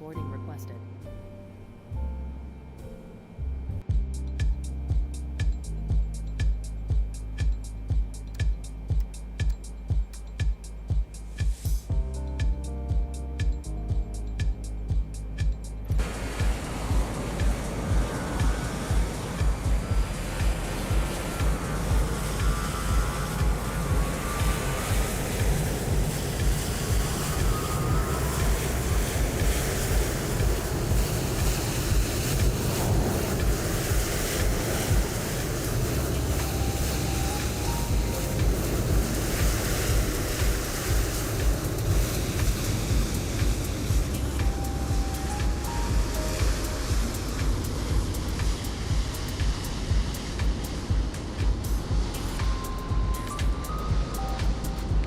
boarding requested.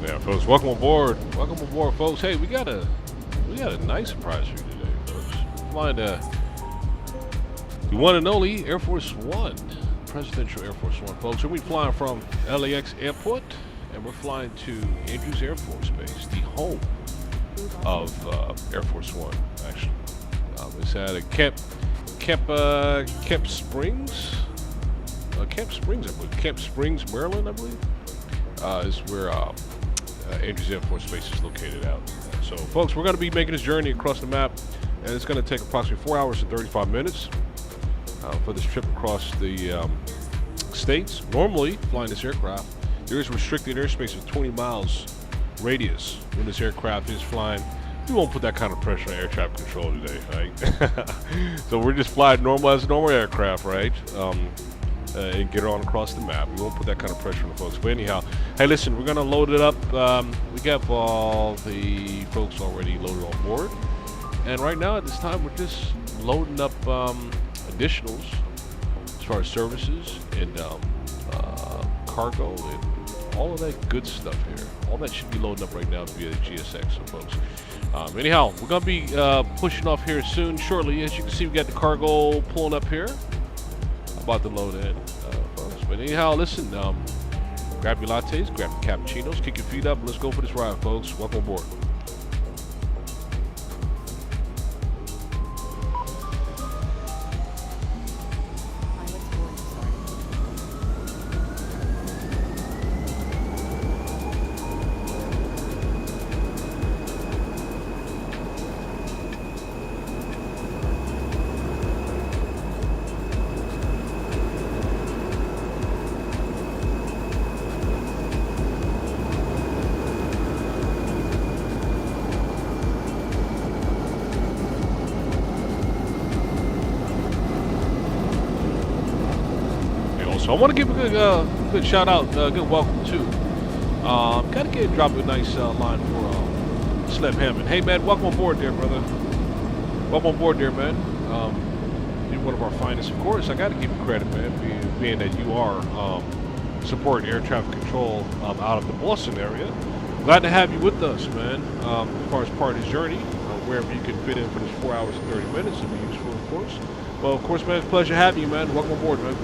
Yeah, folks, welcome aboard. Welcome aboard, folks. Hey, we got a nice surprise for you today, folks. Flying the one and only Air Force One, Presidential Air Force One, folks. So we're flying from LAX Airport, and we're flying to Andrews Air Force Base, the home of Air Force One, actually. It's at a Camp Springs, I believe. Camp Springs, Maryland, I believe. Is where Andrews Air Force Base is located out. So, folks, we're going to be making this journey across the map, and it's going to take approximately 4 hours and 35 minutes for this trip across the states. Normally, flying this aircraft, there is restricted airspace of 20 miles radius when this aircraft is flying. We won't put that kind of pressure on air traffic control today, right? So we're just flying normal as a normal aircraft, right? And get it on across the map. We won't put that kind of pressure on the folks. But anyhow, hey, listen, we're going to load it up. We got all the folks already loaded on board. And right now, at this time, we're just loading up additionals as far as services and cargo and all of that good stuff here. All that should be loading up right now via the GSX, so folks. Anyhow, we're going to be pushing off here soon, shortly. As you can see, we got the cargo pulling up here. About to load in, folks. But anyhow, listen, grab your lattes, grab your cappuccinos, kick your feet up, and let's go for this ride, folks. Welcome aboard. So I want to give a good shout out, good welcome too. Gotta drop a nice line for Sleb Hammond. Hey man, welcome aboard there, brother. Welcome aboard there, man. You're one of our finest, of course. I gotta give you credit, man, being that you are supporting air traffic control out of the Boston area. Glad to have you with us, man. As far as part of this journey, wherever you can fit in for this 4 hours and 30 minutes, it'll be useful, of course. Well, of course, man, it's a pleasure having you, man. Welcome aboard, man.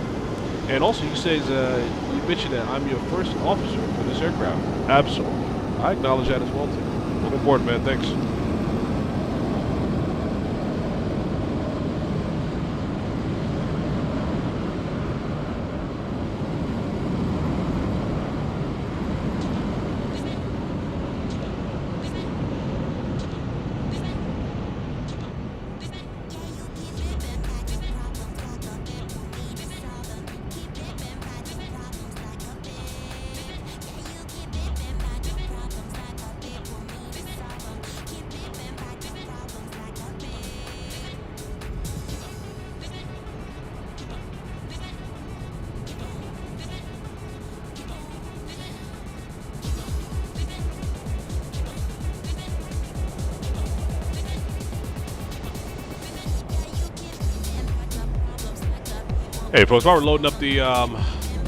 And also, you mentioned that I'm your first officer for this aircraft. Absolutely. I acknowledge that as well, too. Welcome aboard, man. Thanks. Hey folks, while we're loading up the,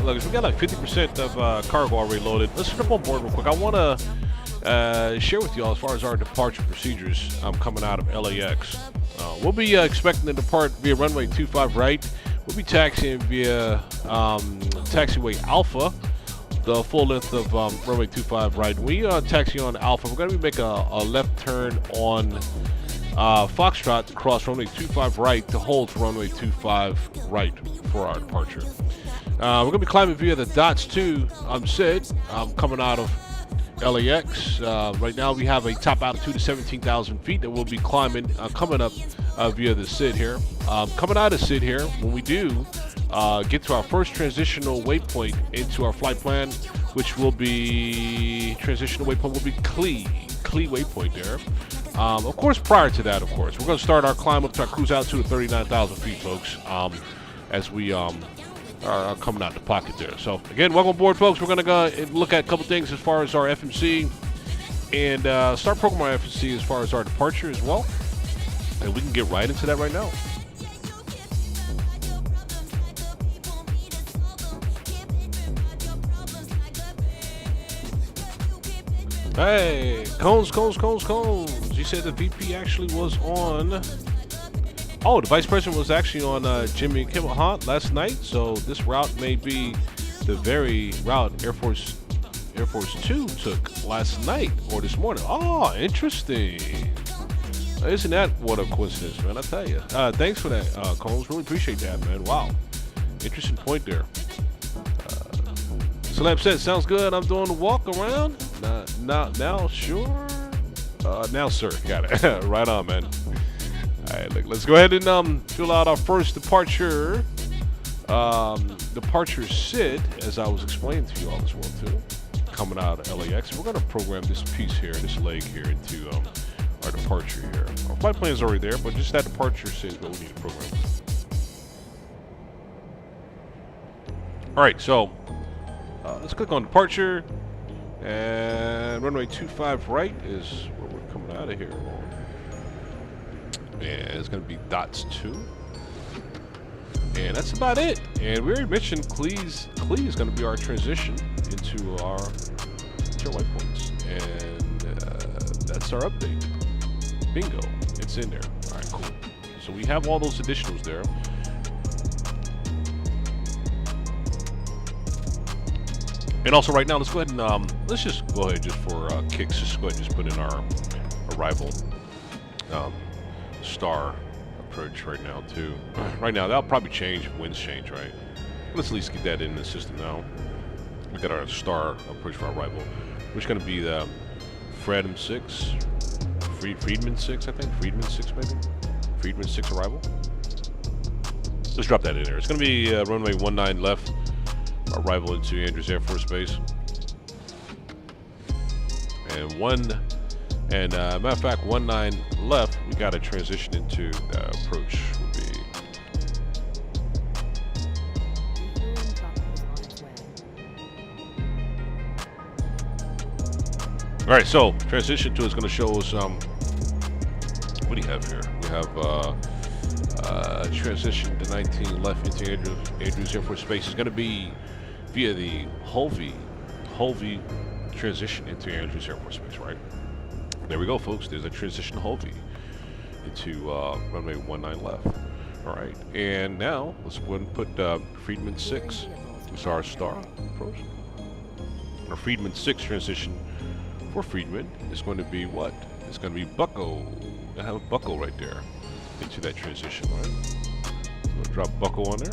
look, we got like 50% of cargo already loaded. Let's jump on board real quick. I want to share with you all as far as our departure procedures coming out of LAX. We'll be expecting to depart via runway 25 right. We'll be taxiing via taxiway Alpha, the full length of runway 25 right. When we taxi on Alpha, we're going to make a left turn on Foxtrot cross runway 25 right to hold runway 25 right for our departure. We're going to be climbing via the DOTS 2 SID coming out of LAX. Right now we have a top altitude of 17,000 feet that we'll be climbing, coming up via the SID here. Coming out of SID here, when we do get to our first transitional waypoint into our flight plan, which will be, transitional waypoint will be Clee waypoint there. Of course, prior to that, of course, we're going to start our climb up to our cruise altitude of 39,000 feet, folks, as we are coming out the pocket there. So, again, welcome aboard, folks. We're going to go and look at a couple things as far as our FMC and start programming our FMC as far as our departure as well. And we can get right into that right now. Hey, Cones. You said the VP actually was on. Oh, the Vice President was actually on Jimmy Kimmel Hunt last night. So this route may be the very route Air Force 2 took last night or this morning. Oh, interesting. Isn't that what a coincidence, man? I tell you. Thanks for that, Cones. Really appreciate that, man. Wow, interesting point there. Celeb said, sounds good. I'm doing the walk around. Now, sure. Now, sir. Got it. Right on, man. All right, look, let's go ahead and fill out our first departure. Departure SID, as I was explaining to you all as well, too. Coming out of LAX. We're going to program this piece here, this leg here, into our departure here. Our flight plan is already there, but just that departure SID is what we need to program. All right, so let's click on departure, and runway 25 right is where we're coming out of here. And it's going to be DOTS 2. And that's about it. And we already mentioned Clee is going to be our transition into our waypoints. And that's our update. Bingo. It's in there. All right, cool. So we have all those additionals there. And also right now, let's go ahead and, let's just go ahead just for kicks, just go ahead and just put in our arrival star approach right now too. Right now, that'll probably change if winds change, right? Let's at least get that in the system now. Look at our star approach for our arrival, which is going to be the Freedman 6, Freedman 6, I think. Freedman 6, maybe? Freedman 6 arrival. Let's drop that in there. It's going to be runway 19 left. Arrival into Andrews Air Force Base, and matter of fact, 19 left. We got to transition into the approach. Would be all right. So transition to is going to show us what do you have here? We have transition to 19 left into Andrews Air Force Base is going to be via the Holvey transition into Andrews Air Force Base, right? There we go, folks. There's a transition Holvey into runway 19 left. All right, and now let's go ahead and put Freedman 6 as our star approach. Our Freedman 6 transition for Freedman is going to be what? It's going to be Bucko. I have a Bucko right there into that transition, right? So we'll drop Bucko on there.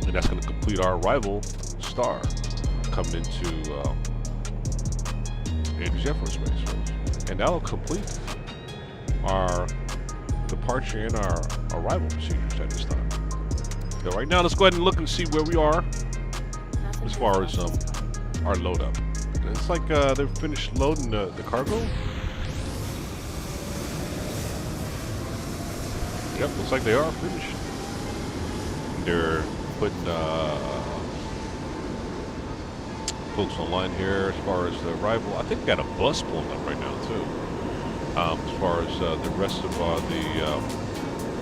And that's going to complete our arrival star coming into Andrews Air Force Base. And that'll complete our departure and our arrival procedures at this time. So right now, let's go ahead and look and see where we are as far as our load up. It's like they've finished loading the cargo. Yep, looks like they are finished. They're putting folks online here as far as the arrival. I think we got a bus pulling up right now too. As far as the rest of the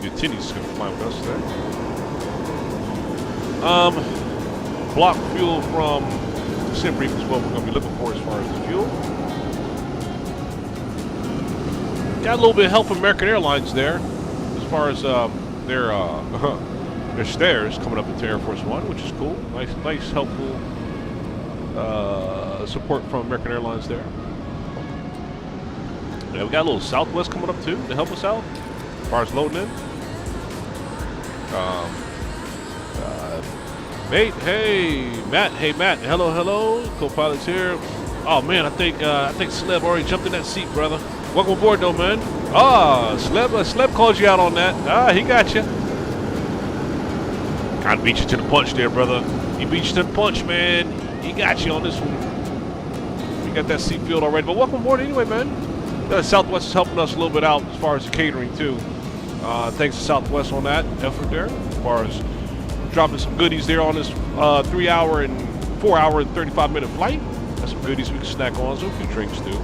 attendees going to fly with us today. Block fuel from Sim Brief is what we're going to be looking for as far as the fuel. Got a little bit of help from American Airlines there as far as their stairs coming up into Air Force One, which is cool. Nice, helpful support from American Airlines there. Yeah, we got a little Southwest coming up too to help us out as far as loading in. Mate, hey Matt, hello, co-pilot's here. Oh man, I think Sleb already jumped in that seat, brother. Welcome aboard, though, man. Sleb called you out on that. He got you. Kind of beat you to the punch there, brother. He beat you to the punch, man. He got you on this one. We got that seat filled already, but welcome aboard anyway, man. Southwest is helping us a little bit out as far as the catering too. Thanks to Southwest on that effort there, as far as dropping some goodies there on this 3 hour and 4 hour and 35-minute flight. Got some goodies we can snack on, so a few drinks too.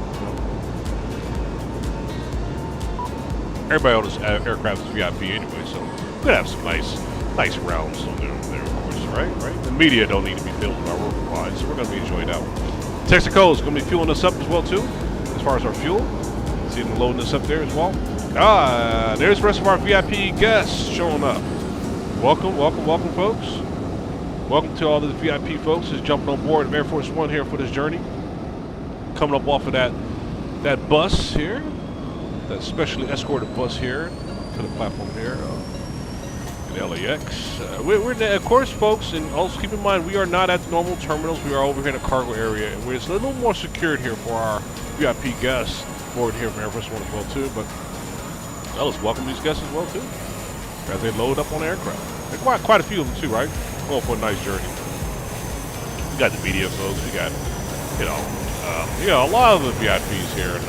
Everybody on this aircraft is VIP anyway, so we're gonna have some nice rounds on there, of course, right? The media don't need to be filled with our work flies, so we're gonna be enjoying that one. Texaco is gonna be fueling us up as well too, as far as our fuel. See them loading us up there as well. There's the rest of our VIP guests showing up. Welcome, folks. Welcome to all the VIP folks who's jumping on board of Air Force One here for this journey. Coming up off of that bus here, that specially escorted bus here to the platform here in LAX. We're of course, folks, and also keep in mind we are not at the normal terminals. We are over here in the cargo area, and we're just a little more secured here for our VIP guests board here from Air Force One as well too. But let's welcome these guests as well too, as they load up on the aircraft. There's quite a few of them too, right? Going for a nice journey. We got the media folks. We got, a lot of the VIPs here in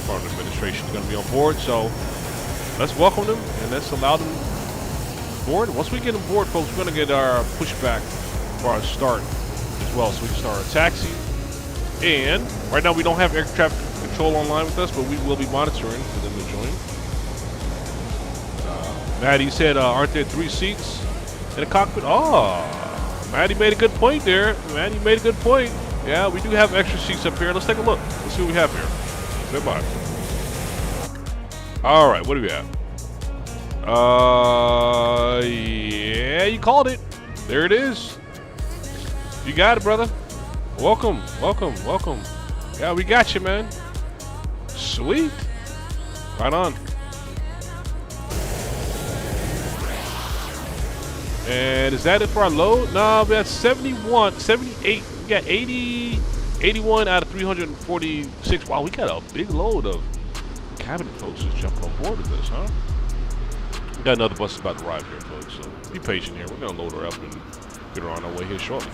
front of the administration is going to be on board. So let's welcome them and let's allow them board. Once we get them board, folks, we're going to get our pushback for our start as well, so we can start our taxi. And right now we don't have air traffic control online with us, but we will be monitoring for them to join. Maddie said, aren't there 3 seats in the cockpit? Maddie made a good point there. Maddie made a good point. Yeah, we do have extra seats up here. Let's take a look. Let's see what we have here. Goodbye. All right, what do we have? Yeah, you called it. There it is. You got it, brother. Welcome. Yeah, we got you, man. Sweet. Right on. And is that it for our load? No, we got 78. We got 81 out of 346. Wow, we got a big load of cabinet folks just jumping on board with this, huh? We got another bus about to arrive here, folks, so be patient here. We're going to load her up and get her on our way here shortly.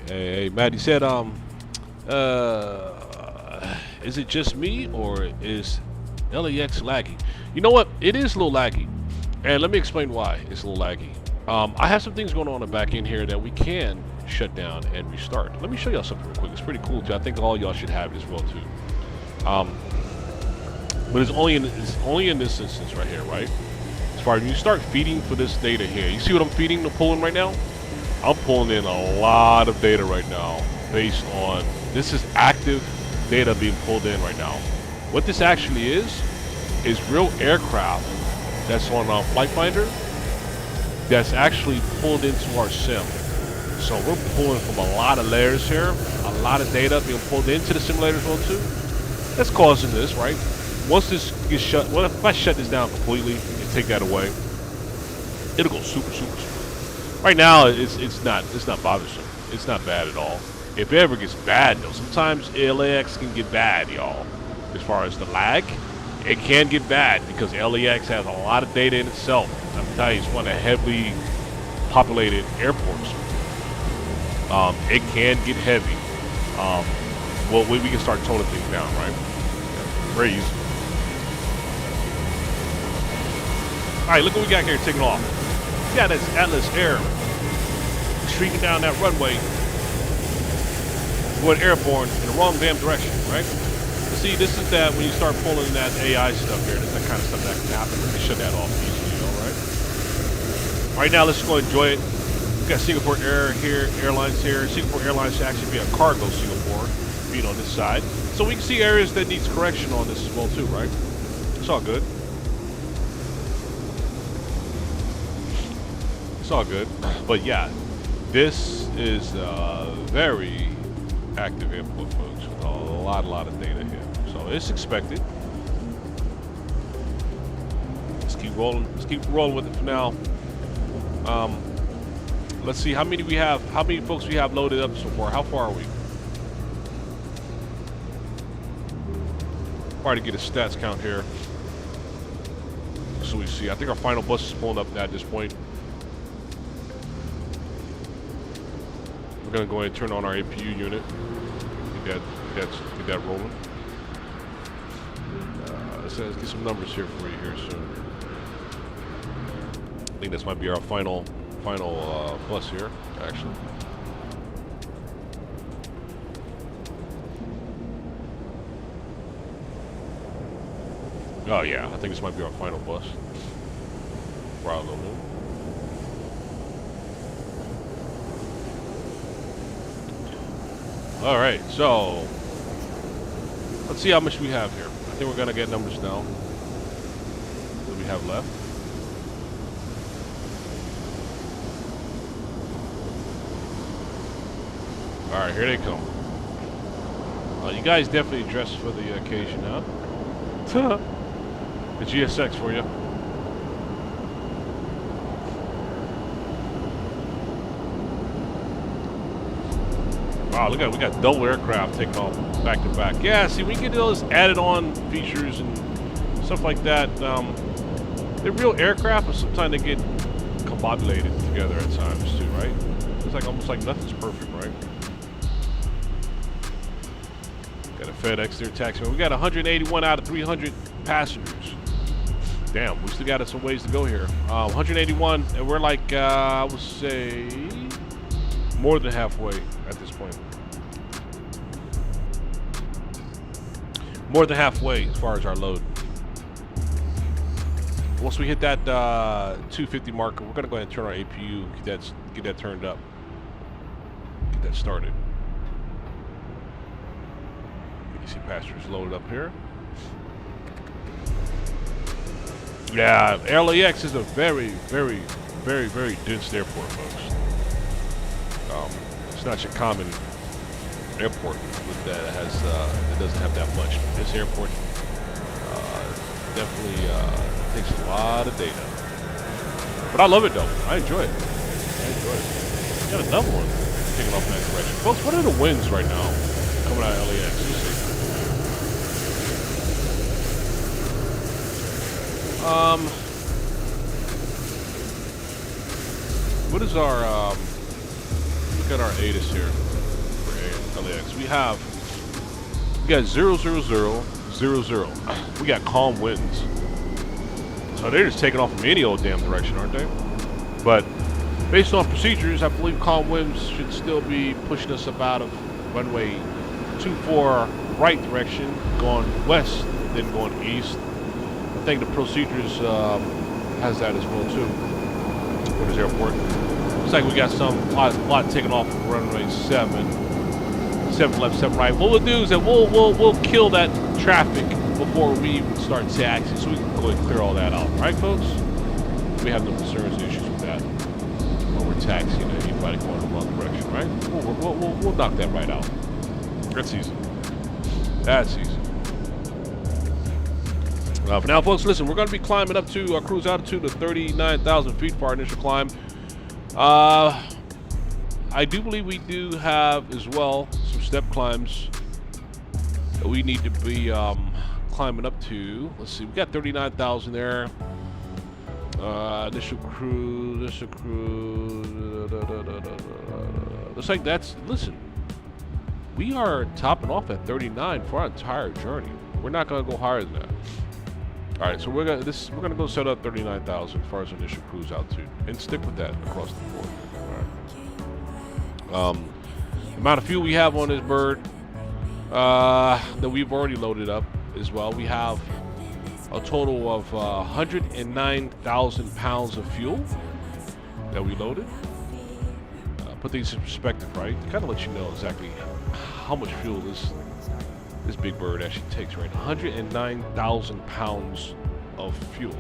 Hey, Matt, he said, is it just me or is LAX laggy? You know what? It is a little laggy. And let me explain why it's a little laggy. I have some things going on in the back end here that we can shut down and restart. Let me show y'all something real quick. It's pretty cool too. I think all y'all should have it as well too. But it's only in this instance right here, right? As far as when you start feeding for this data here, you see what I'm feeding and pulling right now? I'm pulling in a lot of data right now based on, this is active data being pulled in right now. What this actually is real aircraft that's on our flight finder that's actually pulled into our sim. So we're pulling from a lot of layers here, a lot of data being pulled into the simulator as well too. That's causing this, right? Once this gets shut, well, if I shut this down completely and take that away, it'll go super, super smooth. Right now, it's not bothersome. It's not bad at all. If it ever gets bad though, sometimes LAX can get bad, y'all. As far as the lag, it can get bad because LAX has a lot of data in itself. I'm telling you, it's one of the heavily populated airports. It can get heavy. Well, we can start toning things down, right? Yeah, very easy. All right, look what we got here taking off. We got this Atlas Air streaking down that runway, going airborne in the wrong damn direction, right? See, this is that when you start pulling that AI stuff here, that's that kind of stuff that can happen. We can shut that off easily, all right? Right now, let's go enjoy it. We got Singapore Airlines here. Singapore Airlines should actually be a cargo Singapore, being on this side. So we can see areas that needs correction on this as well too, right? It's all good. It's all good. But yeah, this is a very active input, folks, with a lot of data here. So it's expected. Let's keep rolling. Let's keep rolling with it for now. Let's see how many we have. How many folks we have loaded up so far? How far are we? Probably to get a stats count here. So we see. I think our final bus is pulling up now at this point. We're gonna go ahead and turn on our APU unit. Get that rolling. Let's get some numbers here for you here soon. I think this might be our final bus here, actually. Oh yeah, I think this might be our final bus. Probably. All right, so let's see how much we have here. I think we're gonna get numbers now. What do we have left? All right, here they come. You guys definitely dressed for the occasion, huh? The GSX for you. Wow, look at, we got double aircraft taking off back to back. Yeah, see, we get those added on features and stuff like that. They're real aircraft, but sometimes they get combobulated together at times too, right? It's like almost like nothing's perfect, right? Got a FedEx there taximan. We got 181 out of 300 passengers. Damn, we still got some ways to go here. 181, and we're like, I would say, more than halfway at this point. More than halfway as far as our load. Once we hit that 250 marker, we're gonna go ahead and turn our APU, get that turned up, get that started. You can see passengers loaded up here. Yeah, LAX is a very, very, very, very dense airport, folks. It's not your common airport that doesn't have that much. This airport definitely takes a lot of data. But I love it though. I enjoy it. Got another one taking off in that direction. Folks, what are the winds right now coming out of LAX? Let's see. What is our look at our ATIS here for LAX. We got 00000. We got calm winds. So they're just taking off from any old damn direction, aren't they? But based on procedures, I believe calm winds should still be pushing us up out of runway 24 right direction, going west, then going east. I think the procedures has that as well too. For this airport, looks like we got some lot taking off from runway 7 left, 7 right. What we'll do is that we'll kill that traffic before we even start taxiing, so we can go ahead and clear all that out, right, folks? We have no concerns or issues with that when we're taxiing anybody going in the wrong direction, right? We'll knock that right out. That's easy. That's easy. For now, folks, listen, we're going to be climbing up to our cruise altitude of 39,000 feet for our initial climb. I do believe we do have as well some step climbs that we need to be climbing up to. Let's see, we got 39,000 there. Initial cruise. Looks like that's, listen, we are topping off at 39 for our entire journey. We're not going to go higher than that. All right, so we're gonna go set up 39,000 as far as initial cruise altitude, and stick with that across the board. All right. The amount of fuel we have on this bird that we've already loaded up as well. We have a total of 109,000 pounds of fuel that we loaded. Put things in perspective, right? To kind of let you know exactly how much fuel this big bird actually takes, right? 109,000 pounds of fuel.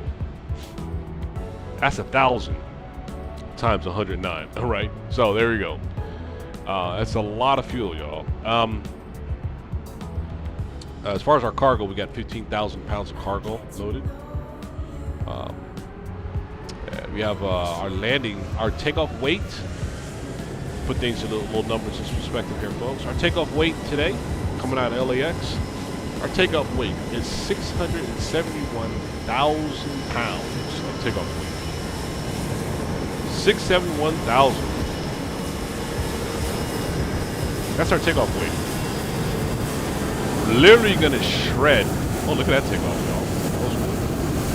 That's 1,000 times 109, all right? So there you go. That's a lot of fuel, y'all. As far as our cargo, we got 15,000 pounds of cargo loaded. We have our takeoff weight. Put things in little numbers in perspective here, folks. Our takeoff weight today, coming out of LAX, our takeoff weight is 671,000 pounds of takeoff weight. 671,000. That's our takeoff weight. We're literally gonna shred. Oh, look at that takeoff, y'all.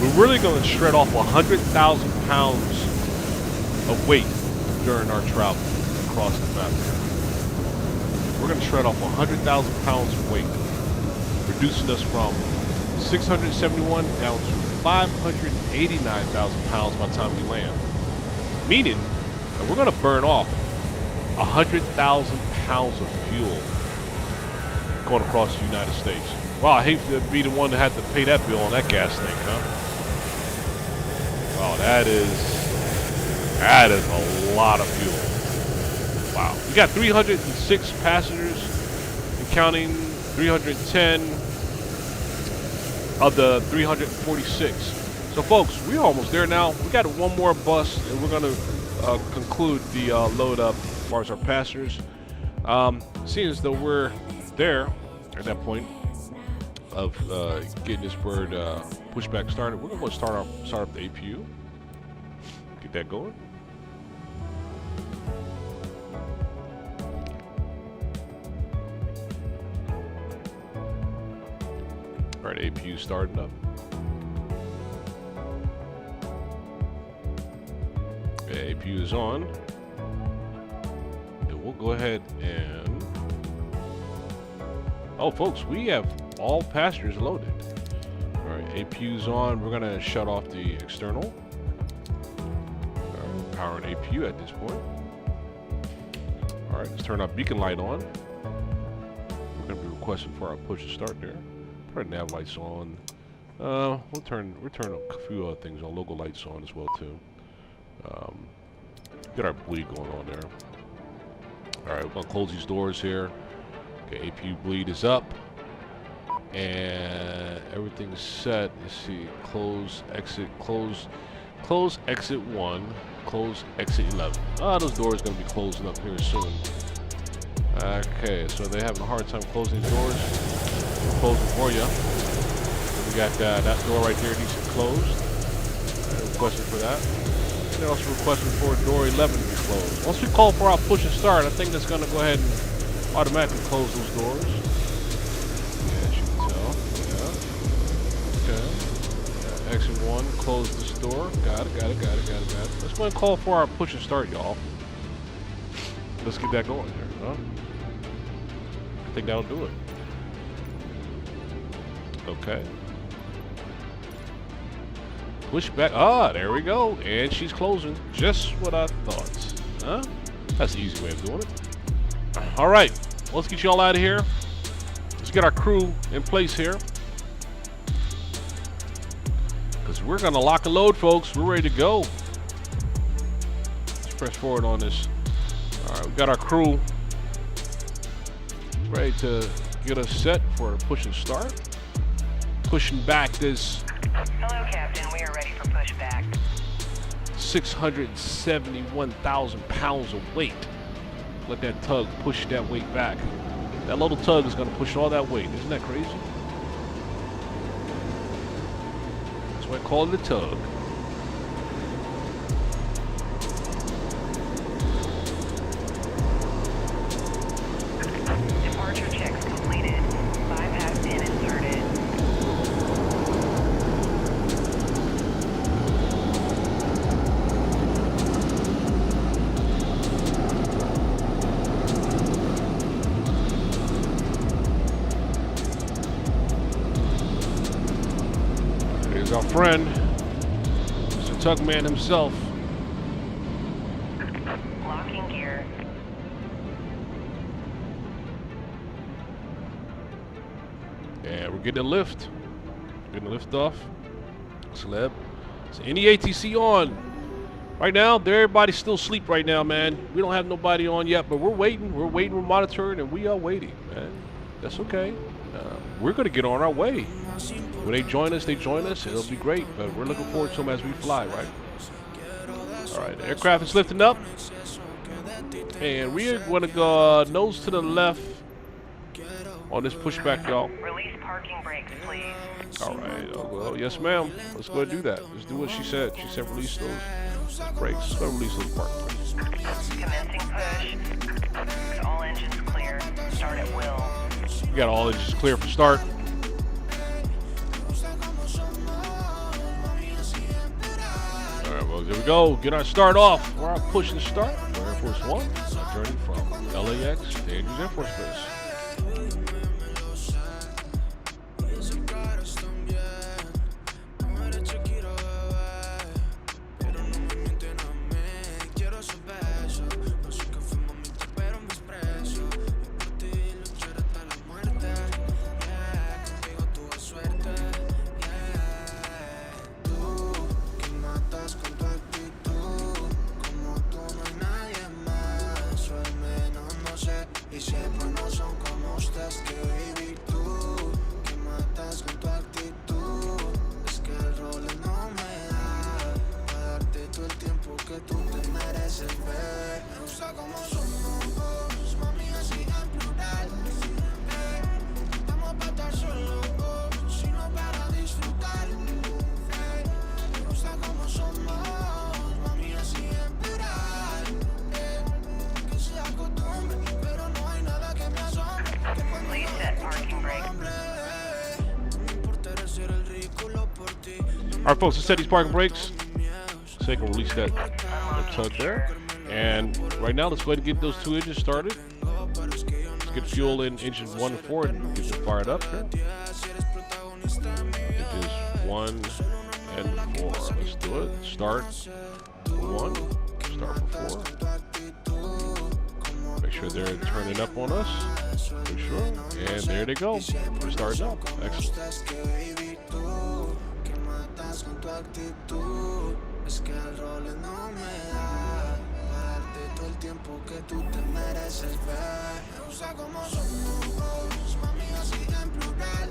We're really gonna shred off 100,000 pounds of weight during our travel across the map. We're going to shred off 100,000 pounds of weight, reducing us from 671 down to 589,000 pounds by the time we land. Meaning that we're going to burn off 100,000 pounds of fuel going across the United States. Wow, I hate to be the one that had to pay that bill on that gas tank, huh? Wow, that is a lot of fuel. Wow. We got 306 passengers and counting, 310 of the 346. So folks, we're almost there now. We got one more bus and we're going to conclude the load up as far as our passengers. Seeing as though we're there at that point of getting this bird pushback started, we're going to start up the APU. Get that going. All right, APU starting up. Okay, APU is on. And we'll go ahead and... Oh, folks, we have all passengers loaded. All right, APU's on. We're gonna shut off the external. All right, powering APU at this point. All right, let's turn our beacon light on. We're gonna be requesting for our push to start there. Put our nav lights on. We'll turn a few other things on. Logo lights on as well too. Get our bleed going on there. All right, we're gonna close these doors here. Okay, APU bleed is up, and everything's set. Let's see, close exit 1, close exit 11. Those doors gonna be closing up here soon. Okay, so they're having a hard time closing these doors. We'll close them for you. We got that door right there needs to be closed. Question for that. And they're also requesting for door 11 to be closed. Once we call for our push and start, I think that's going to go ahead and automatically close those doors. Yeah, as you can tell. Yeah. Okay. Exit 1, close this door. Got it. Let's go ahead and call for our push and start, y'all. Let's get that going here, huh? I think that'll do it. Okay. Push back. Ah, there we go. And she's closing. Just what I thought. Huh? That's the easy way of doing it. All right. Let's get y'all out of here. Let's get our crew in place here. Because we're going to lock and load, folks. We're ready to go. Let's press forward on this. All right. We got our crew ready to get us set for the push and start. Pushing back this. Hello, Captain. We are ready for pushback. 671,000 pounds of weight. Let that tug push that weight back. That little tug is going to push all that weight. Isn't that crazy? That's why I call it a tug. Departure checks completed. Bypass pin inserted. Here's our friend, Mr. Tugman himself. Locking gear. And we're getting a lift. Getting a lift off. Celeb. So any ATC on. Right now, everybody's still asleep right now, man. We don't have nobody on yet, but we're waiting. We're waiting, we're monitoring, and we are waiting, man. That's okay. We're going to get on our way. When they join us, It'll be great, but we're looking forward to them as we fly, right? All right, the aircraft is lifting up. And we're going to go nose to the left on this pushback, y'all. Release parking brakes, please. All right. Oh, well, yes, ma'am. Let's go ahead and do that. Let's do what she said. She said release those brakes. Let's go release those parking brakes. Commencing push. All engines clear. Start at will. We got all engines clear for start. All right, well, there we go. Get our start off. For our push and start. Air Force One. Our journey from LAX to Andrews Air Force Base. All right, folks, let's set these parking brakes so they can release that tug there. And right now, let's go ahead and get those two engines started. Let's get fuel in engine 1 and 4 and get them fired up here. Engines 1 and 4. Let's do it. Start for 1. Start for 4. Make sure they're turning up on us. For sure. And there they go. We're starting up. Excellent. Con tu actitud, es que el rol no me da darte todo el tiempo que tú te mereces ver. Me gusta como somos, mami, así en plural.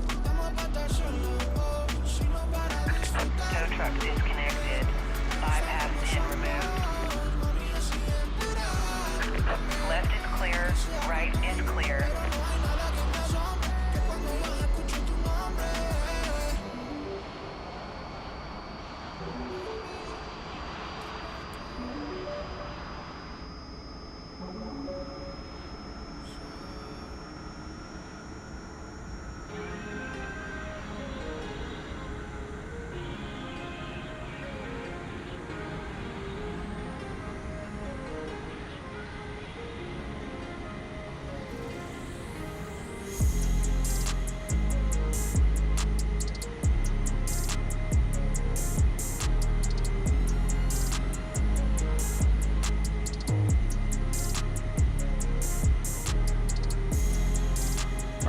Estamos para estar solos, sino para disfrutar. Tow truck disconnected. Bypass pin removed. Left is clear. Right is clear.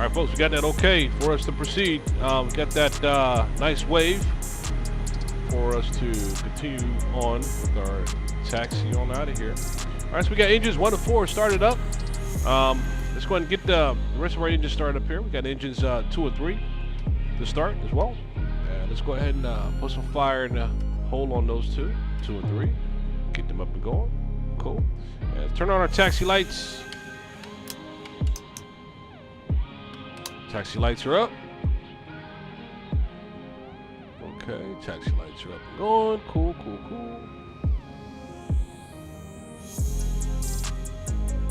right, folks, we got that okay for us to proceed. We got that nice wave for us to continue on with our taxi on out of here. All right, so we got engines 1 to 4 started up. Let's go ahead and get the rest of our engines started up here. We got engines 2 and 3 to start as well. And let's go ahead and put some fire in the hole on those 2 and 3. Get them up and going. Cool. And turn on our taxi lights. Taxi lights are up. Okay, taxi lights are up and going. Cool, cool, cool.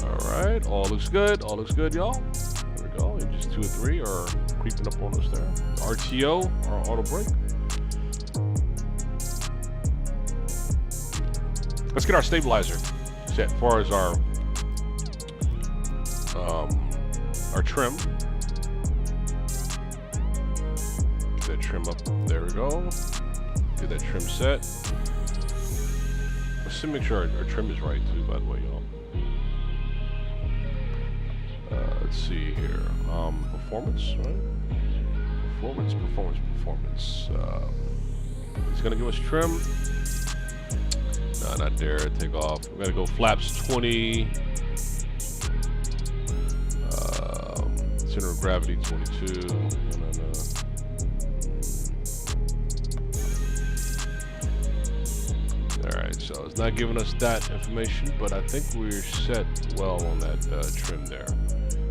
Alright, all looks good. All looks good, y'all. There we go. Engines 2 and 3 are creeping up on us there. RTO, our auto brake. Let's get our stabilizer set as far as our trim. Get that trim up. There we go. Get that trim set. Let's make sure our trim is right too, by the way, y'all. Let's see here. Performance, right? Performance. It's gonna give us trim. No, not there. Take off. We gotta go flaps 20. Center of gravity 22. Alright, so it's not giving us that information, but I think we're set well on that trim there.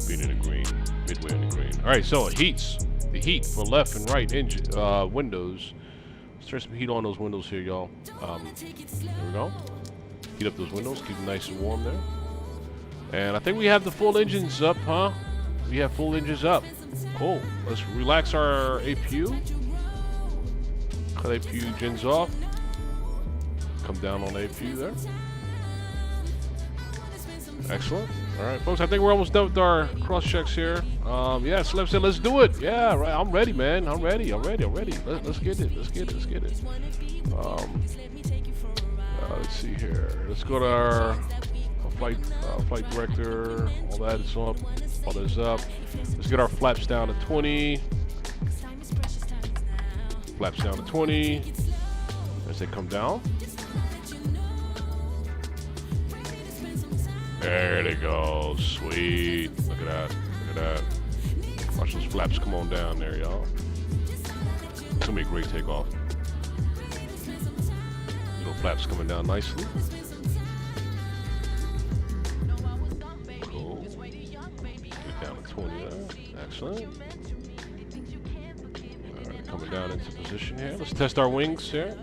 Being in the green, midway in the green. Alright, so it heats. The heat for left and right engine windows. Let's turn some heat on those windows here, y'all. There we go. Heat up those windows, keep them nice and warm there. And I think we have the full engines up, huh? We have full engines up. Cool. Let's relax our APU. Cut APU gens off. Come down on the APU there. Excellent. All right, folks. I think we're almost done with our cross checks here. Yeah, Slim said, let's do it. Yeah, right. I'm ready, man. I'm ready. Let's get it. Let's get it. Let's see here. Let's go to our flight director. All that is up. All that is up. Let's get our flaps down to 20. Flaps down to 20 as they come down. There they go. Sweet. Look at that. Watch those flaps come on down there, y'all. It's gonna be a great takeoff. Little flaps coming down nicely. Cool. Get down to 20 there. Excellent. Alright, coming down into position here. Let's test our wings here.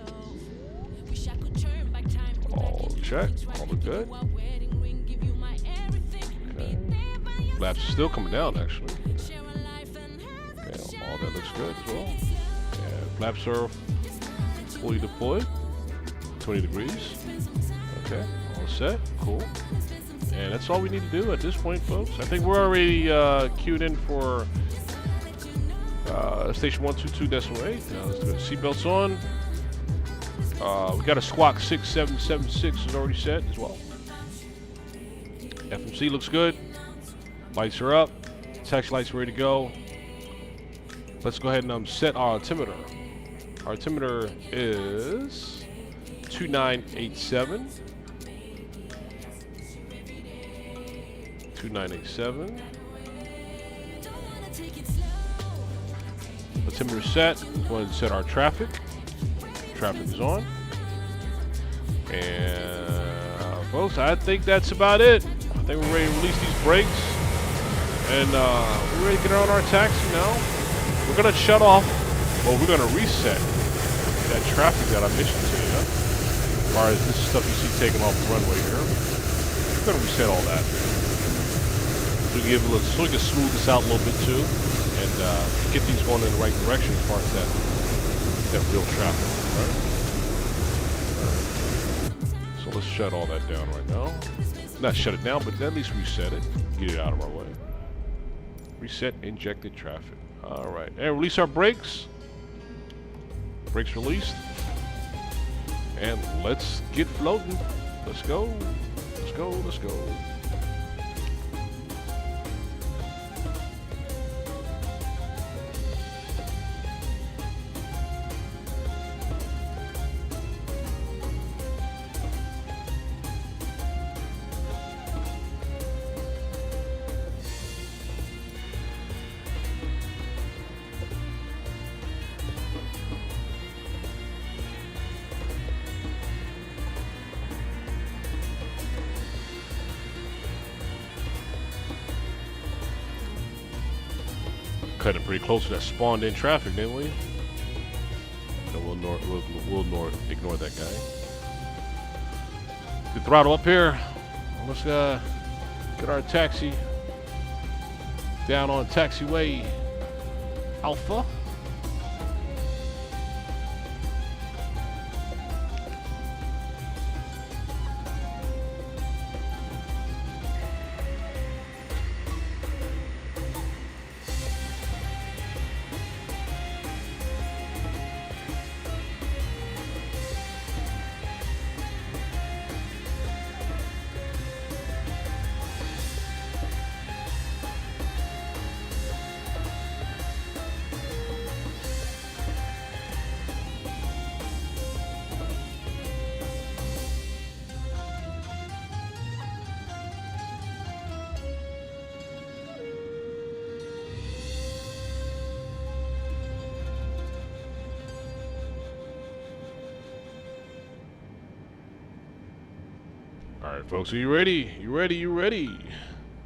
All check. All look good. Flaps are still coming down, actually. Okay, all that looks good as well. And flaps are fully deployed. 20 degrees. Okay, all set. Cool. And that's all we need to do at this point, folks. I think we're already queued in for station 122.8. Let's do it. Seatbelts on. We got a squawk 6776 is already set as well. FMC looks good. Lights are up. Taxi lights ready to go. Let's go ahead and set our altimeter. Our altimeter is 2987. 2987. Altimeter set. Let's go ahead and set our traffic. Traffic is on. And folks, I think that's about it. I think we're ready to release these brakes. And we're ready to get on our taxi now. We're going to shut off, well, we're going to reset that traffic that I mentioned to you. As far as this stuff you see taking off the runway here. We're going to reset all that. So we can smooth this out a little bit too. And get these going in the right direction as far as that real traffic. Right? So let's shut all that down right now. Not shut it down, but at least reset it. Get it out of our way. Reset injected traffic. All right, and release our brakes. Brakes released. And let's get floating. Let's go. Let's go. heading pretty close to that spawned-in traffic, didn't we? And we'll ignore that guy. The throttle up here. Let's get our taxi down on taxiway Alpha. Alright, folks, are you ready? You ready?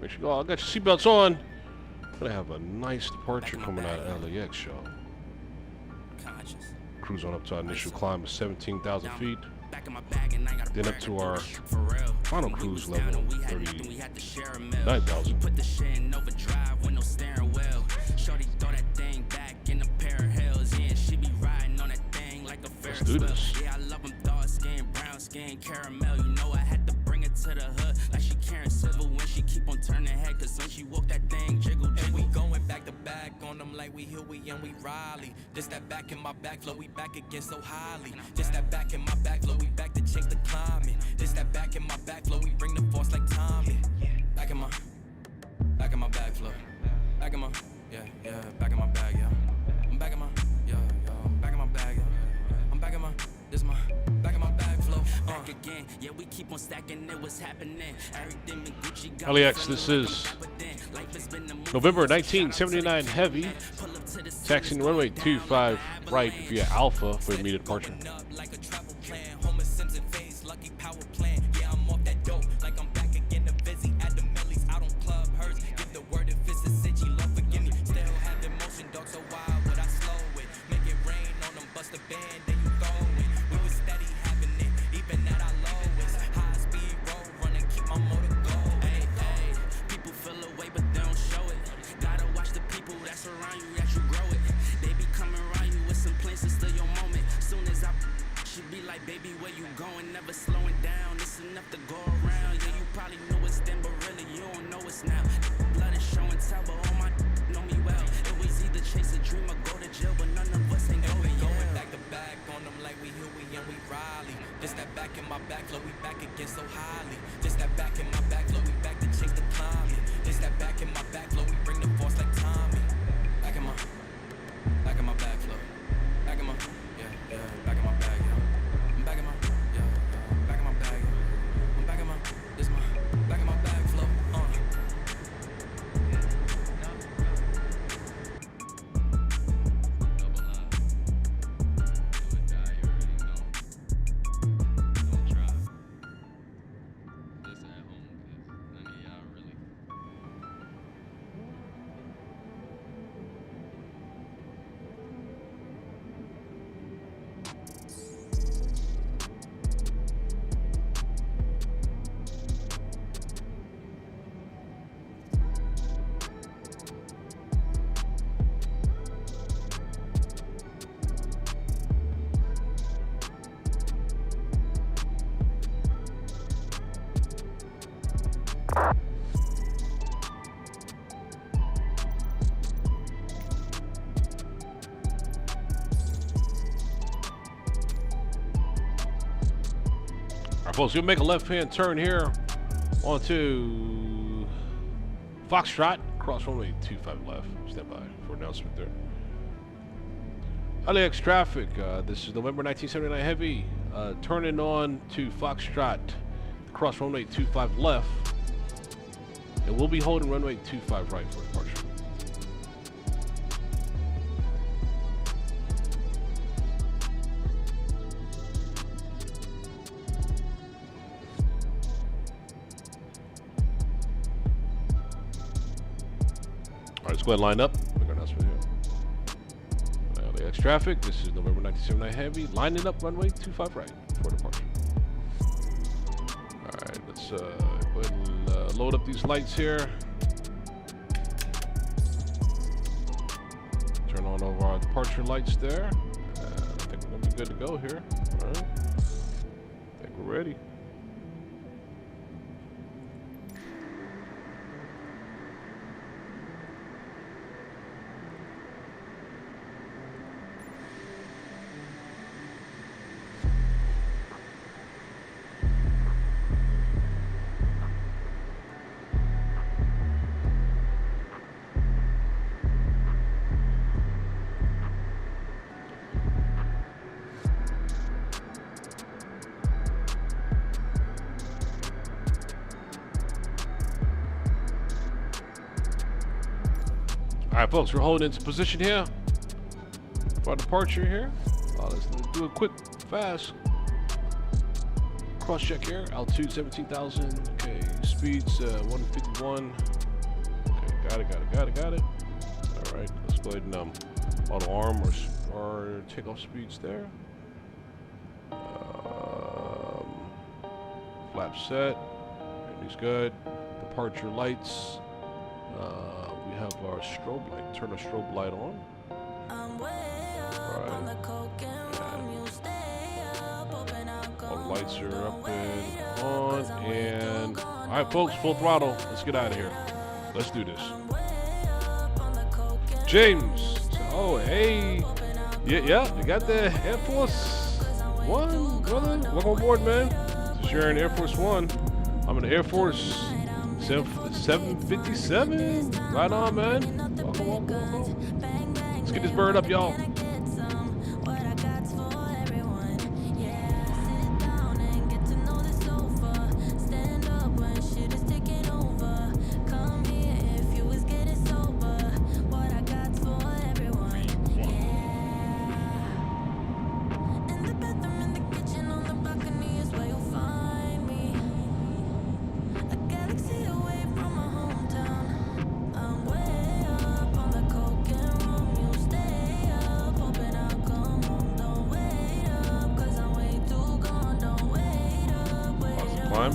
Make sure y'all got your seatbelts on. Gonna have a nice departure coming out of LAX, y'all. Cruise on up to our initial climb of 17,000 feet. Then up to our final cruise level of 39,000. Let's do this. Caramel, you know I had to bring it to the hood like she Karen Civil when she keep on turning head, cause when she walk that thing jiggle. And we going back to back on them like we Huey and we Riley. Just that back in my back flow, we back again so highly. Just that back in my back flow, we back to change the climate. Just that back in my back flow, we bring the force like Tommy. Back in my back flow. Back in my, back in my bag, yeah. I'm back in my, I'm back in my bag, yeah. I'm back in my, this is my, back in my bag flow. Back again, yeah, we keep on stacking it, what's happening. Everything in Gucci got LAX, this is November 1979 heavy. Taxiing runway 25 right via Alpha for immediate departure. Baby, where you going? Never slowing down. It's enough to go around. Yeah, you probably knew it's then, but really you don't know it's now. Blood is show and tell, but all my know me well. It was either chase a dream or go to jail, but none of us ain't going. Going back to back on them like we Huey and we Riley. Just that back in my back flow, we back again so highly. Just that back in my back flow, we back to chase the climate. Just that back in my back flow, we bring the force like Tommy. Back in my back flow. Back in my, back in my bag, yeah. Back in my, back in my bag. I'm back in my, this my, back in my bag flow. Alright, folks, you'll make a left-hand turn here onto Foxtrot, cross runway 25 left. Stand by for announcement there. LAX traffic, this is November 1979 heavy, turning on to Foxtrot, cross runway 25 left, and we'll be holding runway 25 right for departure. All right, let's go ahead and line up. Make our announcement here. traffic. This is November 1979 Heavy. Lining up runway 25 right for departure. Alright, let's go ahead and load up these lights here. Turn on over our departure lights there. I think we're going to be good to go here. Alright. I think we're ready. Alright folks, we're holding into position here for our departure here. Let's do a quick, fast cross check here. Altitude 17,000. Okay, speeds 151. Okay, got it. Alright, let's go ahead and auto arm our takeoff speeds there. Flap set. Everything's good. Departure lights. We have our strobe light. Turn our strobe light on. All the lights are up and on. And all right, folks, full throttle. Let's get out of here. Let's do this. James. Oh, hey. Yeah, you got the Air Force One, brother. Welcome aboard, man. So you're in Air Force One. I'm in the Air Force 757. Right on, man. Welcome. Let's get this bird up, y'all. Climb.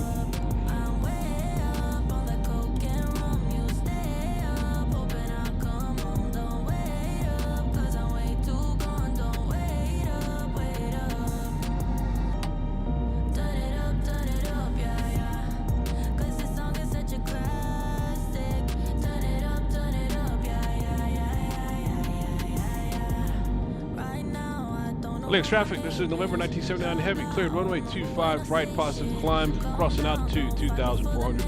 Links traffic, this is November 1979 Heavy, cleared runway 25 right, positive climb, crossing altitude 2,400.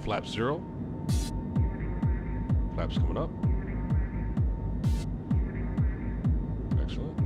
Flap 0. Flaps coming up. Excellent.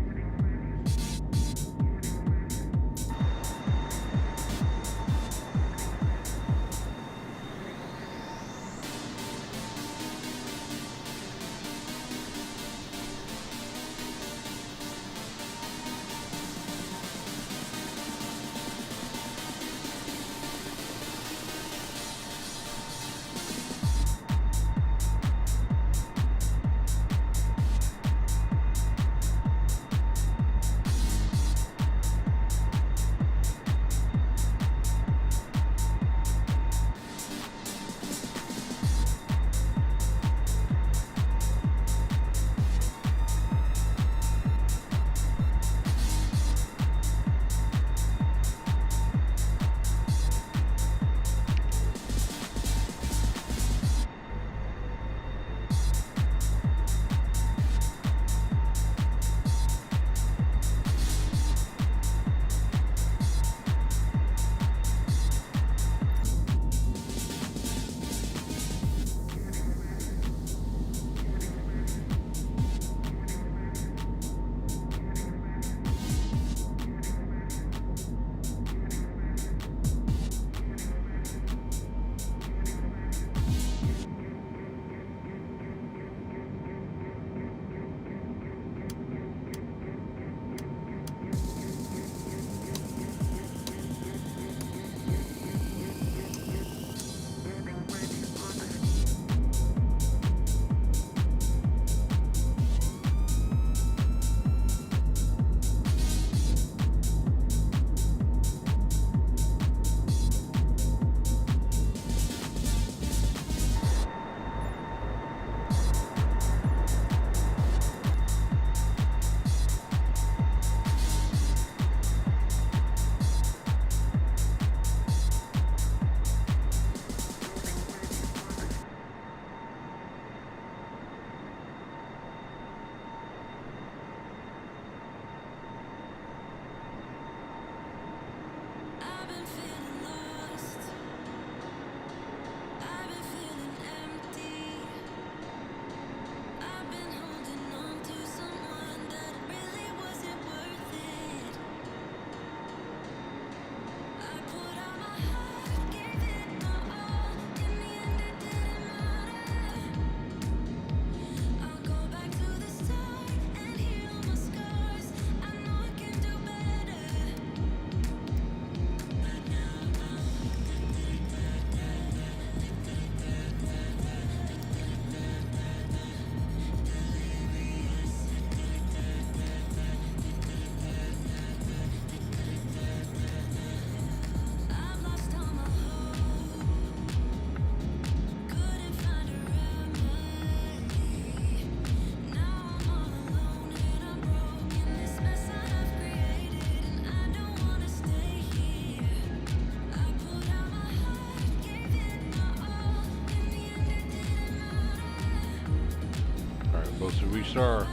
us to reach our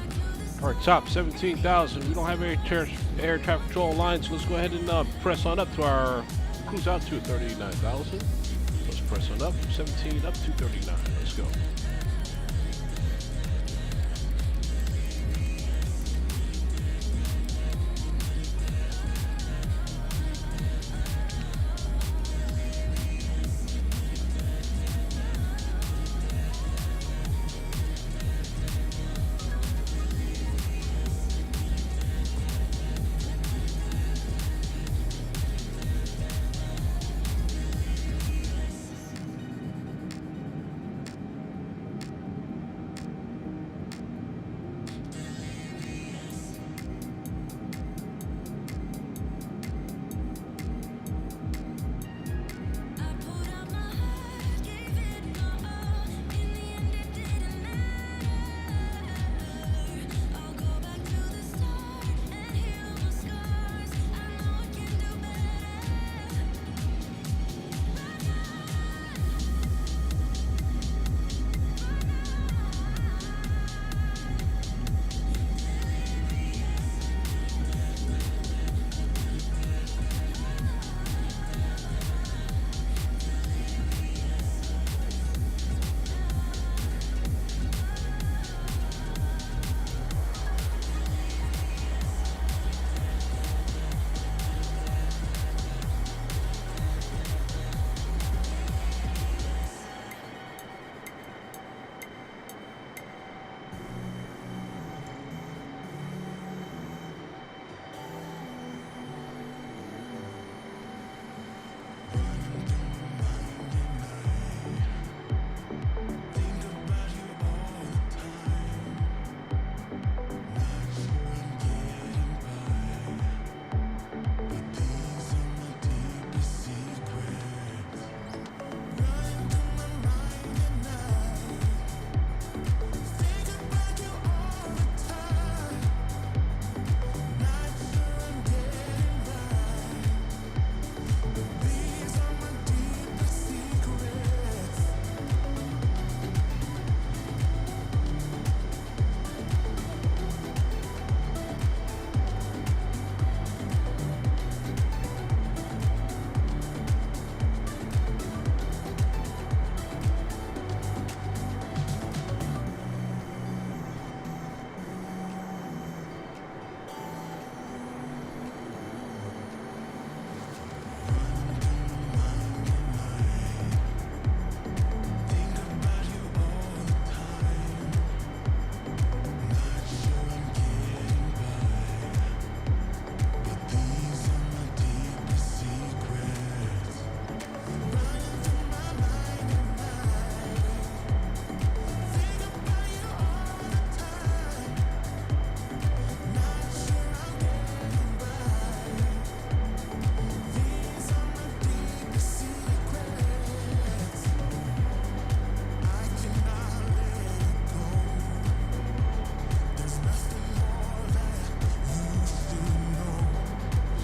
top 17,000. We don't have air traffic control lines, so let's go ahead and press on up to our cruise altitude 39,000. Let's press on up, 17 up to 39. Let's go.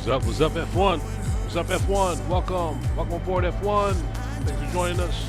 What's up, F1? What's up, F1? Welcome aboard, F1. Thanks for joining us.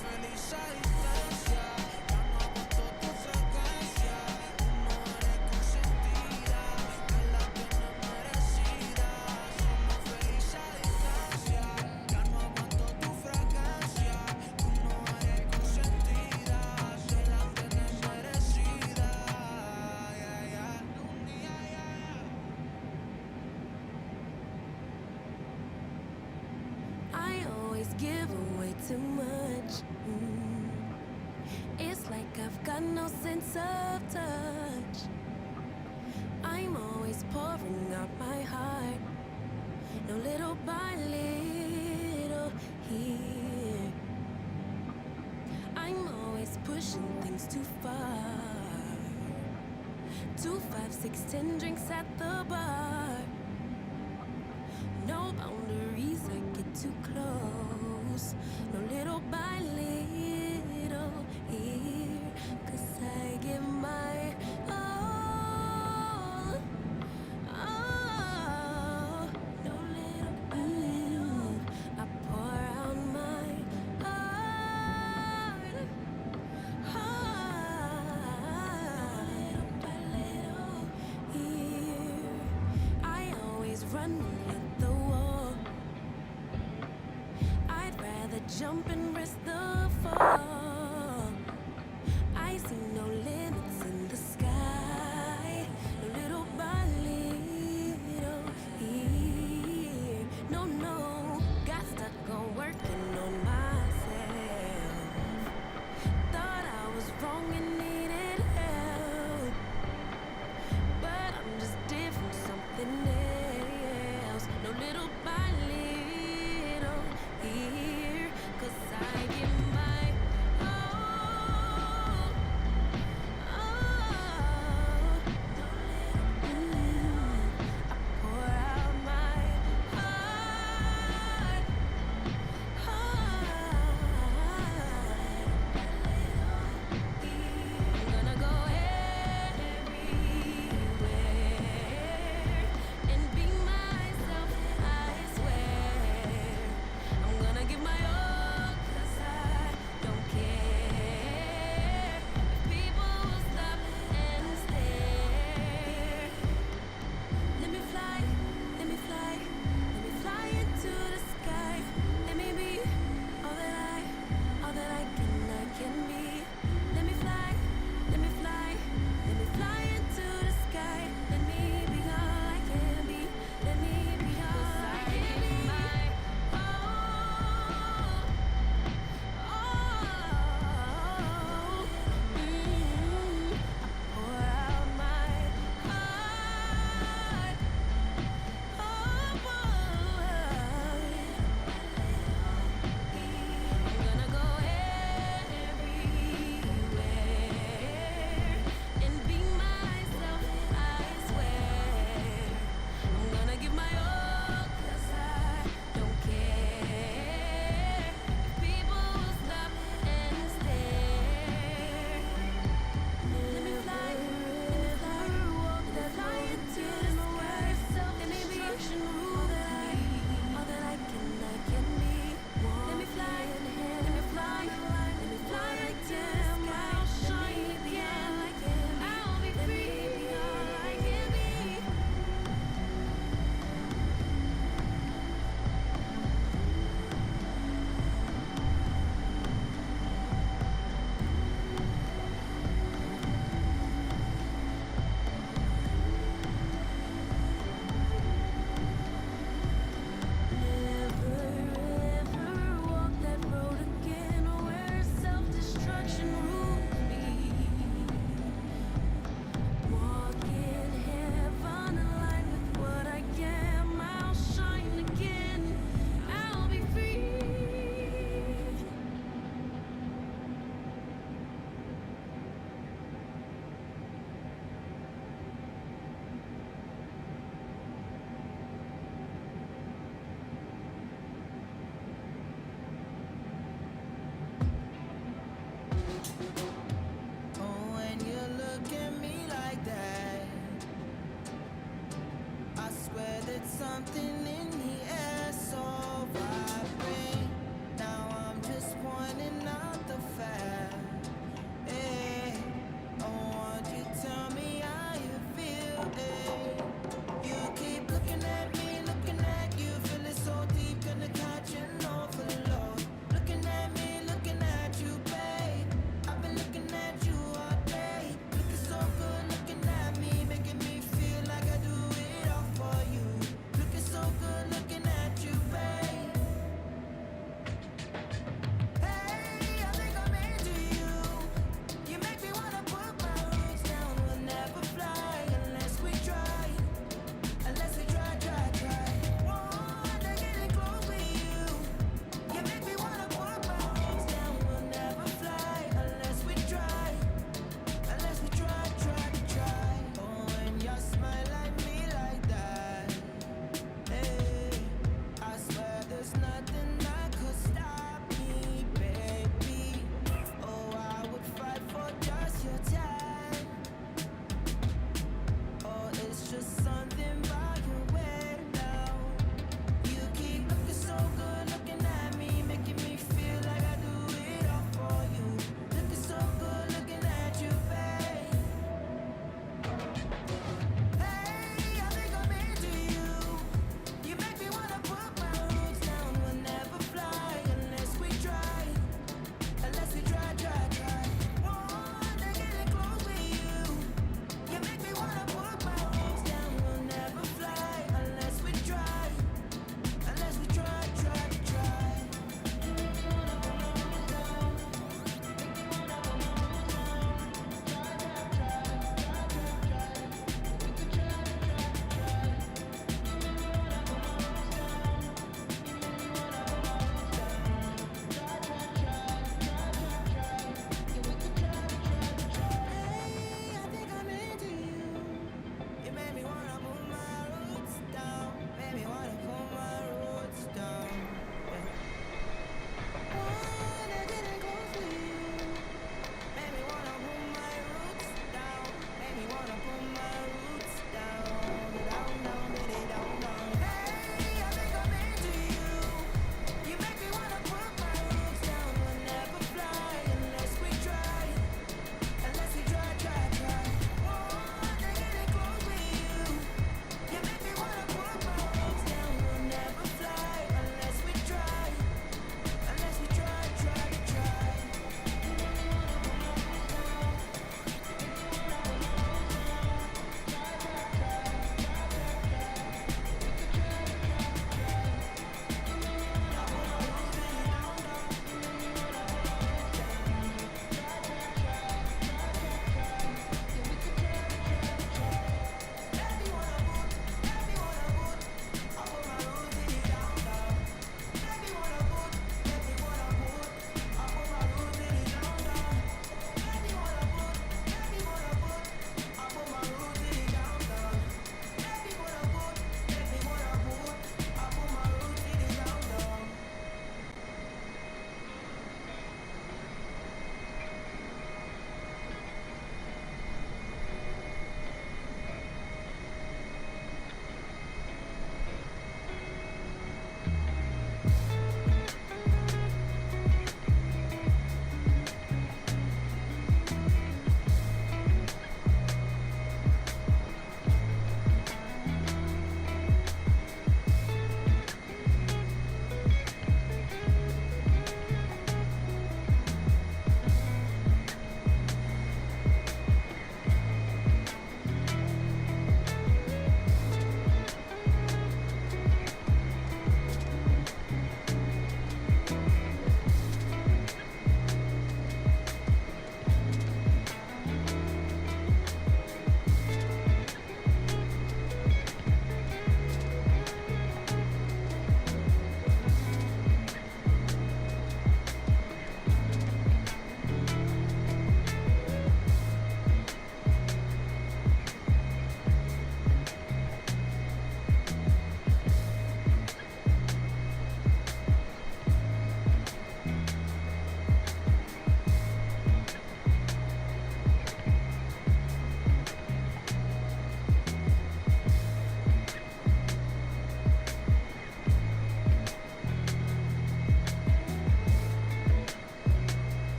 feliz a distancia. Ya no aguanto tu frecuencia. Tú no eres consentida, me la tienes merecida. Somos felices a distancia. Ya no aguanto tu frecuencia. Tú no eres consentida, me la tienes merecida. Yeah, yeah. I always give away too much. It's like I've got no sense of touch. I'm always pouring out my heart, no little by little here. I'm always pushing things too far. 2, 5, 6, 10 drinks at the bar. No boundaries, I get too close. No little by little here. 'Cause I give my all. Oh, no little by little. I pour out my heart. Little by little here. I always run at the wall. I'd rather jump and risk the fall. I see no limits in the sky. No little by little here. No, no, got stuck on working on myself. Thought I was wrong and needed help, but I'm just different, something else. No little by little here. 'Cause I give my all. No little, I pour out my heart.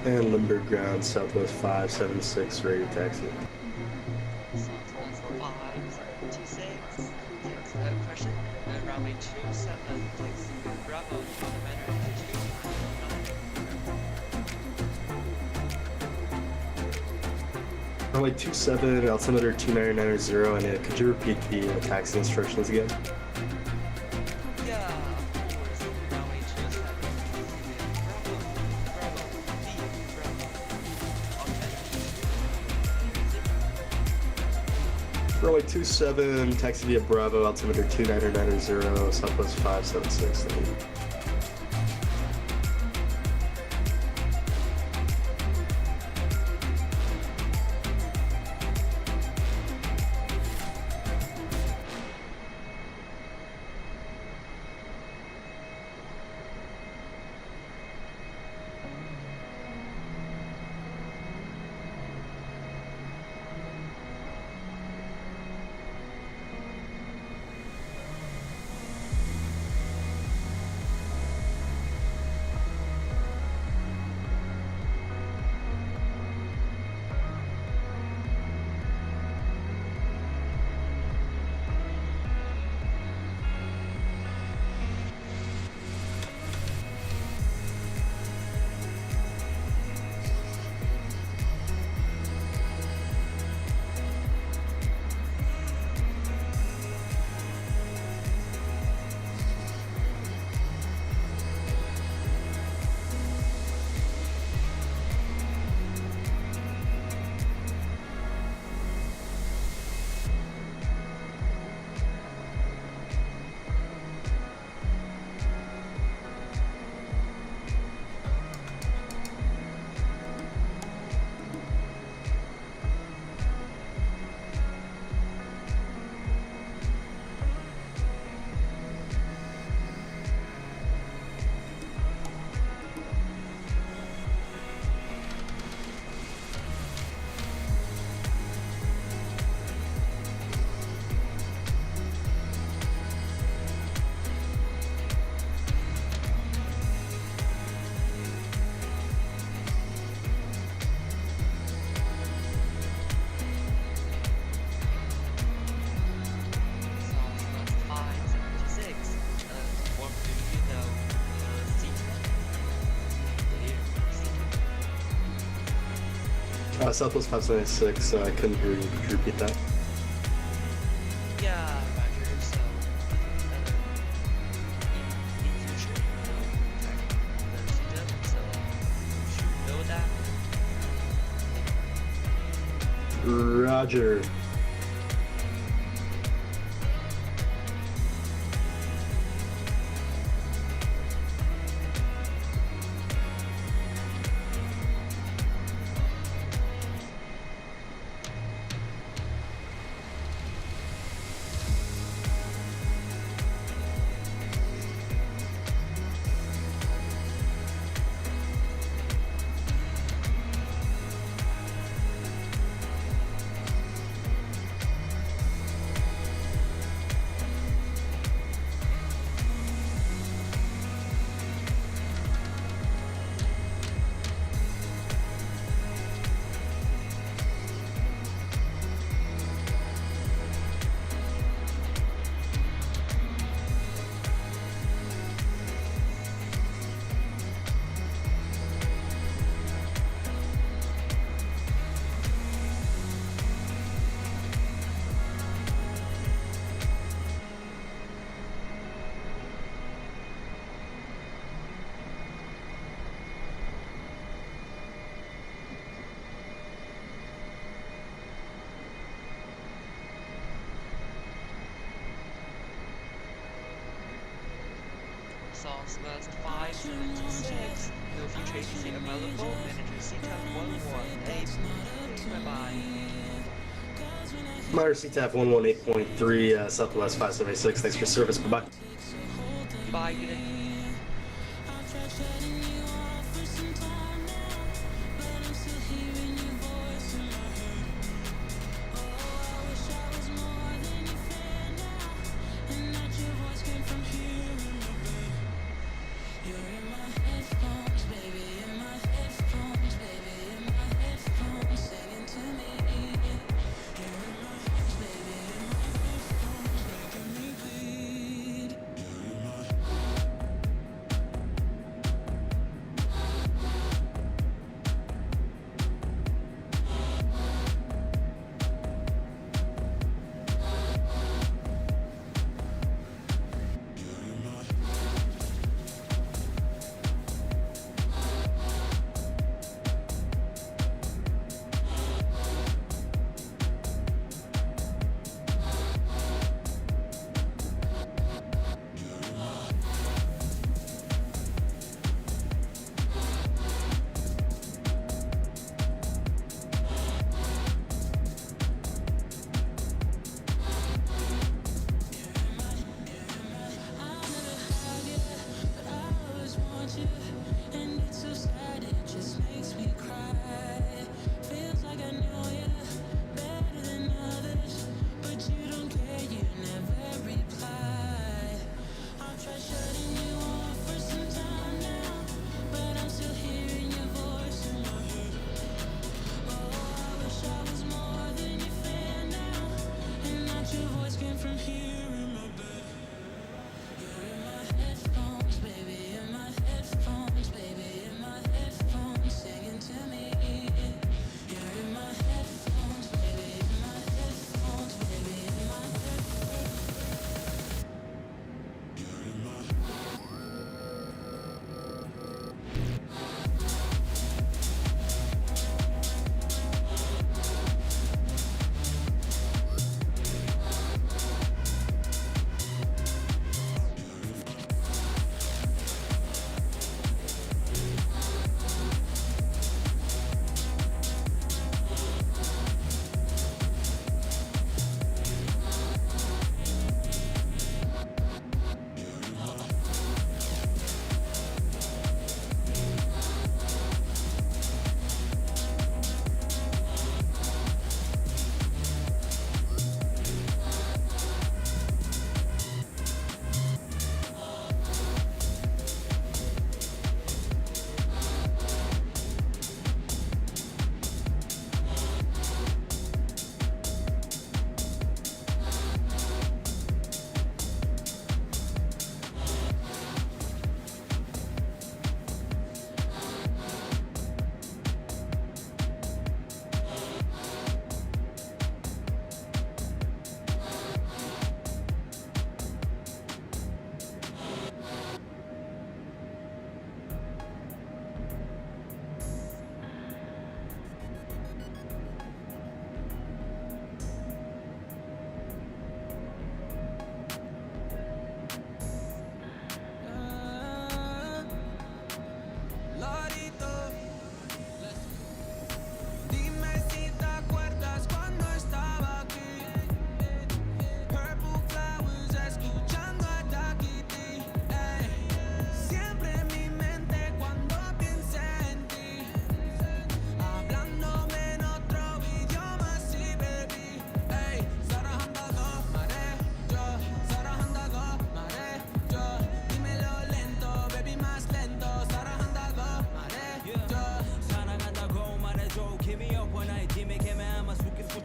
And Limburg ground, Southwest 576, ready to taxi. Southwest 526, question, runway 27, taxi Bravo, altimeter 299. Runway 27, altimeter 2990, and could you repeat the taxi instructions again? Yeah, of course, runway 27, Bravo, altimeter Runway 27, taxi via Bravo, altimeter 2990, Southwest 576. Southwest 576, I couldn't hear you. Could you repeat that? Yeah, Roger. So, in future, protect the system, so you should know that. Roger. Southwest 576, no future ATC available, manager C-TAP 118. Bye-bye. Monitor C-TAP 118.3, Southwest 576, thanks for your service, bye-bye. Goodbye, good day. You're in my headphones, baby, in my headphones.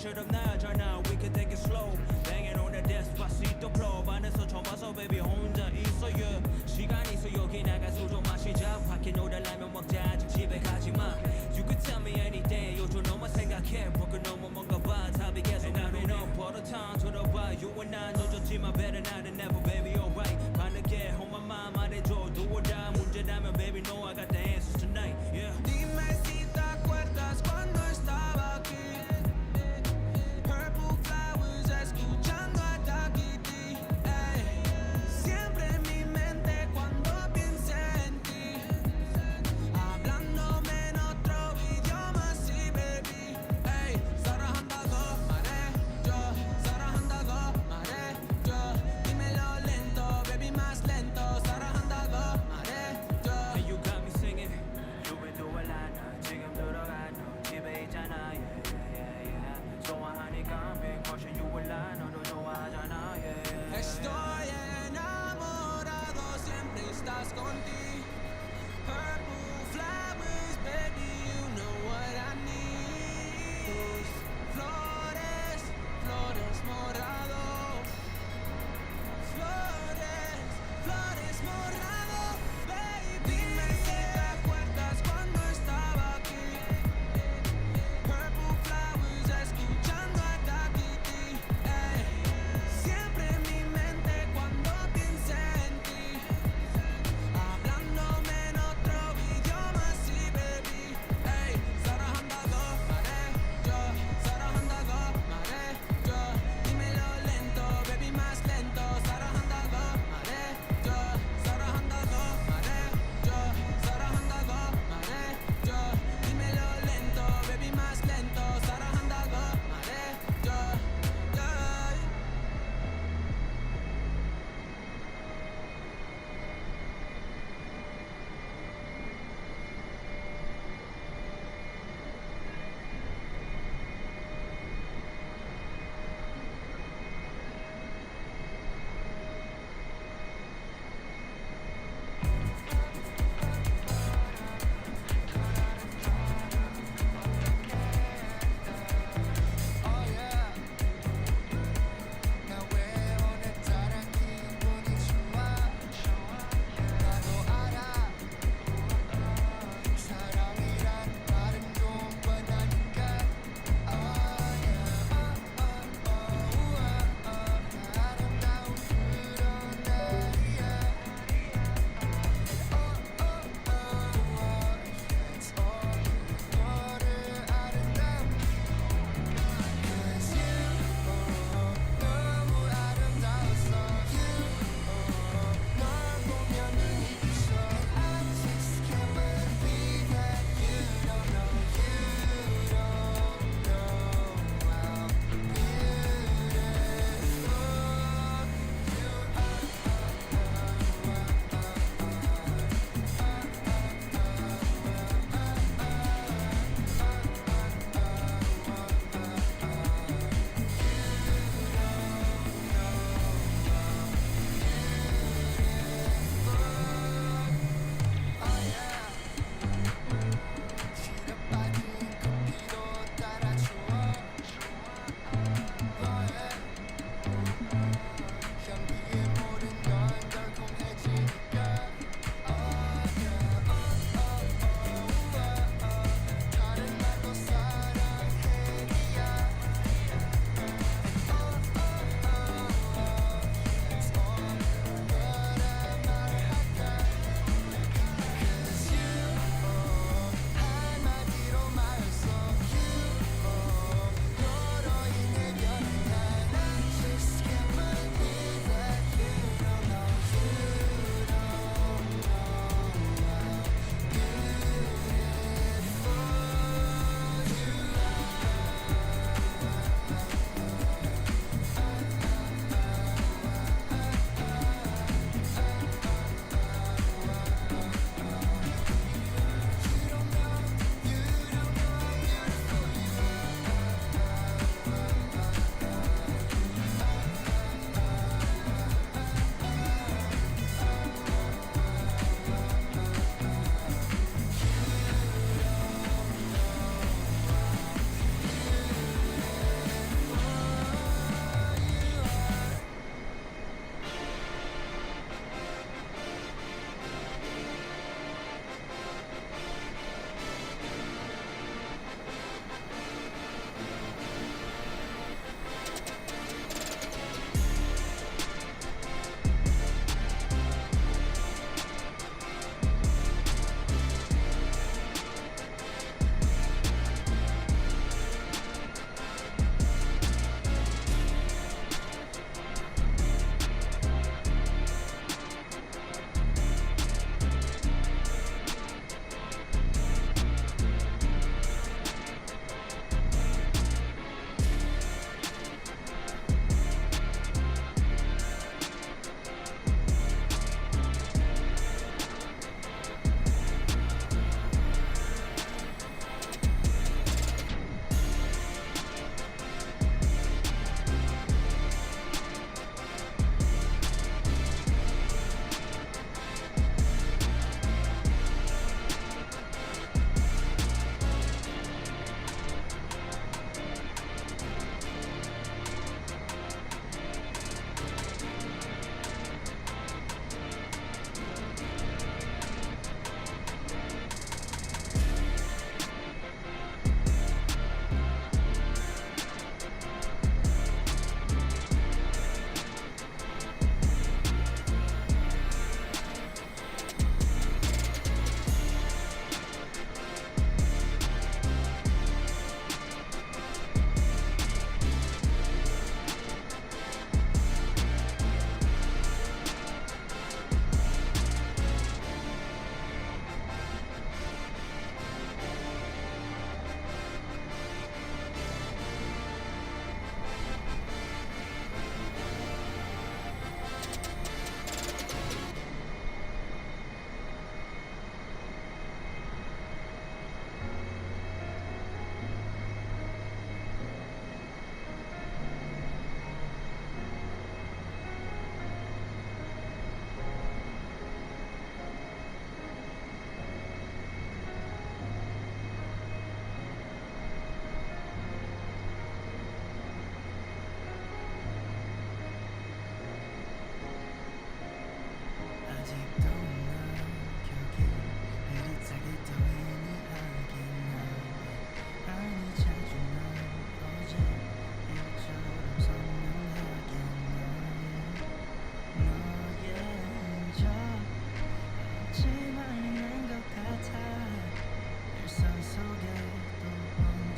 것처럼 나잖아 We can take it slow Banging on that despacito flow 반에서 처음 와서 baby 혼자 있어 yeah 시간 있어 여기 나가 술 좀 마시자 밖에 놀아라면 먹자 아직 집에 가지마 You could tell me anything 요즘 너만 생각해 broken 너무 뭔가 봐 답이 계속 나는 버릇한 들어봐 You and I 늦었지만 better not than never baby alright 바르게 hold my mind 말해줘 do or die 문제라면 baby know I got the answers tonight yeah Dime si te acuerdas cuando estaba aquí. Purple flowers, escuchando a Takiti. Ey. Siempre en mi mente cuando piense en ti.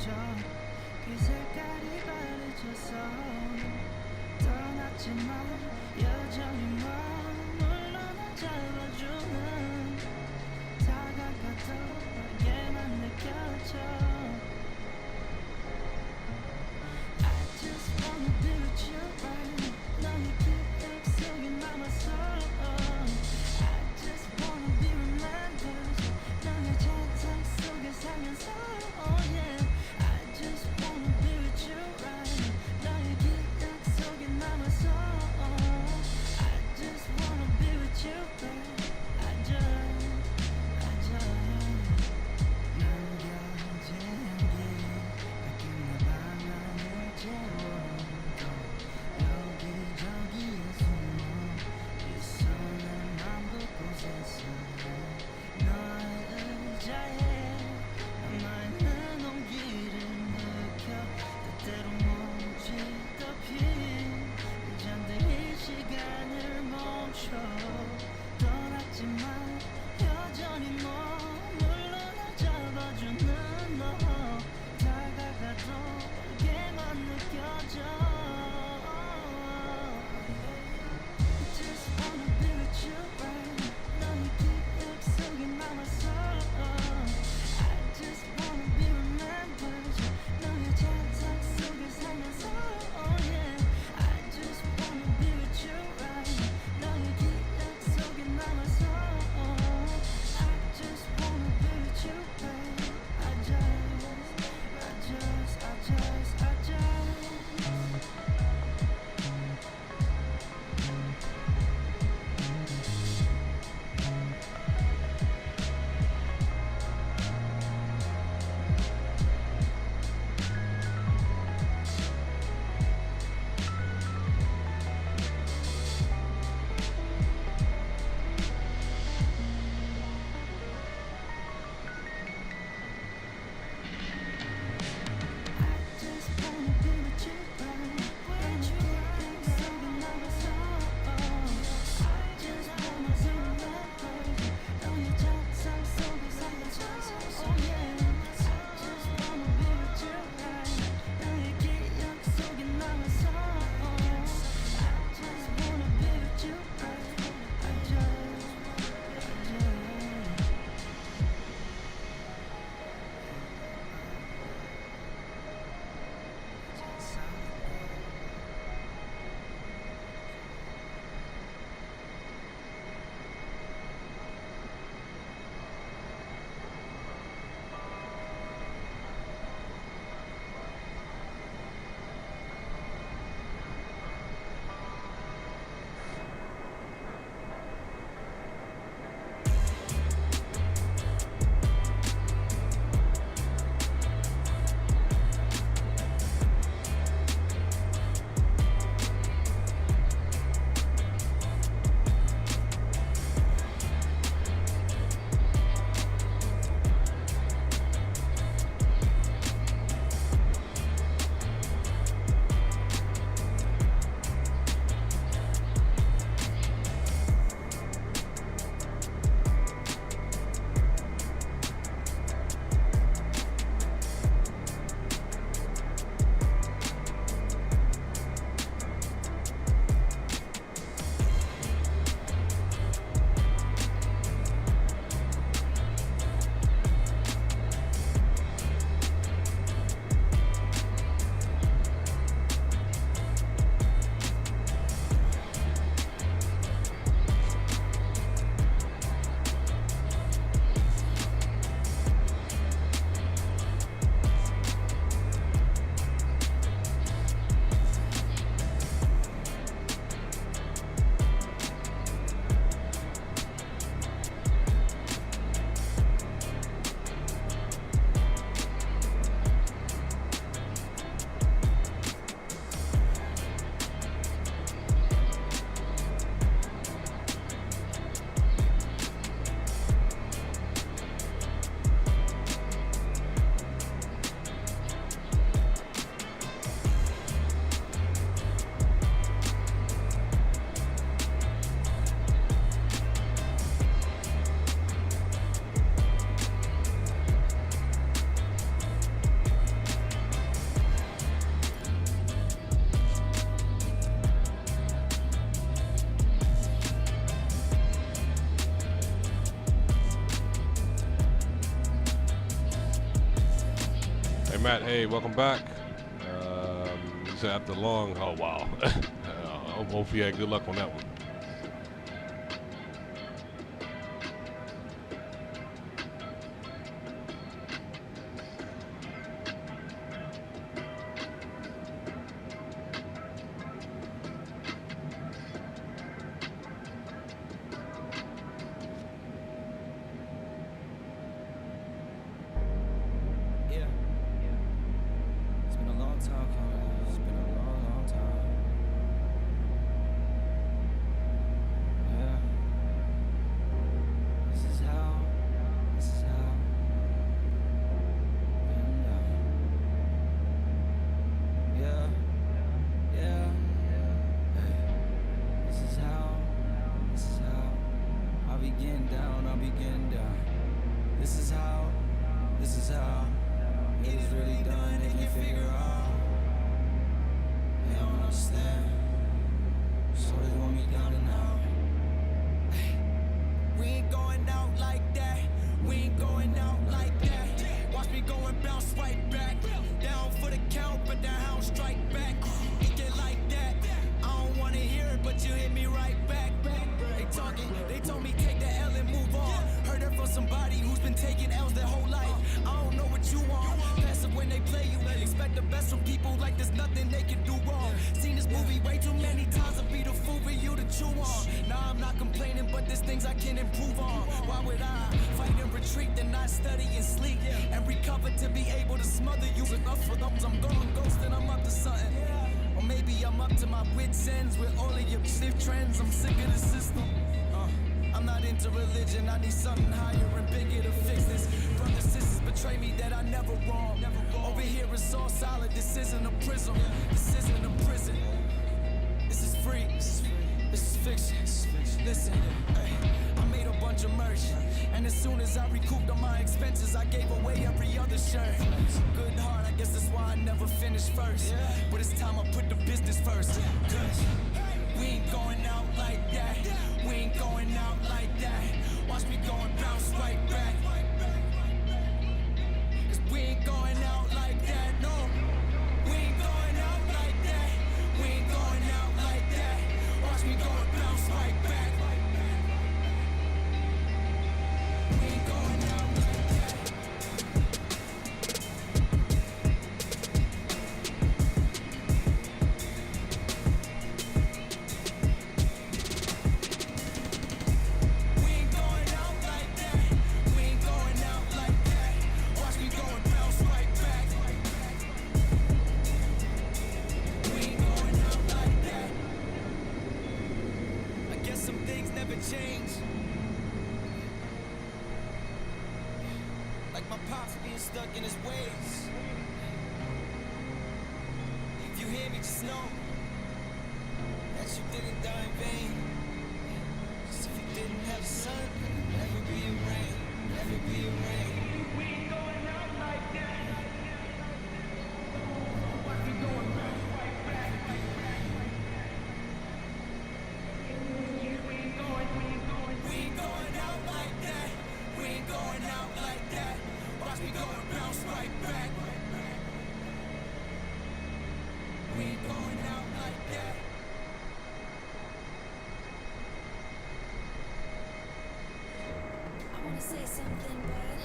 멈춰 그 색깔이 바래져서 떠났지만 여전히 머물러 날 잡아주는 다가가더라게만 느껴져 I just wanna be with you right now 너의 기억 속에 남아서 I just wanna be remembered 너의 잔상 속에 살면서 oh yeah I just wanna be with you right now 너의 기억 속에 남아서 I just wanna be with you babe I just 난 Hey Matt, hey, welcome back. It's after long. Oh wow. Hope you had good luck on that one. It's been a long time coming. It's been a long, long time. Yeah. This is how. And, yeah. Yeah. Hey. This is how. I'll be getting down. This is how. It is really done, they can't figure out. They don't understand, so they want me down and out. We ain't going out like that. Watch me go and bounce right back. Down for the count, but the house strike back. It get like that. I don't wanna hear it, but you hit me right back. They told me take the L and move on. Heard it from somebody who's been taking L's their whole life. I don't know what you want. Passive when they play you. Expect the best from people like there's nothing they can do wrong. Seen this movie way too many times. I'll be the fool for you to chew on. Nah, I'm not complaining, but there's things I can improve on. Why would I fight and retreat and not study and sleep and recover to be able to smother you? Enough for those I'm going ghost and I'm up to something. Or maybe I'm up to my wits' ends with all of your shift trends. I'm sick of the system. I'm not into religion, I need something higher and bigger to fix this. Brothers, sisters betray me that I never wrong. Over here it's all solid, this isn't a prison. This isn't a prison. This is free. This is fiction. Listen, I made a bunch of merch. And as soon as I recouped on my expenses, I gave away every other shirt. Good heart, I guess that's why I never finished first. But it's time I put the business first. Cause we ain't going out like that. Watch me go and bounce right back. Cause we ain't going out like that, no. We ain't going out like that. Watch me go and bounce right back. We ain't going out like that. Change. Like my pops being stuck in his ways. If you hear me, just know that you didn't die in vain. Cause if you didn't have a sun, never be a rain. We ain't going out like that. Watch me go and bounce right back. We ain't going out like that. Watch me go and bounce right back. We ain't going out like that. I wanna say something, but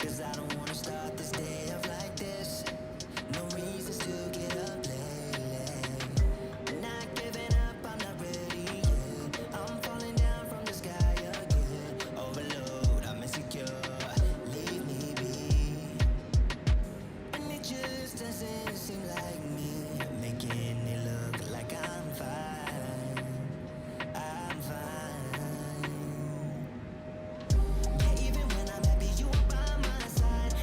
Cause I don't wanna start this day off like this. No reasons to get up late. Not giving up, I'm not ready yet. I'm falling down from the sky again. Overload, I'm insecure, leave me be. And it just doesn't seem like me, making it look like I'm fine. I'm fine. Yeah, even when I'm happy, you are by my side.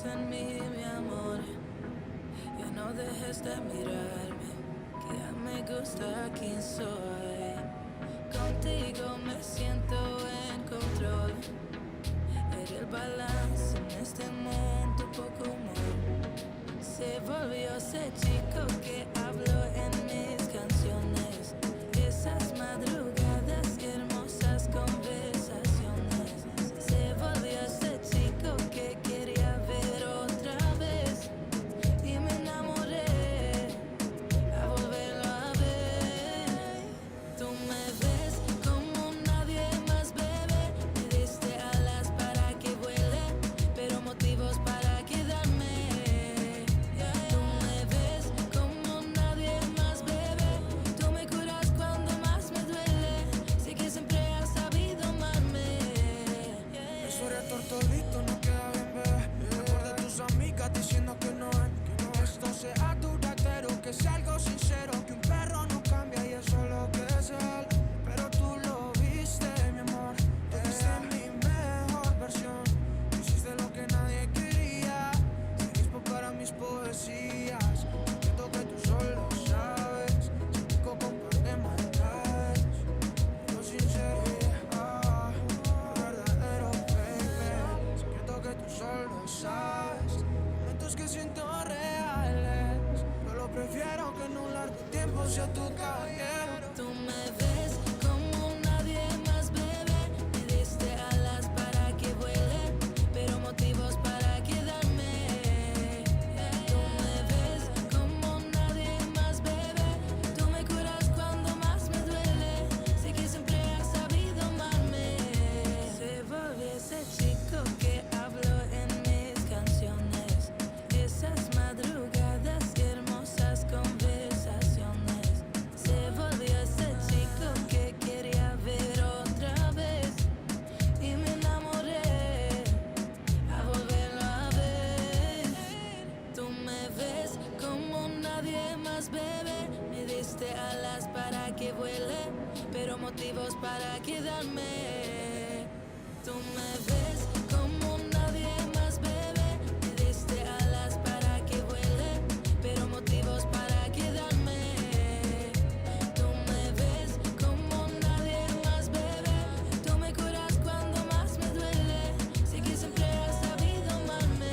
piensa en mí, mi amor. Ya no dejes de mirarme, que ya me gusta quién soy. Contigo me siento en control. Eres el balance en este mundo poco humor. Se volvió ese chico que habló en mis canciones. Esas madrugadas y hermosas conversaciones. Se volvió ese chico que quería ver otra vez. Y me enamoré a volverlo a ver. Tú me ves como nadie más, bebé. Me diste alas para que vuele, pero motivos para quedarme. Tú me ves como nadie más, bebé. Tú me curas cuando más me duele. Sé que siempre has sabido amarme. Eso era tortolito, no queda bien, bebé. Recuerda a tus amigas diciendo que no es. Que esto sea duradero, que sea algo sincero. Que un perro no cambia y eso es lo que es él. Pero tú lo viste, mi amor. Tú viste mi mejor versión. Tú hiciste lo que nadie quería. Eres para mis poesías. Siento que tú solo sabes. Si pico con par de maldades. Lo sincero, verdadero, baby. Siento que tú solo sabes. Momentos que siento reales. Yo lo prefiero que en un largo tiempo sea tu caballero. Tú me ves como nadie más, bebé. Me diste alas para que vuele, pero motivos para quedarme. Tú me ves como nadie más, bebé. Tú me curas cuando más me duele. Sé que siempre has sabido amarme. Se volvió ese chico que habló en mis canciones. Esas madrugadas y hermosas conversaciones. Se volvió ese chico que quería ver otra vez. Y me enamoré a volverlo a ver. Tú me ves como nadie más, bebé. Me diste alas para que vuele, pero motivos para quedarme. Tú me ves como nadie más, bebé. Me diste alas para que vuele, pero motivos para quedarme. Tú me ves como nadie más, bebé. Tú me curas cuando más me duele. Sé que siempre has sabido amarme.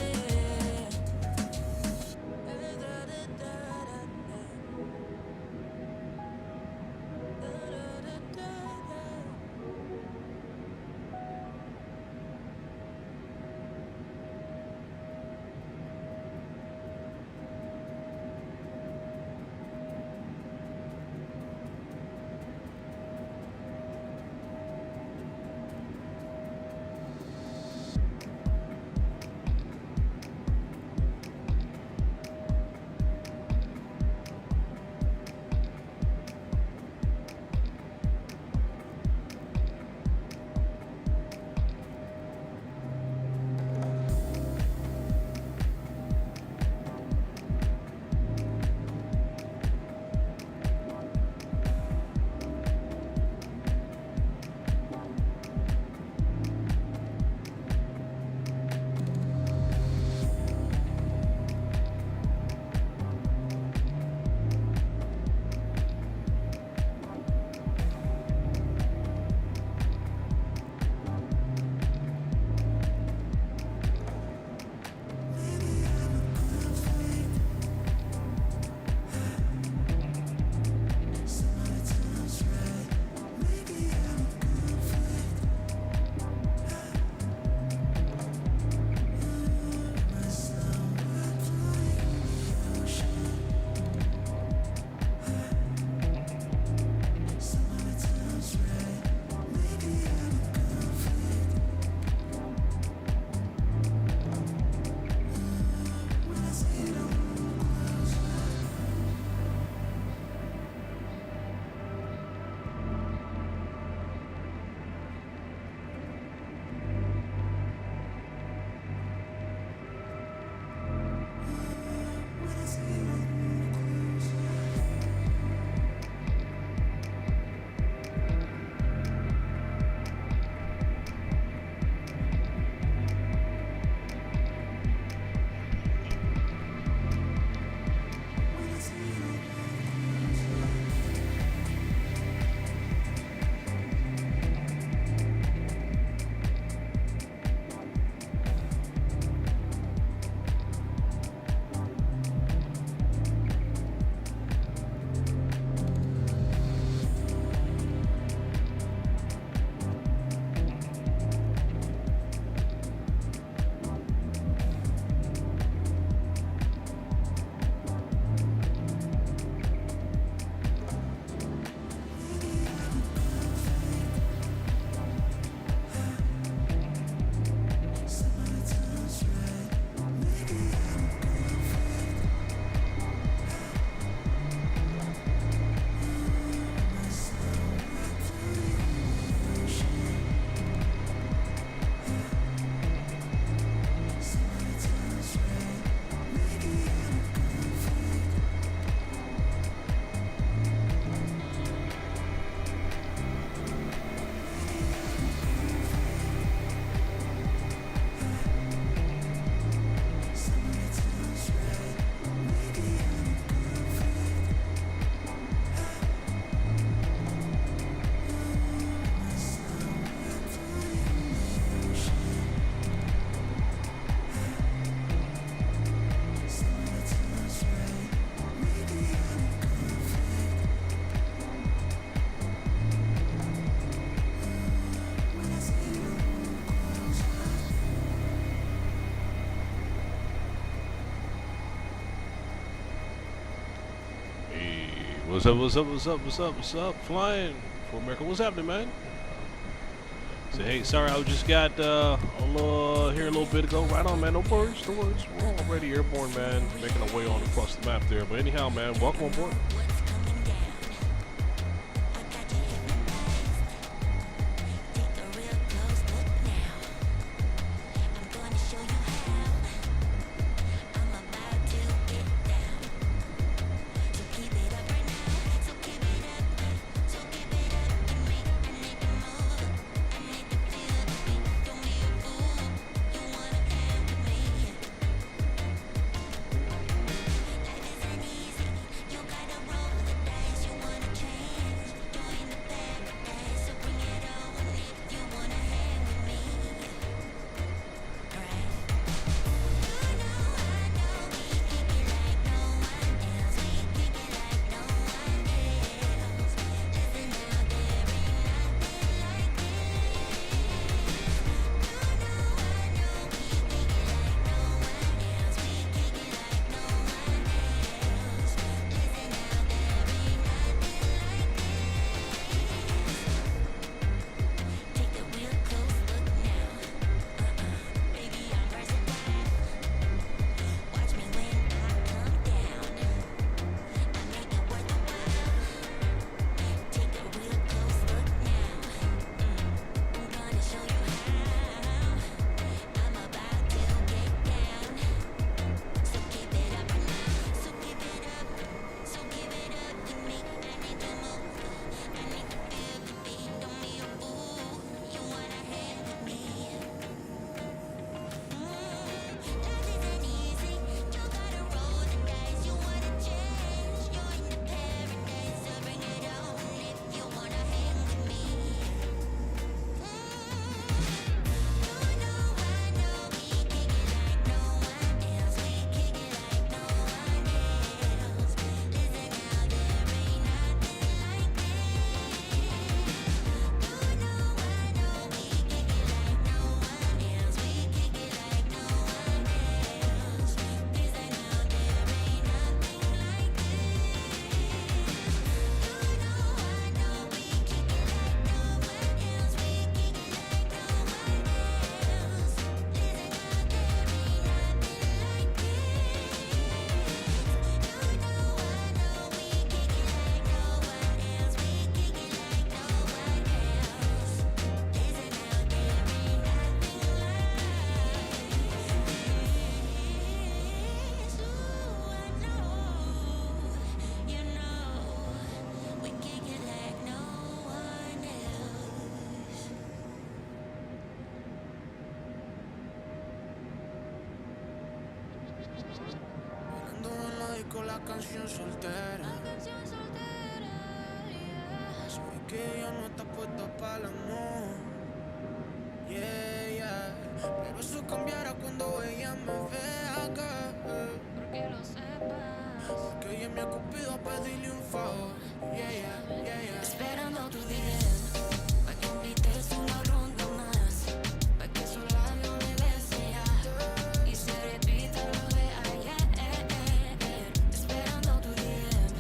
What's up, what's up, what's up, what's up, what's up? Flying for America. What's happening, man? Say, hey, sorry, I just got here a little bit ago. Right on, man. No worries, no worries. We're already airborne, man. Making our way on across the map there. But anyhow, man, welcome on board. Con la canción soltera. Se ve que ella no está puesta para el amor. Yeah, yeah. Pero eso cambiará cuando ella me vea acá. Porque lo sepas. Porque ella me ha cupido a pedirle un favor. Yeah, yeah, yeah, yeah. Esperando tu DM, pa' que invites una ronda más, pa' que su labio me desea y se repita lo de ayer. Esperando tu DM,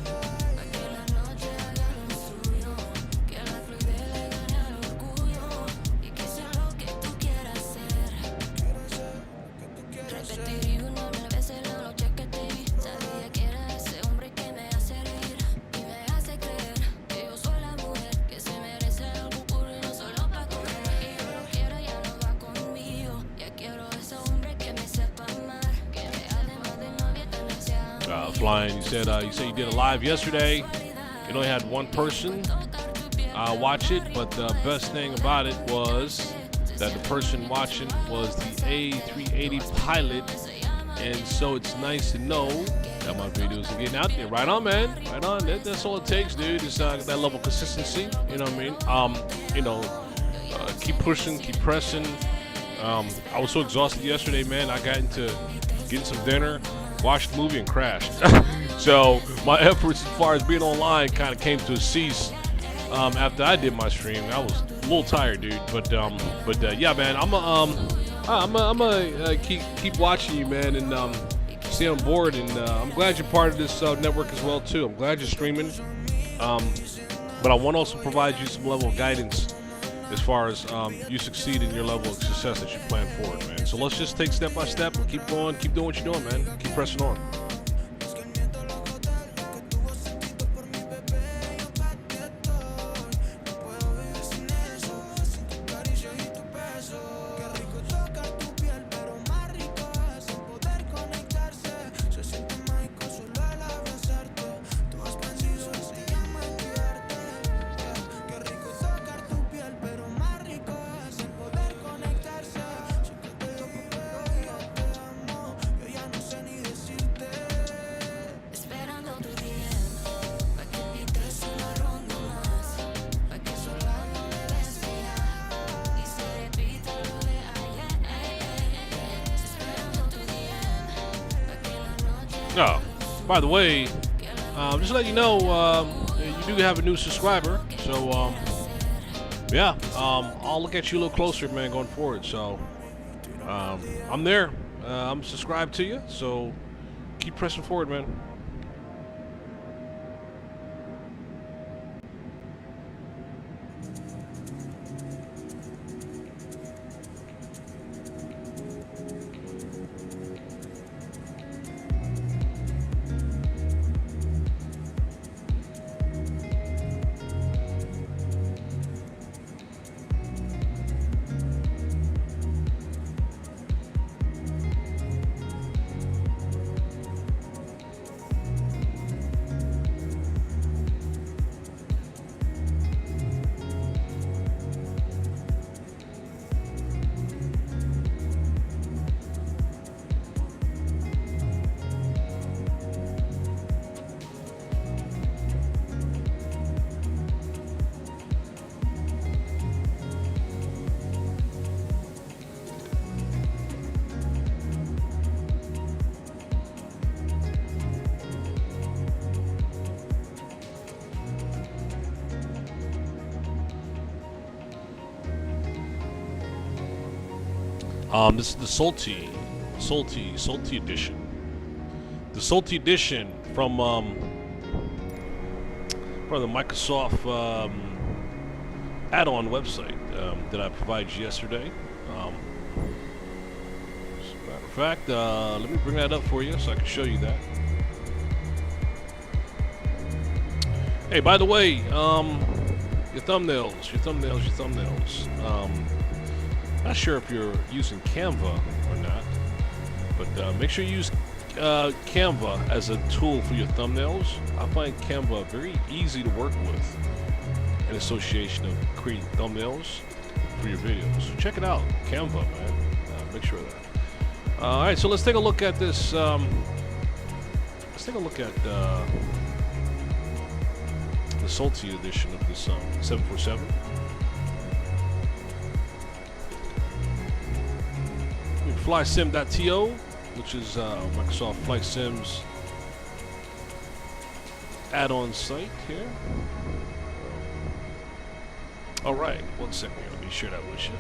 pa' que la noche haga lo suyo, que la fluidez le gane al orgullo y que sea lo que tú quieras hacer. Repetiría una mil veces la noche que te vi. Sabía que era ese hombre que me hace reír y me hace creer que yo soy la mujer que se merece algo puro y no solo pa' comer. Y yo lo quiero, ya no va conmigo. Ya quiero ese hombre que me sepa amar, que me además de novia también sea Flying, you said you did a live yesterday. It only had one person watch it, but the best thing about it was that the person watching was the A380 pilot, and so it's nice to know that my videos are getting out there. Right on, man. Right on. That's all it takes, dude. It's that level of consistency. You know what I mean? Keep pushing, keep pressing. I was so exhausted yesterday, man. I got into getting some dinner, watched the movie, and crashed. So my efforts as far as being online kind of came to a cease after I did my stream. I was a little tired, dude. But yeah, man. I'm gonna keep watching you, man, and stay on board. And I'm glad you're part of this network as well too. I'm glad you're streaming. But I want to also provide you some level of guidance as far as you succeed in your level of success that you plan forward, man. So let's just take step by step and keep going, keep doing what you're doing, man. Keep pressing on. Oh, by the way, just to let you know, you do have a new subscriber. So, yeah, I'll look at you a little closer, man, going forward. So, I'm there. I'm subscribed to you. So, keep pressing forward, man. This is the Salty edition. The Salty edition from the Microsoft add-on website that I provided you yesterday. As a matter of fact, let me bring that up for you so I can show you that. Hey, by the way, your thumbnails. Not sure if you're using Canva or not, but make sure you use Canva as a tool for your thumbnails. I find Canva very easy to work with in association of creating thumbnails for your videos. So check it out, Canva, man. Make sure of that. All right, so let's take a look at this. Let's take a look at the Salty edition of this 747. FlySim.to, which is Microsoft Flight Sim's add-on site here. All right, 1 second here. Let me share that with you.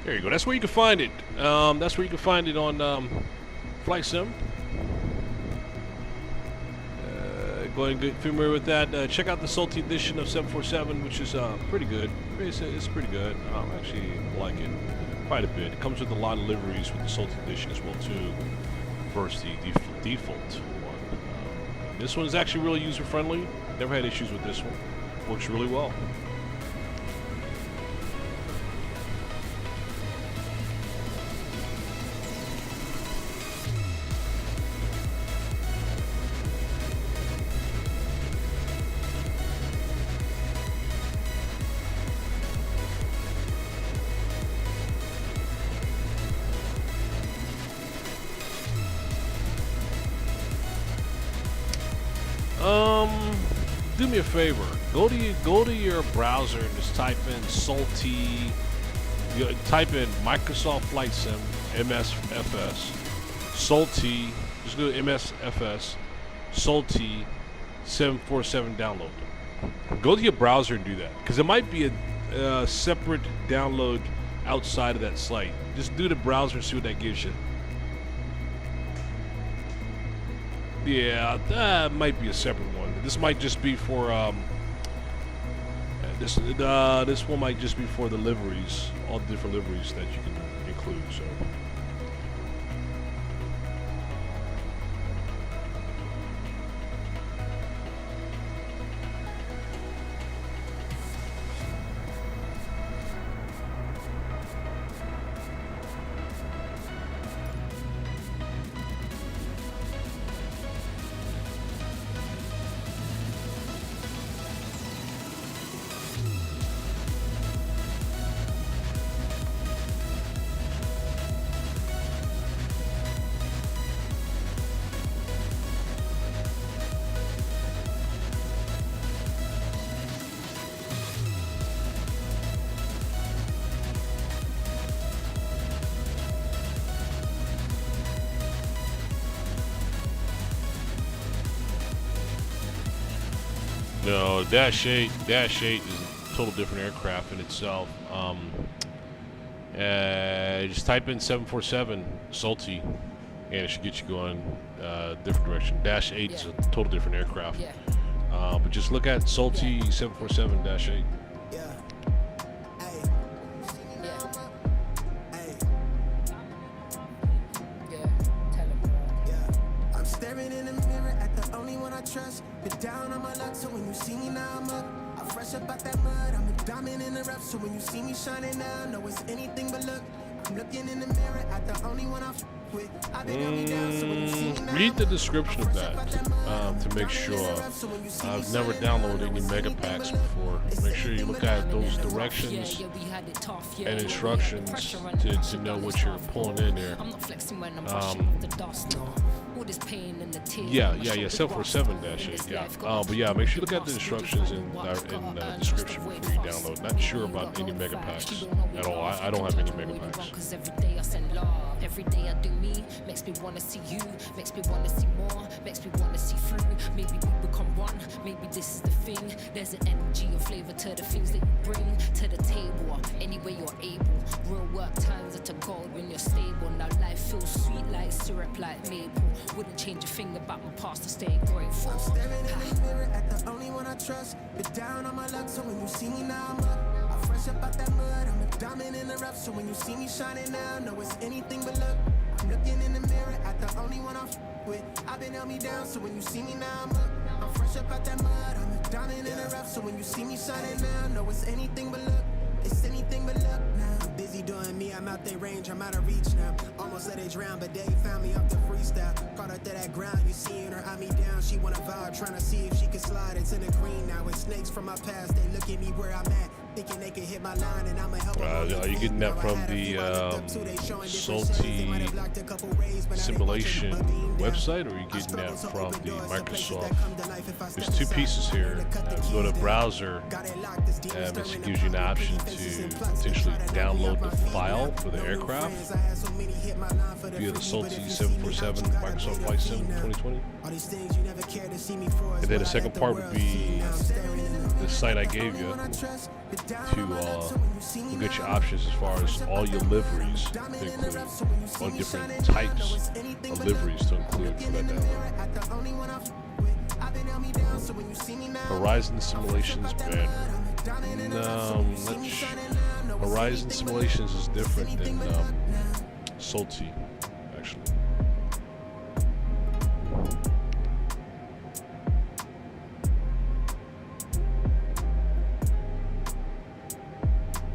There you go. That's where you can find it. That's where you can find it on Flight Sim. Go ahead and get familiar with that. Check out the Salty edition of 747, which is pretty good. It's pretty good. I actually like it quite a bit. It comes with a lot of liveries with the Salty edition as well too, versus the default one. This one is actually really user friendly. Never had issues with this one. Works really well. Do me a favor. Go to your browser and just type in salty You type in Microsoft Flight Sim, MSFS, SOLT, just go to MSFS, SOLT 747 download. Go to your browser and do that, because it might be a separate download outside of that site. Just do the browser and see what that gives you. Yeah, that might be a separate one. This might just be for this one might just be for the liveries, all the different liveries that you can include. So. No, Dash 8 is a total different aircraft in itself. Just type in 747 Salty, and it should get you going different direction. Dash 8 is a total different aircraft. But just look at Salty 747 Dash 8. Trust, been down on my luck, so when you see me now I'm up. I'm fresh up out that mud, I'm a diamond in the rough, so when you see me shining now, know it's anything but luck. I'm looking in the mirror at the only one I'm with. I've been on me down, so when you see me now, read the description of that to make sure. I've never downloaded any mega packs before. Make sure you look at those directions and instructions to know what you're pulling in there. Yeah, 747-8, yeah. But yeah, make sure you look at the instructions in the description before you download. Not sure about any mega packs at all. I don't have any mega packs. Every day I do me, makes me wanna see you, makes me wanna see more, makes me wanna see through. Maybe we become one, maybe this is the thing. There's an energy and flavor to the things that you bring to the table. Any way you're able, real work turns into gold when you're stable. Now life feels sweet like syrup, like maple. Wouldn't change a thing about my past to stay grateful. I'm staring in the mirror at the only one I trust. Been down on my luck, so when you see me now I'm up. I'm fresh up out that mud, I'm a diamond in the rough, so when you see me shining now, know it's anything but luck. I'm looking in the mirror at the only one I'm with. I've been held me down, so when you see me now I'm up. I'm fresh up out that mud, I'm a diamond in the rough, so when you see me shining now, know it's anything but luck. It's anything but luck now. I'm busy doing me, I'm out their range, I'm out of reach now. Almost let it drown, but they found me off the freestyle. Caught her to that ground, you seeing her eye me down. She wanna vibe, trying to see if she can slide. It's in the green now, it's snakes from my past. They look at me where I'm at, thinking they can hit my line, and I'ma help them. Are you getting that from the Salty simulation website, or are you getting that from the Microsoft? There's two pieces here. If you go to browser, it gives you an option to potentially download the file for the aircraft via the Salty 747 Microsoft Flight Sim 2020. And then the second part would be the site I gave you to get your options as far as all your liveries to include, all different types of liveries to include for that download. Horizon Simulations banner. Horizon Simulations is different than Salty, actually.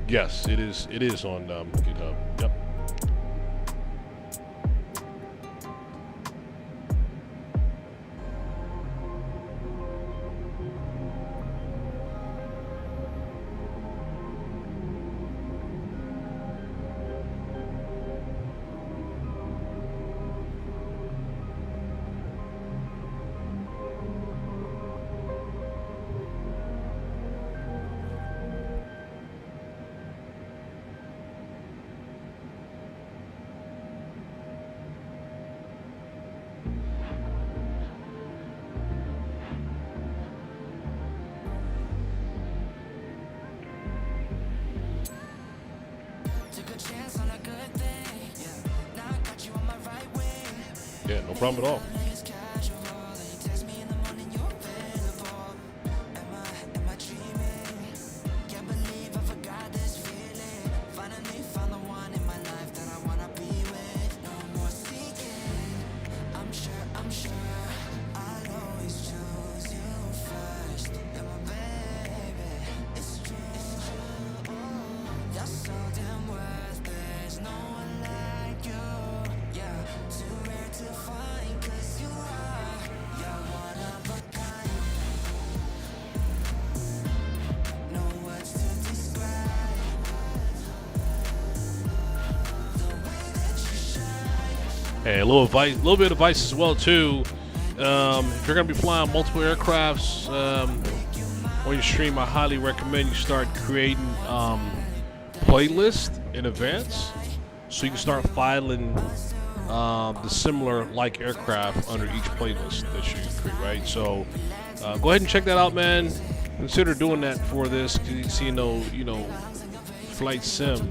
Yes, it is. It is on GitHub. Yep. Yeah, no problem at all. Hey, a little bit of advice as well too. If you're gonna be flying multiple aircrafts on your stream, I highly recommend you start creating playlists in advance, so you can start filing the similar like aircraft under each playlist that you create. Right. So go ahead and check that out, man. Consider doing that for this. So you know, flight sim.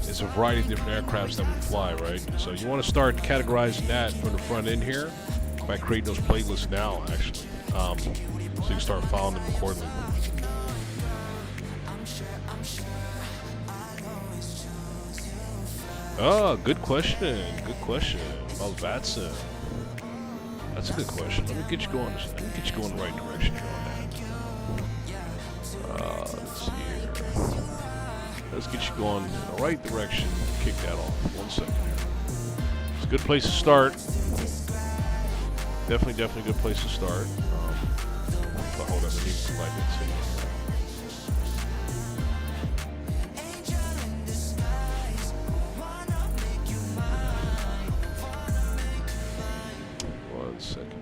It's a variety of different aircrafts that we fly, right? So you want to start categorizing that from the front end here by creating those playlists now, actually. So you can start following them accordingly. Oh, good question. Good question about VATSIM. That's a good question. Let me get you going. Let me get you going the right direction here on that. Let's see here. Let's get you going in the right direction. Kick that off. 1 second here. It's a good place to start. Definitely a good place to start. But hold on, let me slide that to you. One second here.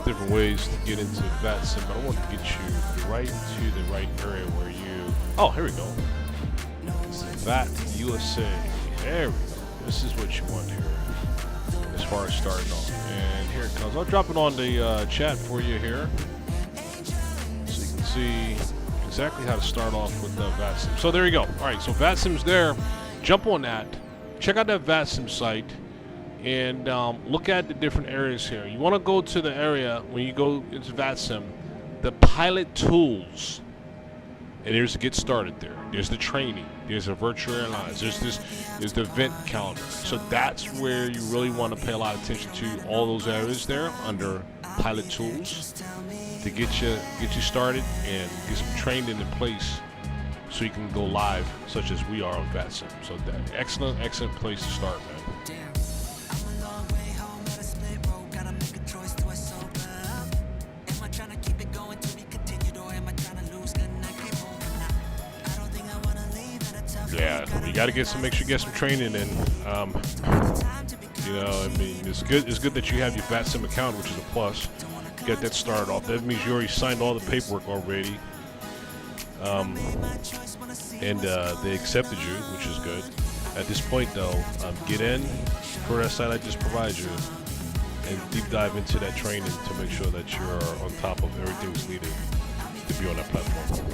Different ways to get into VATSIM, but I want to get you right to the right area where you... Oh, here we go. It's the VAT USA. There we go. This is what you want here as far as starting off. And here it comes. I'll drop it on the chat for you here so you can see exactly how to start off with VATSIM. So there you go. All right, so VATSIM's there. Jump on that. Check out that VATSIM site. And look at the different areas here. You want to go to the area when you go into VATSIM, the pilot tools. And there's to get started there. There's the training. There's the virtual airlines. There's the event calendar. So that's where you really want to pay a lot of attention to all those areas there under pilot tools to get you started and get some training in place so you can go live, such as we are on VATSIM. So that excellent place to start, man. Yeah, you got to make sure you get some training in. You know, I mean, it's good that you have your VATSIM account, which is a plus. Get that started off. That means you already signed all the paperwork already, and they accepted you, which is good. At this point, though, get in for that site I just provided you, and deep dive into that training to make sure that you're on top of everything that's needed to be on that platform.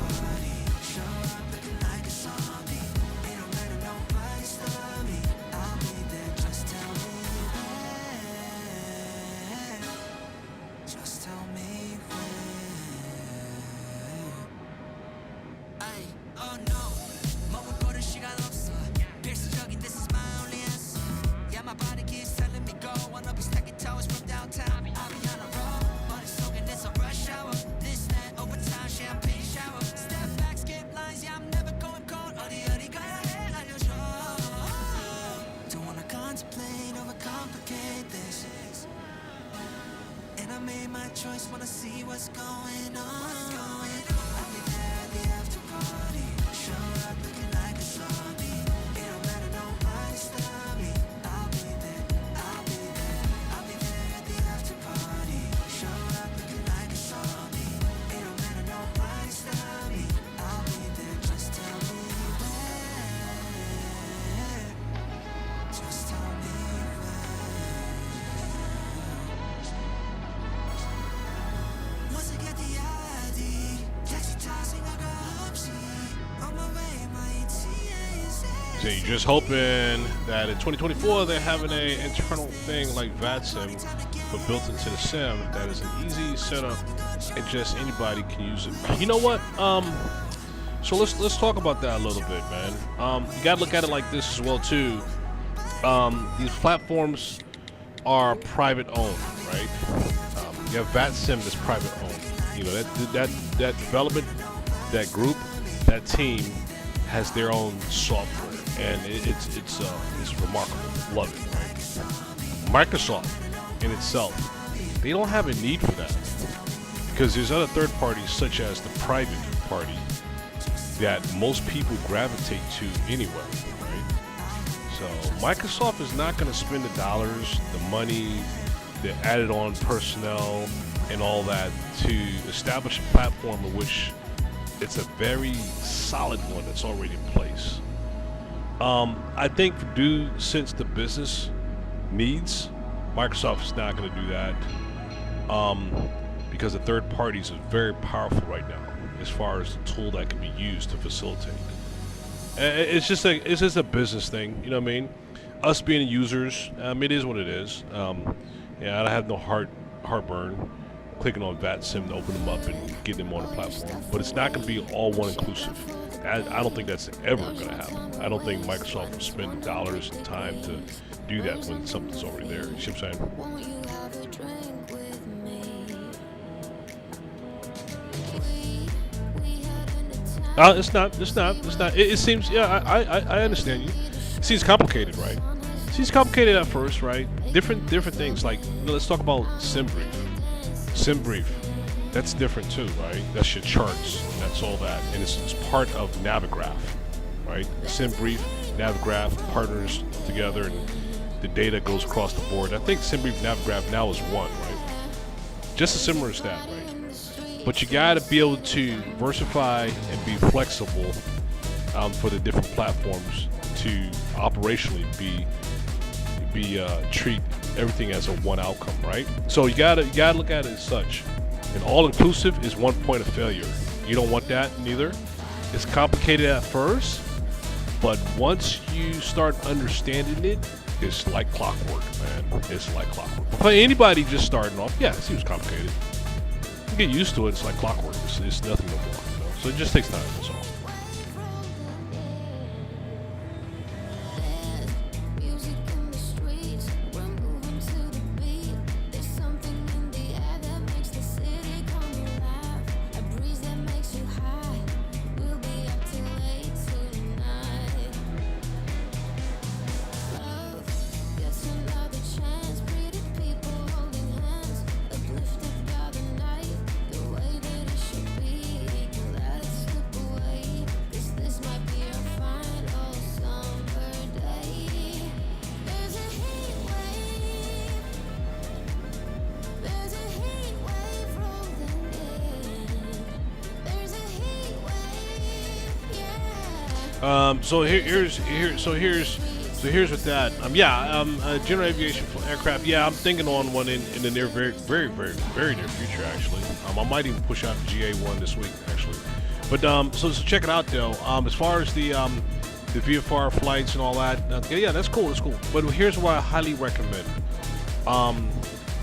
This, that, overtime, champagne shower. Step back, skip lines, yeah, I'm never going choice, wanna see what's going on. I'll be there at the after party. Show up looking like a zombie. It don't matter, nobody stop me. I'll be there, I'll be there. I'll be there at the after party. Show up looking like a zombie. It don't matter, nobody stop me. I'll be there, just tell me where. Just tell me where. Once I get the ID, taxi tossing, I got upsy. On my way, my ETA is So you're just hoping that in 2024 they're having an internal thing like VATSIM, but built into the sim that is an easy setup and just anybody can use it. You know what? So let's talk about that a little bit, man. You gotta look at it like this as well too. These platforms are private owned, right? You have VATSIM that's private owned. You know that development, that group, that team has their own software, and it's remarkable. Love it, right? Microsoft in itself, they don't have a need for that because there's other third parties such as the private party that most people gravitate to anyway, right? So Microsoft is not going to spend the dollars, the money, the added on personnel and all that to establish a platform in which it's a very solid one that's already in place. I think since the business needs, Microsoft is not going to do that because the third parties are very powerful right now as far as the tool that can be used to facilitate. It's just a business thing, you know what I mean? Us being users, it is what it is. Yeah, I have no heartburn clicking on VATSIM to open them up and get them on the platform, but it's not going to be all one inclusive. I don't think that's ever going to happen. I don't think Microsoft will spend dollars and time to do that when something's already there. You see what I'm saying? Won't you have a drink with me? We had an attack. It's not. It seems, yeah, I understand you. It seems complicated, right? It seems complicated at first, right? Different things, like, let's talk about SimBrief. SimBrief, that's different too, right? That's your charts, and that's all that. And it's part of Navigraph, right? SimBrief, Navigraph partners together, and the data goes across the board. I think SimBrief, Navigraph now is one, right? Just as similar as that, right? But you gotta be able to diversify and be flexible for the different platforms to operationally treat everything as a one outcome, right? So you gotta look at it as such. And all inclusive is one point of failure. You don't want that neither. It's complicated at first, but once you start understanding it, it's like clockwork, man. It's like clockwork. For anybody just starting off, yeah, it seems complicated. You get used to it, it's like clockwork. It's nothing no more. You know? So it just takes time, that's all. Music in the streets, we're moving to the beat. There's something in the air that makes the city come alive. A breeze that makes you high. We'll be up till late tonight. Love gets another chance. Pretty people holding hands, uplifted by the night. The way that it should be, let it slip away. This might be our final summer day. There's a heat wave. There's a heat wave rolling in. There's a heat wave, yeah. So here's with that. General aviation aircraft. Yeah, I'm thinking on one in the near, very, very, very, very near future. Actually, I might even push out the GA1 this week. Actually, but so check it out though. As far as the VFR flights and all that, yeah, that's cool. That's cool. But here's what I highly recommend.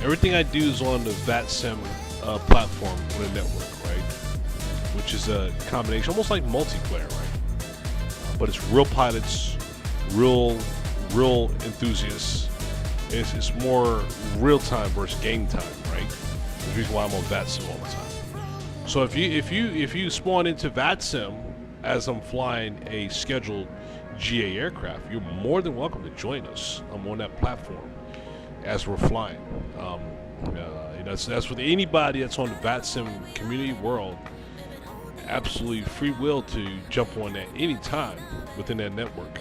Everything I do is on the VATSIM platform on the network, right? Which is a combination, almost like multiplayer, right? But it's real pilots, real enthusiasts. It's more real time versus game time, right? That's the reason why I'm on VATSIM all the time. So if you spawn into VATSIM as I'm flying a scheduled GA aircraft, you're more than welcome to join us. I'm on that platform as we're flying. You know, that's with anybody that's on the VATSIM community world. Absolutely free will to jump on that any time within that network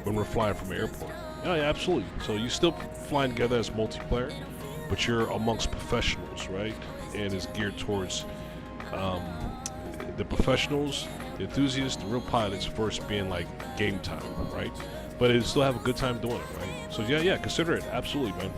when we're flying from an airport. Yeah, absolutely. So you're still flying together as multiplayer, but you're amongst professionals, right? And it's geared towards the professionals, the enthusiasts, the real pilots first being like game time, right? But it still have a good time doing it, right? So yeah, consider it. Absolutely, man.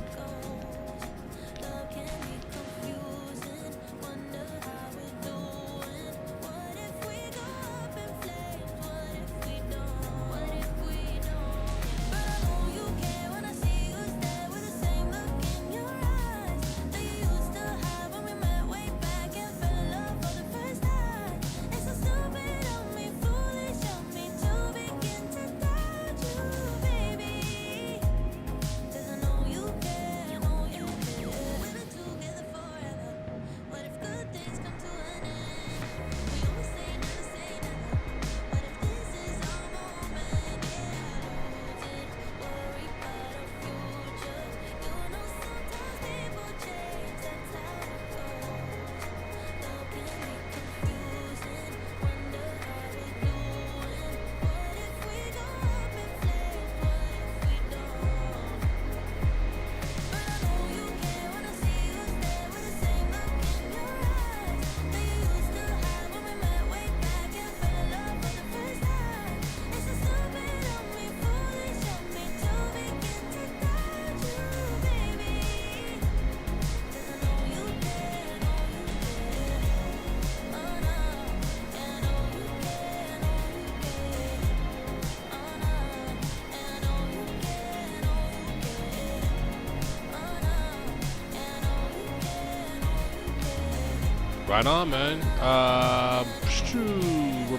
Right on, man.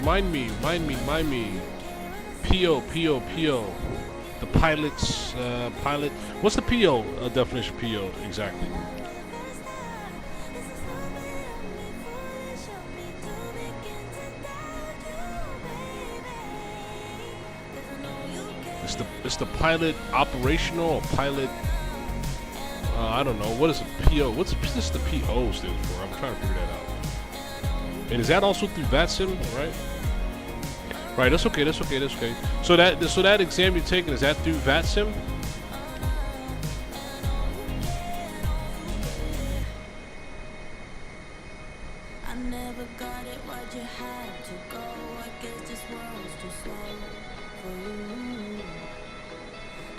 Remind me. PO. The pilot's pilot. What's the PO definition? PO exactly. It's the pilot operational or pilot. I don't know. What is a PO? What's this the PO stands for? I'm trying to figure that out. And is that also through VATSIM, right? Right. That's okay. So that exam you're taking, is that through VATSIM? I never got it. Why'd you have to go? I guess this world's too slow for you.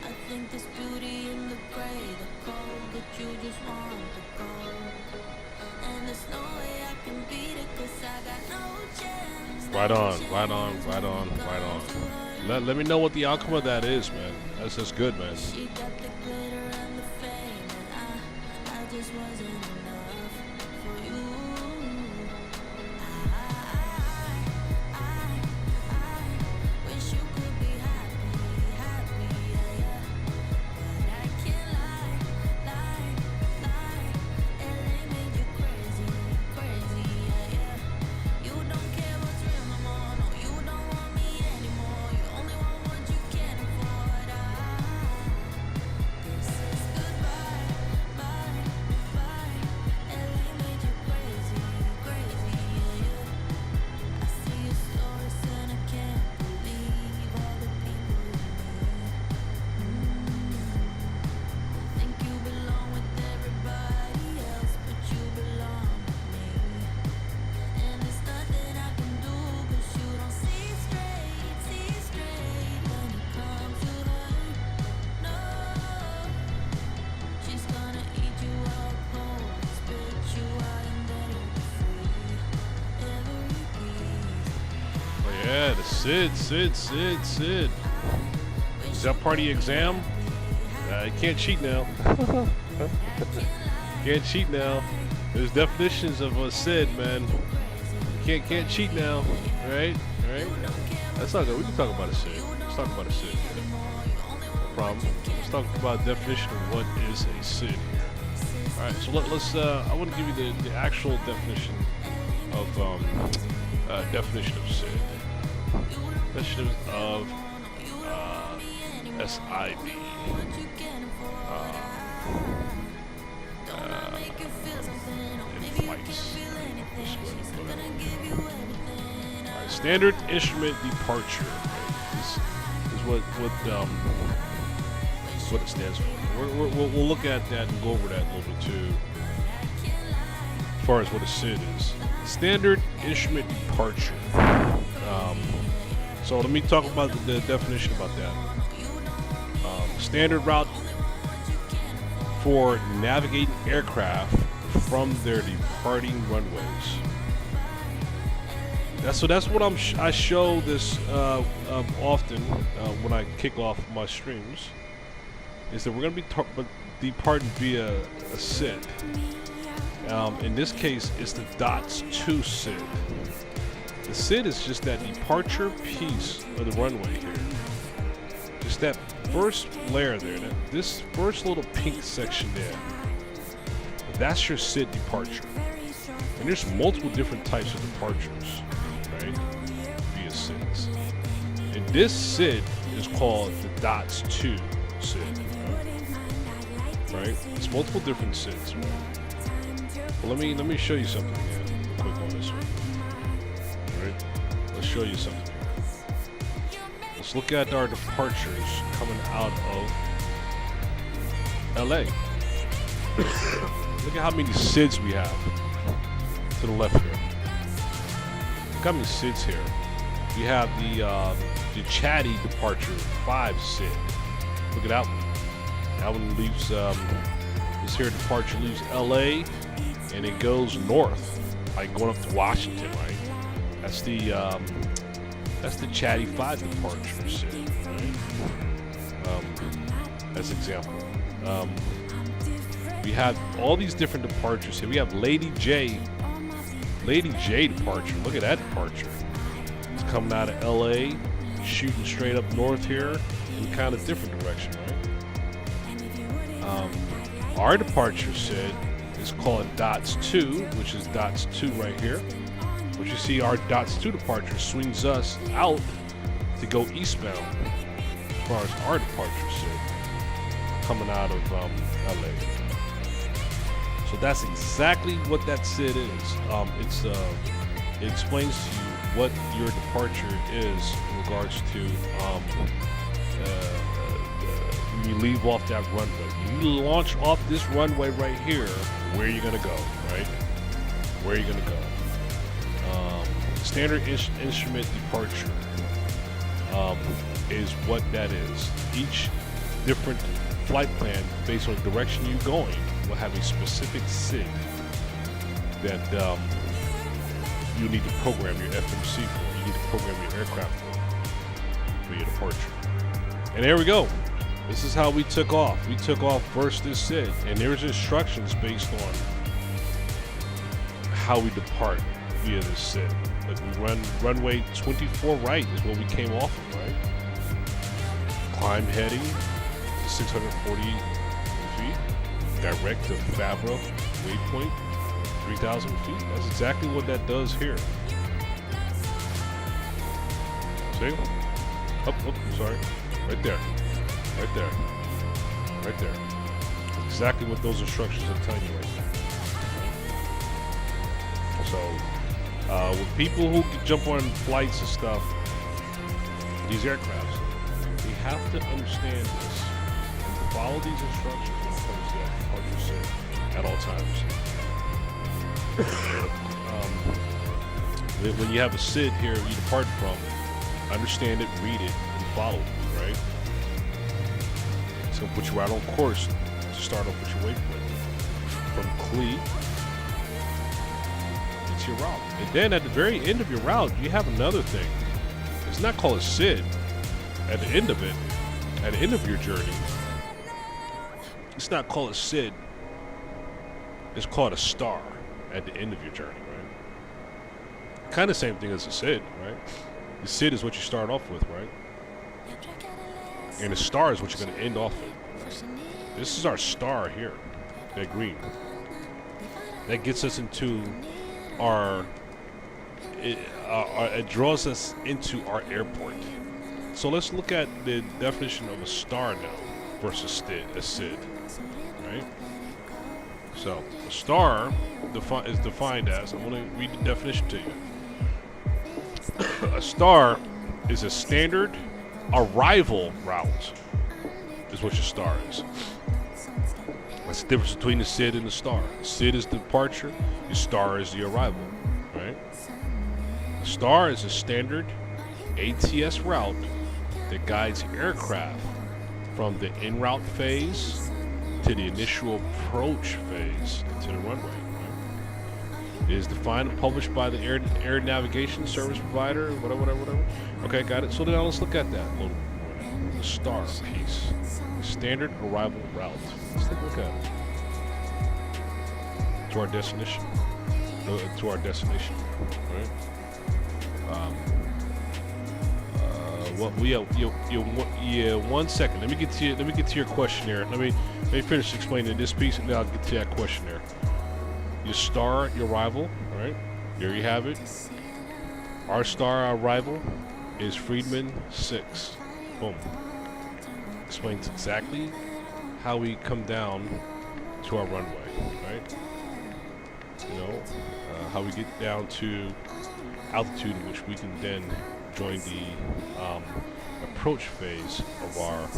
I think there's beauty in the gray, the cold, but you just want the gold. And there's no way I can beat it, 'cause I got no chance. Right on. Let me know what the outcome of that is, man. That's good, man. She got the glitter and the fame, and I just wasn't enough for you. I wish you could be happy, yeah. But I can't lie. LA made you crazy, yeah. You don't care what's real no more, no, you don't want me anymore. You only want what you can afford. This is goodbye, bye. LA made you crazy, yeah. I see your stories and I can't believe all the people you meet. Think you belong with everybody else, but you belong with me. And there's nothing I can do, 'cause you don't see straight when it comes to her. No, she's gonna eat you up whole, spit you out and then you'll be free. Every piece. Oh yeah, the Sid. Is that part of the exam? You can't cheat now. Can't cheat now. There's definitions of a Sid, man. You can't cheat now, right? That's not good. We can talk about a Sid. Let's talk about a Sid. No problem. Let's talk about definition of what is a Sid. All right, so let's. I want to give you the actual definition of Sid. Definition of SID. in flights. Alright, standard instrument departure. Right? This is what it stands for. We'll look at that and go over that a little bit too. As far as what a SID is. Standard instrument departure. So let me talk about the definition about that. Standard route for navigating aircraft from their departing runways. That's what I show this often when I kick off my streams. Is that we're going to be departing via a SID. In this case, it's the DOTS 2 SID. The SID is just that departure piece of the runway here. Just that first layer there, this first little pink section there. That's your SID departure. And there's multiple different types of departures, right? Via SIDs. And this SID is called the DOTS 2 SID. Right? It's multiple different SIDs, right? Well, let me show you something here. Quick on this one. Alright? Let's show you something here. Let's look at our departures coming out of LA. Look at how many SIDs we have to the left here. Look how many SIDs here. We have the Chatty departure 5 SID. Look at that one. That one leaves, this here departure leaves LA and it goes north, like going up to Washington, right? That's the Chatty 5 departure SID, right? As an example. We have all these different departures here. We have Lady J departure. Look at that departure. It's coming out of LA, shooting straight up north here in kind of different direction, right? Our departure SID is called DOTS 2, which is DOTS 2 right here. But you see our DOTS 2 departure swings us out to go eastbound as far as our departure SID coming out of LA. So that's exactly what that SID is. It explains to you what your departure is in regards to when you leave off that runway. When you launch off this runway right here, where are you gonna go, right? Where are you gonna go? Standard instrument departure is what that is. Each different flight plan based on the direction you're going will have a specific SID that you need to program your FMC for. You need to program your aircraft for your departure. And there we go. This is how we took off. We took off first this SID, and there's instructions based on how we depart via this SID. Like we run runway 24 right is what we came off of, right? Climb heading to 640 feet. Direct to Fabro waypoint, 3,000 feet. That's exactly what that does here. See? I'm sorry. Right there. Right there. Right there. That's exactly what those instructions are telling you right now. So, with people who jump on flights and stuff, these aircrafts, they have to understand this and follow these instructions when it comes to that departure SID at all times. When you have a SID here you depart from, understand it, read it, and follow it, right? It's going to put you right on course to start off with your waypoint. From Clee, it's your route. And then at the very end of your route, you have another thing. It's not called a SID. At the end of it, at the end of your journey, it's not called a SID. It's called a star at the end of your journey, right? Kind of same thing as a SID, right? The SID is what you start off with, right? And the star is what you're going to end off with. This is our star here, that green. That gets us into it draws us into our airport. So let's look at the definition of a star now versus a SID, right? So a star is defined as, I'm going to read the definition to you. A star is a standard arrival route, is what your star is. That's the difference between the SID and the star. SID is the departure, your star is the arrival, right? The star is a standard ATS route that guides aircraft from the en route phase to the initial approach phase to the runway. Right? It is defined and published by the air navigation service provider, whatever. Okay, got it. So now let's look at that little the star piece. Standard arrival route. Let's take a look at it. To our destination. Right? One second. Let me get to your questionnaire. Let me finish explaining this piece, and then I'll get to that questionnaire. Your star, your arrival, right? There you have it. Our star arrival is Friedman 6. Boom. Explains exactly how we come down to our runway, right? You know, how we get down to altitude, in which we can then join the approach phase of our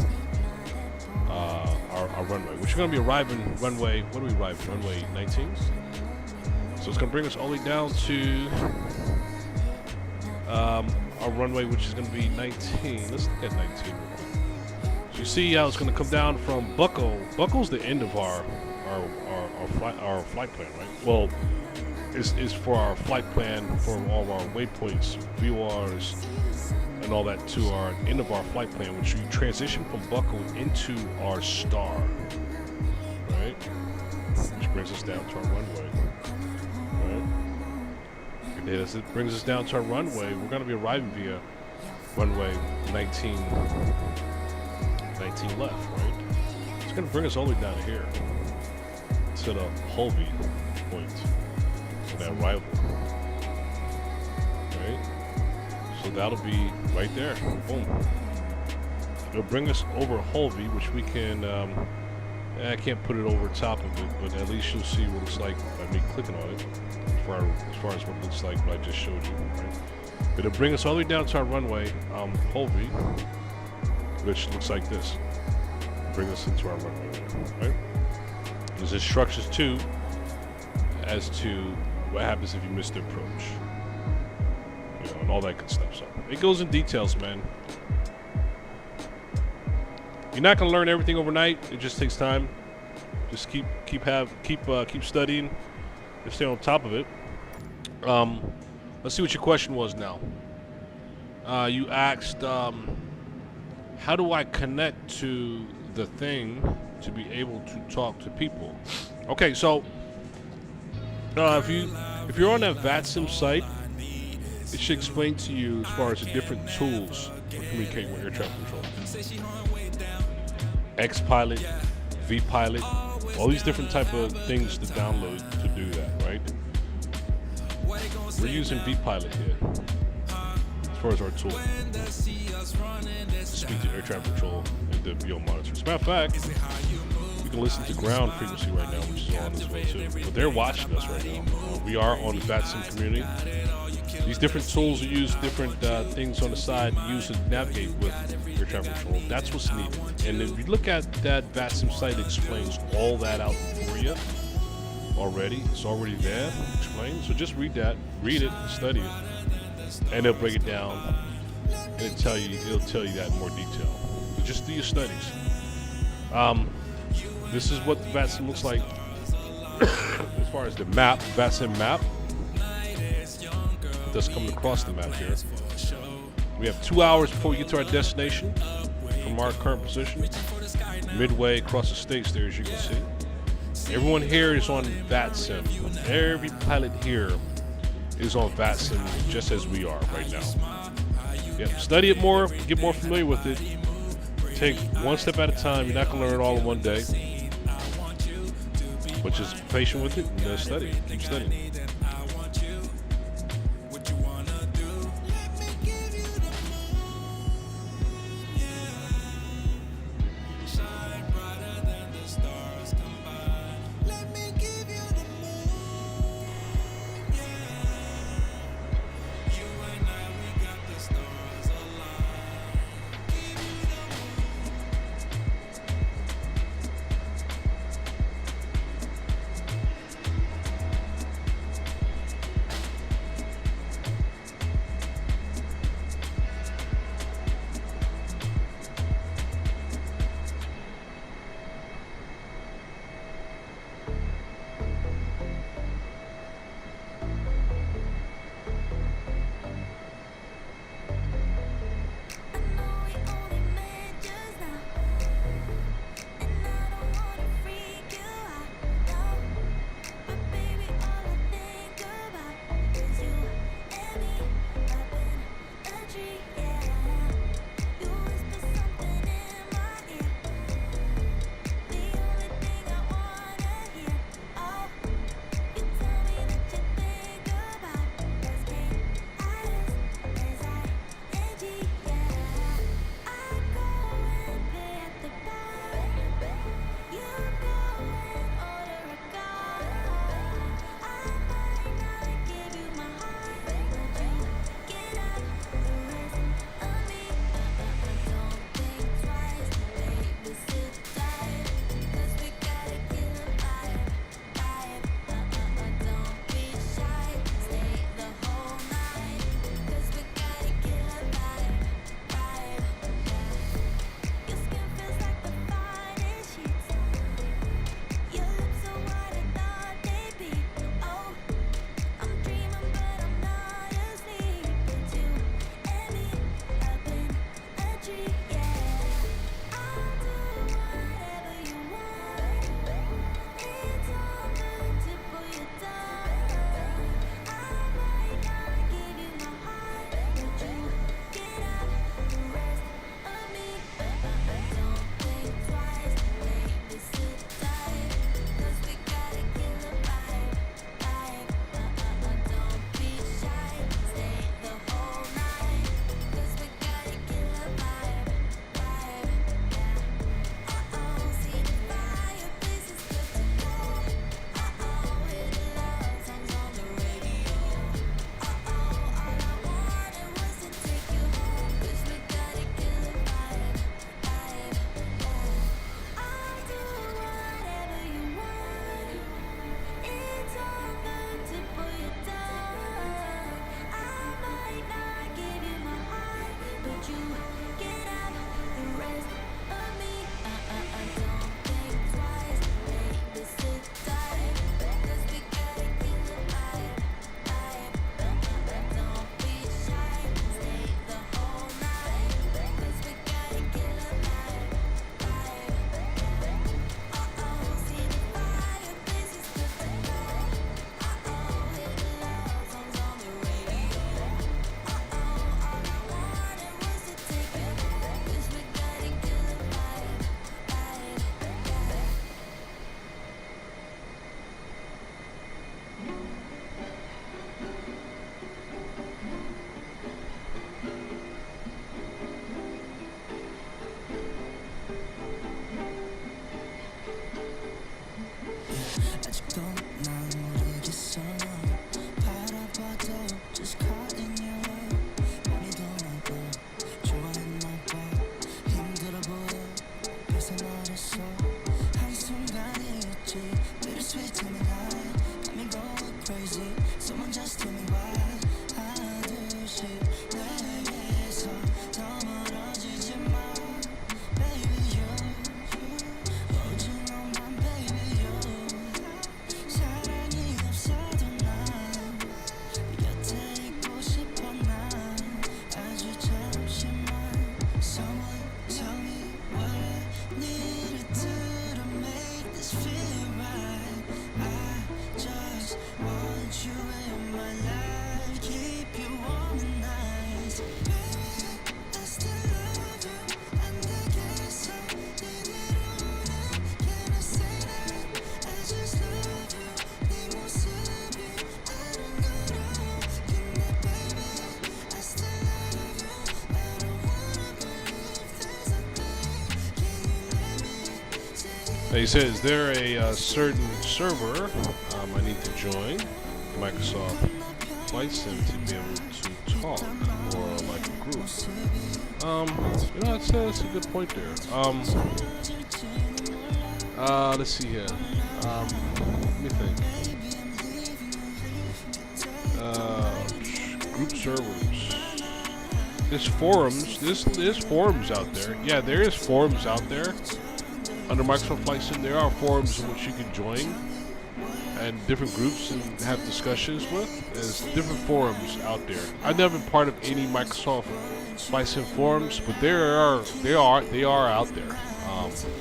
runway, which is going to be arriving runway. What do we arrive? Runway 19. So it's going to bring us all the way down to our runway, which is going to be 19. Let's look at 19 real quick. So you see how it's going to come down from Buckle. Buckle's the end of our flight plan, right? Well, is for our flight plan for all of our waypoints, VORs, and all that to our end of our flight plan, which we transition from Buckle into our star, right? Which brings us down to our runway, right? And then as it brings us down to our runway, we're going to be arriving via runway 19 left, right? It's going to bring us all the way down to here to the Hulvey point. That rival, right? So that'll be right there. Boom. It'll bring us over Hulvey, which we can. I can't put it over top of it, but at least you'll see what it's like by me clicking on it. As far as what it looks like, what I just showed you. Right? But it'll bring us all the way down to our runway, Hulvey, which looks like this. Bring us into our runway, right? There's instructions too as to what happens if you miss the approach, you know, and all that good stuff. So it goes in details, man. You're not gonna learn everything overnight. It just takes time. Just keep studying and stay on top of it. Let's see what your question was now. You asked, how do I connect to the thing to be able to talk to people? Okay, so. If you're on that VATSIM site, it should explain to you as far as the different tools for communicating with air traffic control. X-Pilot, V-Pilot, all these different type of things to download to do that, right? We're using V-Pilot here as far as our tool to speak to air traffic control and the VO monitors. As a matter of fact, you can listen to ground frequency right now, which is on as well too. But they're watching us right now. We are on the VATSIM community. These different tools use different things on the side to use to navigate with air traffic control. That's what's needed. And if you look at that VATSIM site, it explains all that out for you already. It's already there, explained. So just read that, read it, study it, and they'll break it down and it'll tell you that in more detail. So just do your studies. This is what the VATSIM looks like as far as the map, VATSIM map. That's coming across the map here. We have 2 hours before we get to our destination from our current position. Midway across the states there, as you can see. Everyone here is on VATSIM. Every pilot here is on VATSIM, just as we are right now. Yep. Study it more, get more familiar with it. Take one step at a time. You're not going to learn it all in one day. But just be patient with it and study. Keep studying. Let me give He said, is there a certain server I need to join Microsoft Flight Sim to be able to talk, or like a group? You know, that's a good point there. Let's see here. Let me think. Group servers. There's forums. There's forums out there. Yeah, there is forums out there. Under Microsoft Flight Sim, there are forums in which you can join and different groups and have discussions with. There's different forums out there. I've never been part of any Microsoft Flight Sim forums, but they are out there.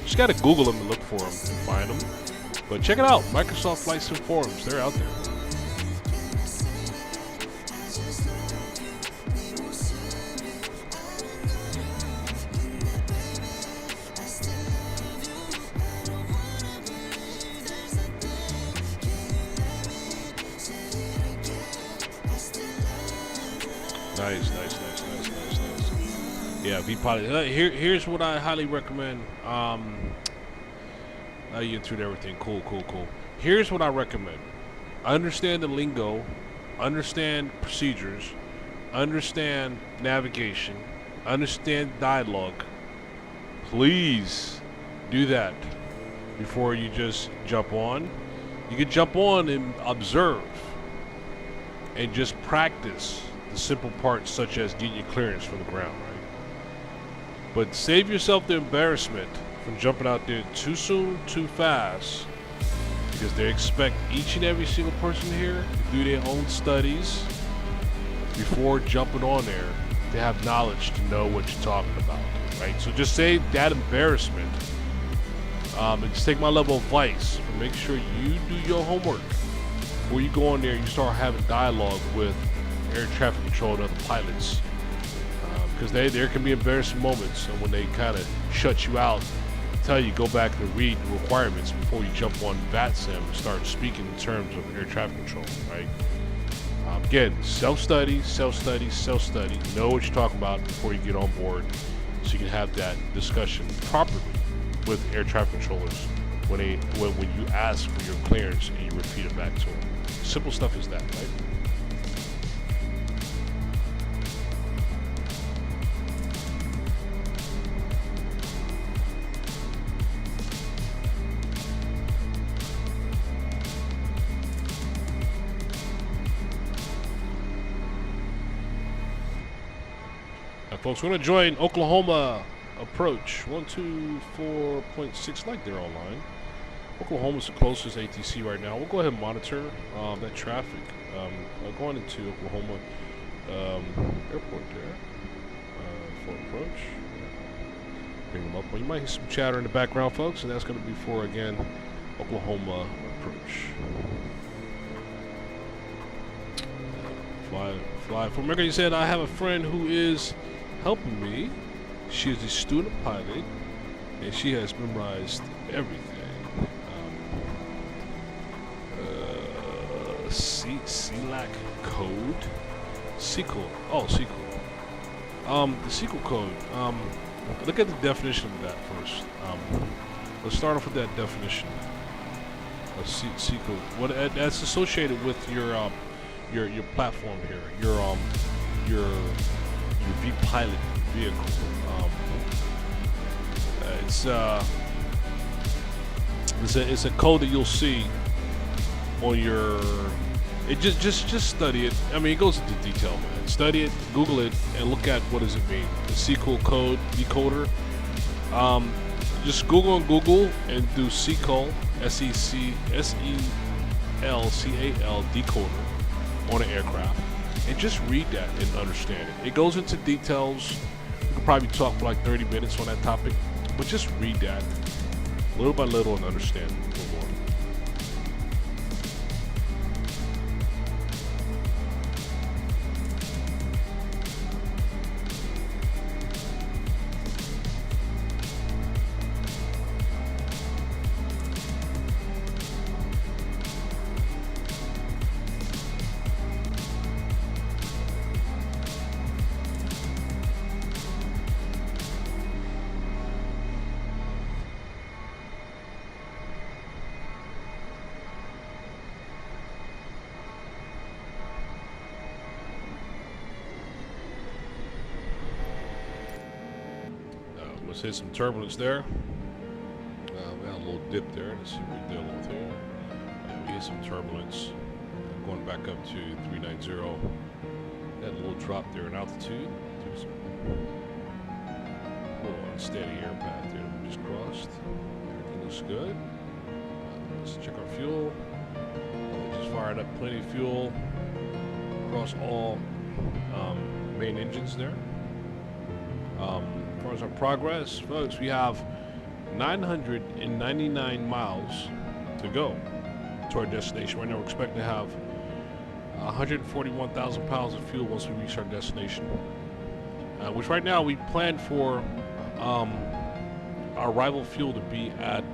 Just gotta Google them and look for them and find them. But check it out, Microsoft Flight Sim forums. They're out there. Nice. Yeah, V-Pilot. Here's what I highly recommend. You entered everything. Cool. Here's what I recommend. Understand the lingo. Understand procedures. Understand navigation. Understand dialogue. Please do that before you just jump on. You can jump on and observe and just practice the simple parts, such as getting your clearance from the ground, right? But save yourself the embarrassment from jumping out there too soon, too fast, because they expect each and every single person here to do their own studies before jumping on there, to have knowledge, to know what you're talking about, right? So just save that embarrassment, and just take my level of advice, and make sure you do your homework before you go on there and you start having dialogue with air traffic control and other pilots, because there can be embarrassing moments, and when they kind of shut you out, tell you go back and read the requirements before you jump on VATSIM and start speaking in terms of air traffic control, right? Again, self-study, know what you're talking about before you get on board, so you can have that discussion properly with air traffic controllers when you ask for your clearance and you repeat it back to them. Simple stuff is that, right? Folks, we're going to join Oklahoma approach 124.6, like they're online. Oklahoma's the closest ATC right now. We'll go ahead and monitor that traffic going into Oklahoma airport there for approach. Bring them up. Well, you might hear some chatter in the background, folks, and that's going to be for, again, Oklahoma approach. Fly. For America, you said, I have a friend who is helping me. She is a student pilot, and she has memorized everything. CLAC code, SQL. Oh, SQL. The SQL code. Look at the definition of that first. Let's start off with that definition of SQL. What that's associated with your platform here, your V-Pilot vehicle. It's a code that you'll see on your It just study it. I mean, it goes into detail, man. Study it, Google it, and look at what does it mean. The SQL code decoder. Just Google and do SECL, SECL decoder on an aircraft, and just read that and understand it. It goes into details. We could probably talk for like 30 minutes on that topic, but just read that little by little and understand it a little more. Let's hit some turbulence there. We had a little dip there. Let's see what we're dealing with here. We hit some turbulence. Going back up to 390. Had a little drop there in altitude. A little unsteady air path there that we just crossed. Everything looks good. Let's check our fuel. Just fired up plenty of fuel across all main engines there. As far as our progress, folks, we have 999 miles to go to our destination. Right now, we're expecting to have 141,000 pounds of fuel once we reach our destination. Which right now we plan for our arrival fuel to be at.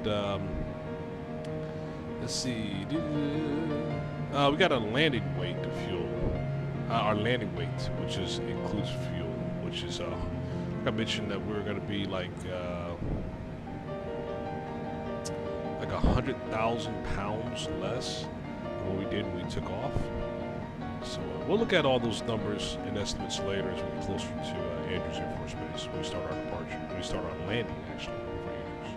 Let's see. We got a landing weight of fuel. Our landing weight, which includes fuel, which is. I mentioned that we're going to be like 100,000 pounds less than what we did when we took off. So we'll look at all those numbers and estimates later as we get closer to Andrews Air Force Base when we start our departure, when we start our landing actually for Andrews.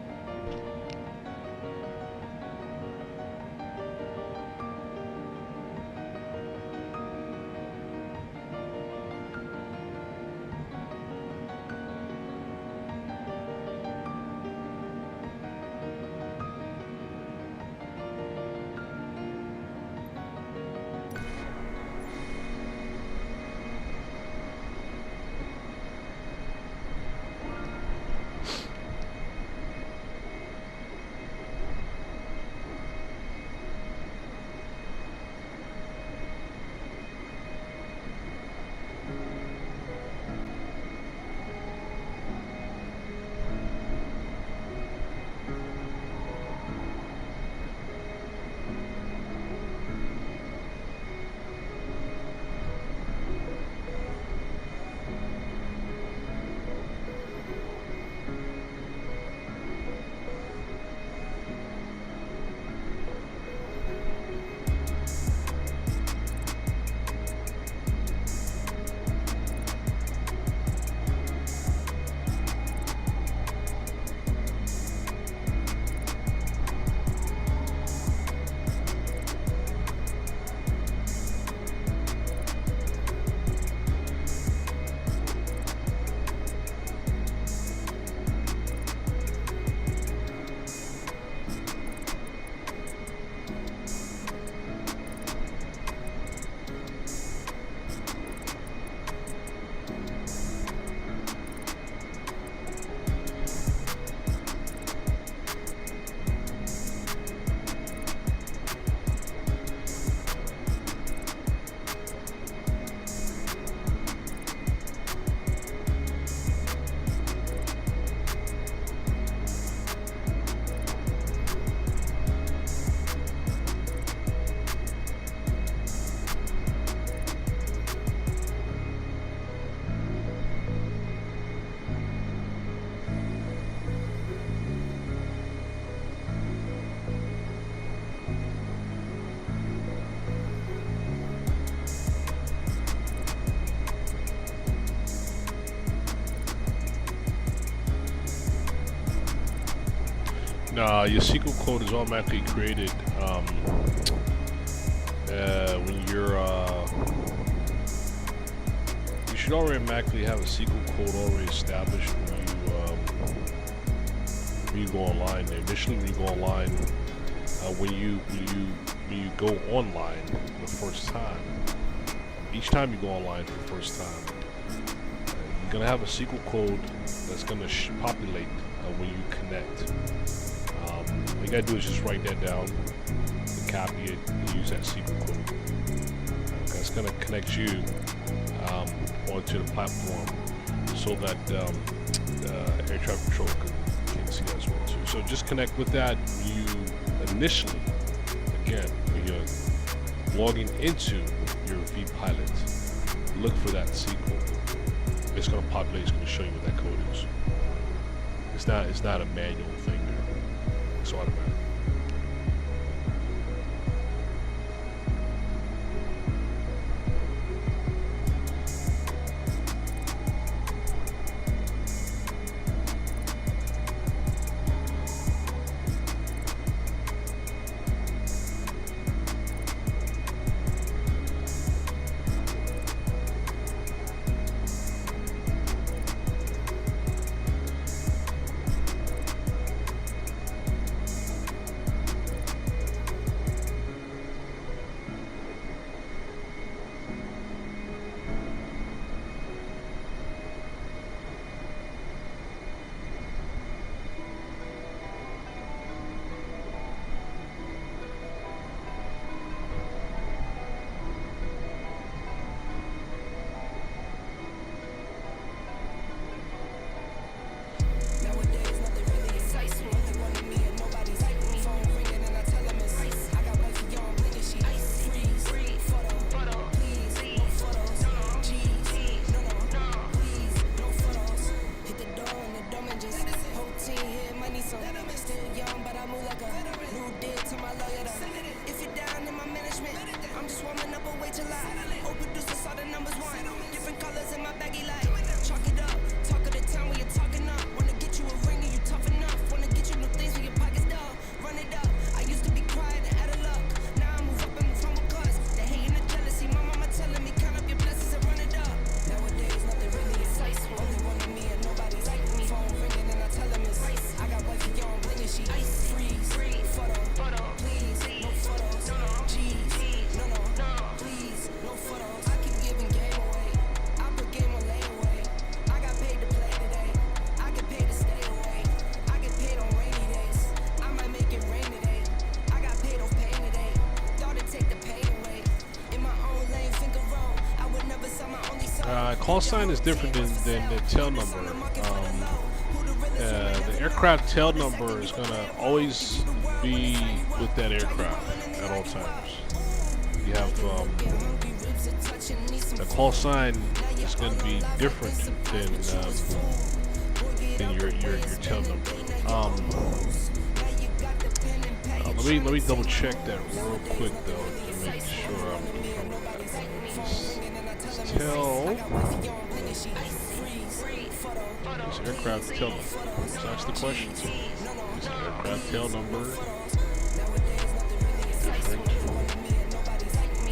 Your SQL code is automatically created when you're you should already automatically have a SQL code already established when you go online. Initially, when you go online, when you go online for the first time, each time you go online for the first time, you're gonna have a SQL code that's gonna populate when you connect. All you gotta do is just write that down, and copy it, and use that SQL code. That's gonna connect you onto the platform, so that air traffic control can see that as well too. So just connect with that. You initially, again, when you're logging into your vPilot, look for that SQL. It's going to populate. It's going to show you what that code is. It's not a manual thing there. It's automatic. Call sign is different than the tail number. The aircraft tail number is going to always be with that aircraft at all times. You have the call sign is going to be different than your tail number. Let me double check that real quick though to make sure I'm tail. This aircraft tail number. Let's ask the question. Is aircraft tail number different?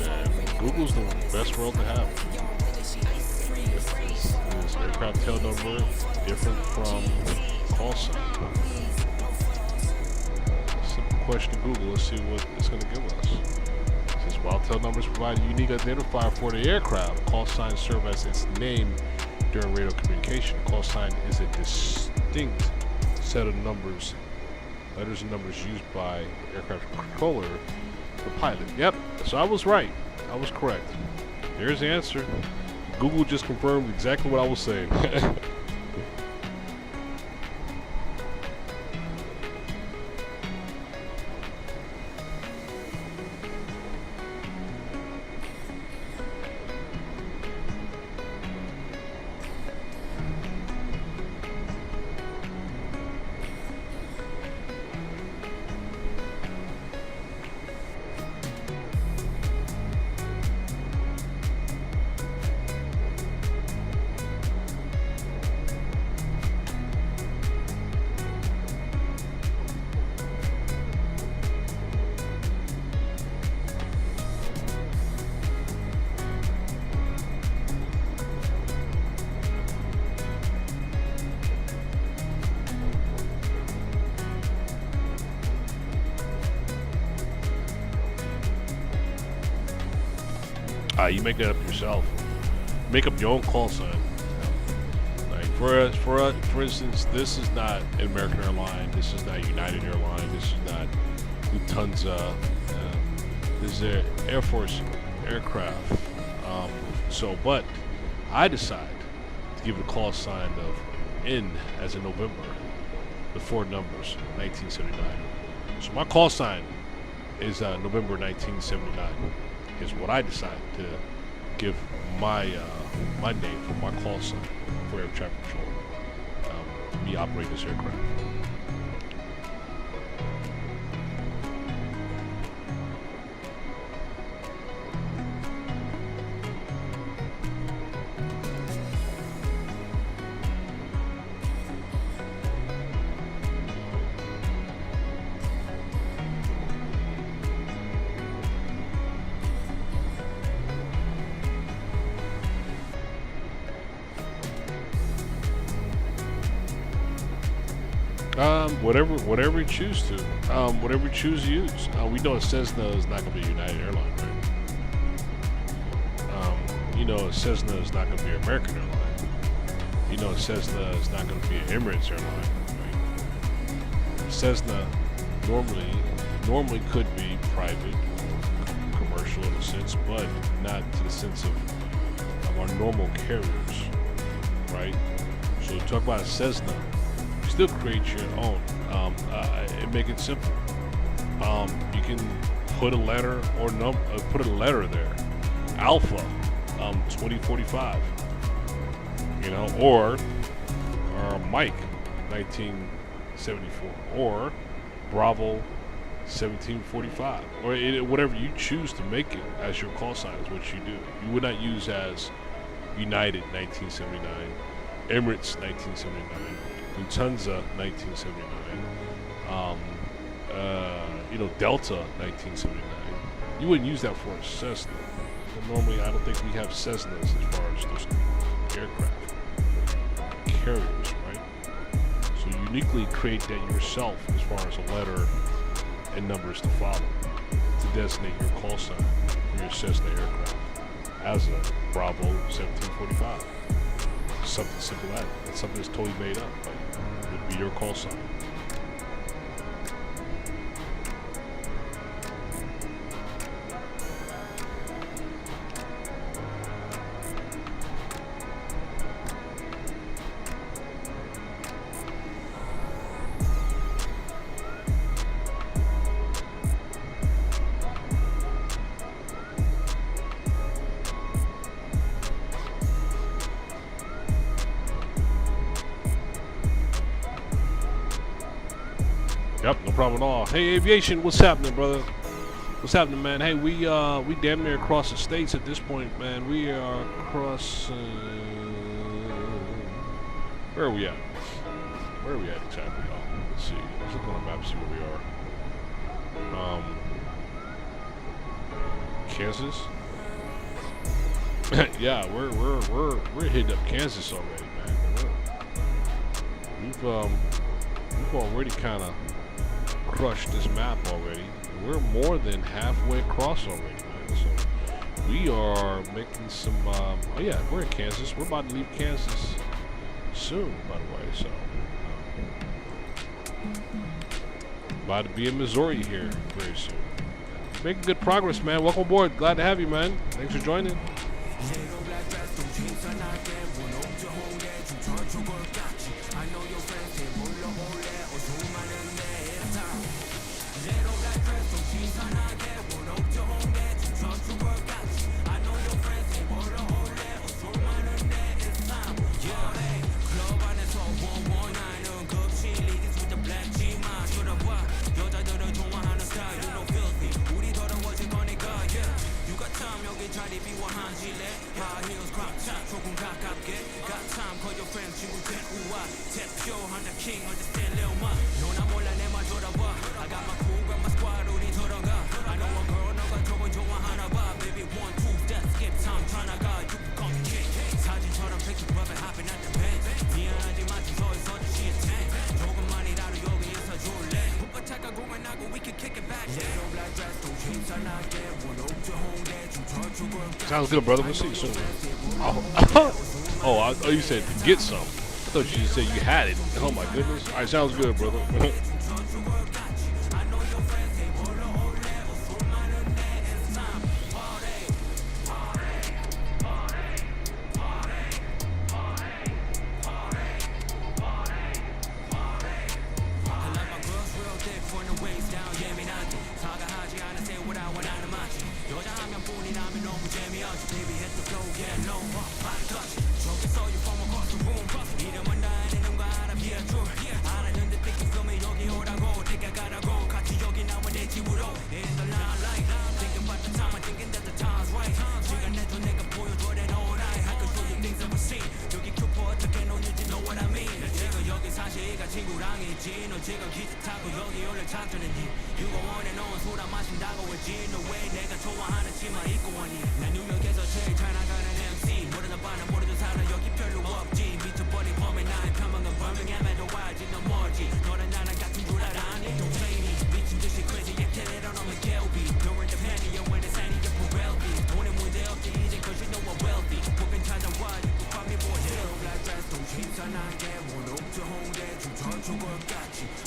And Google's the best world to have. Is aircraft tail number different from call sign? Simple question to Google. Let's see what it's going to give us. While tail numbers provide a unique identifier for the aircraft, call signs serve as its name during radio communication. Call sign is a distinct set of numbers, letters and numbers used by aircraft controller, the pilot. Yep, so I was right. I was correct. There's the answer. Google just confirmed exactly what I was saying. You make that up yourself. Make up your own call sign. Like for instance, this is not an American airline. This is not United Airlines. This is not Lufthansa. This is an Air Force aircraft. But I decide to give it a call sign of N as in November. The 4 numbers, 1979. So my call sign is November 1979. Is what I decide to give my my name for my call sign for air traffic control. Me operating this aircraft. Whatever you choose to, whatever you choose to use. We know Cessna is not going to be a United Airline, right? You know Cessna is not going to be an American airline. You know Cessna is not going to be an Emirates airline, right? Cessna normally could be private or commercial in a sense, but not to the sense of our normal carriers, right? So talk about a Cessna. Still create your own and make it simple. You can put a letter or put a letter there, Alpha 2045, you know, or Mike 1974, or Bravo 1745, or whatever you choose to make it as your call sign is what you do. You would not use as United 1979, Emirates 1979, Lufthansa 1979, Delta 1979. You wouldn't use that for a Cessna. Normally, I don't think we have Cessnas as far as those aircraft carriers, right? So you uniquely create that yourself as far as a letter and numbers to follow to designate your call sign for your Cessna aircraft as a Bravo 1745. Something simple like that. It's something that's totally made up. Like, it would be your call sign. Yep, no problem at all. Hey, Aviation, what's happening, brother? What's happening, man? Hey, we damn near across the states at this point, man. We are across. Where are we at? Where are we at exactly, y'all? Let's see. Let's look on the map, see where we are. Kansas. Yeah, we're hitting up Kansas already, man. We've already kind of crushed this map already. We're more than halfway across already, man. So we are making some. Oh yeah, we're in Kansas. We're about to leave Kansas soon, by the way. So about to be in Missouri here very soon. Making good progress, man. Welcome aboard. Glad to have you, man. Thanks for joining. we can kick it back. Yellow black dress, don't change, I not get one. Hope to home, that you touch your work. Sounds good, brother. We'll see you soon. Oh, you said to get some. I thought you just said you had it. Oh my goodness. All right, sounds good, brother.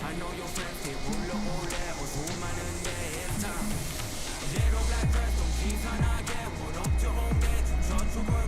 I know your friends, they will all that or so man and day. Little black dress, don't see, I get what up to home, get to church,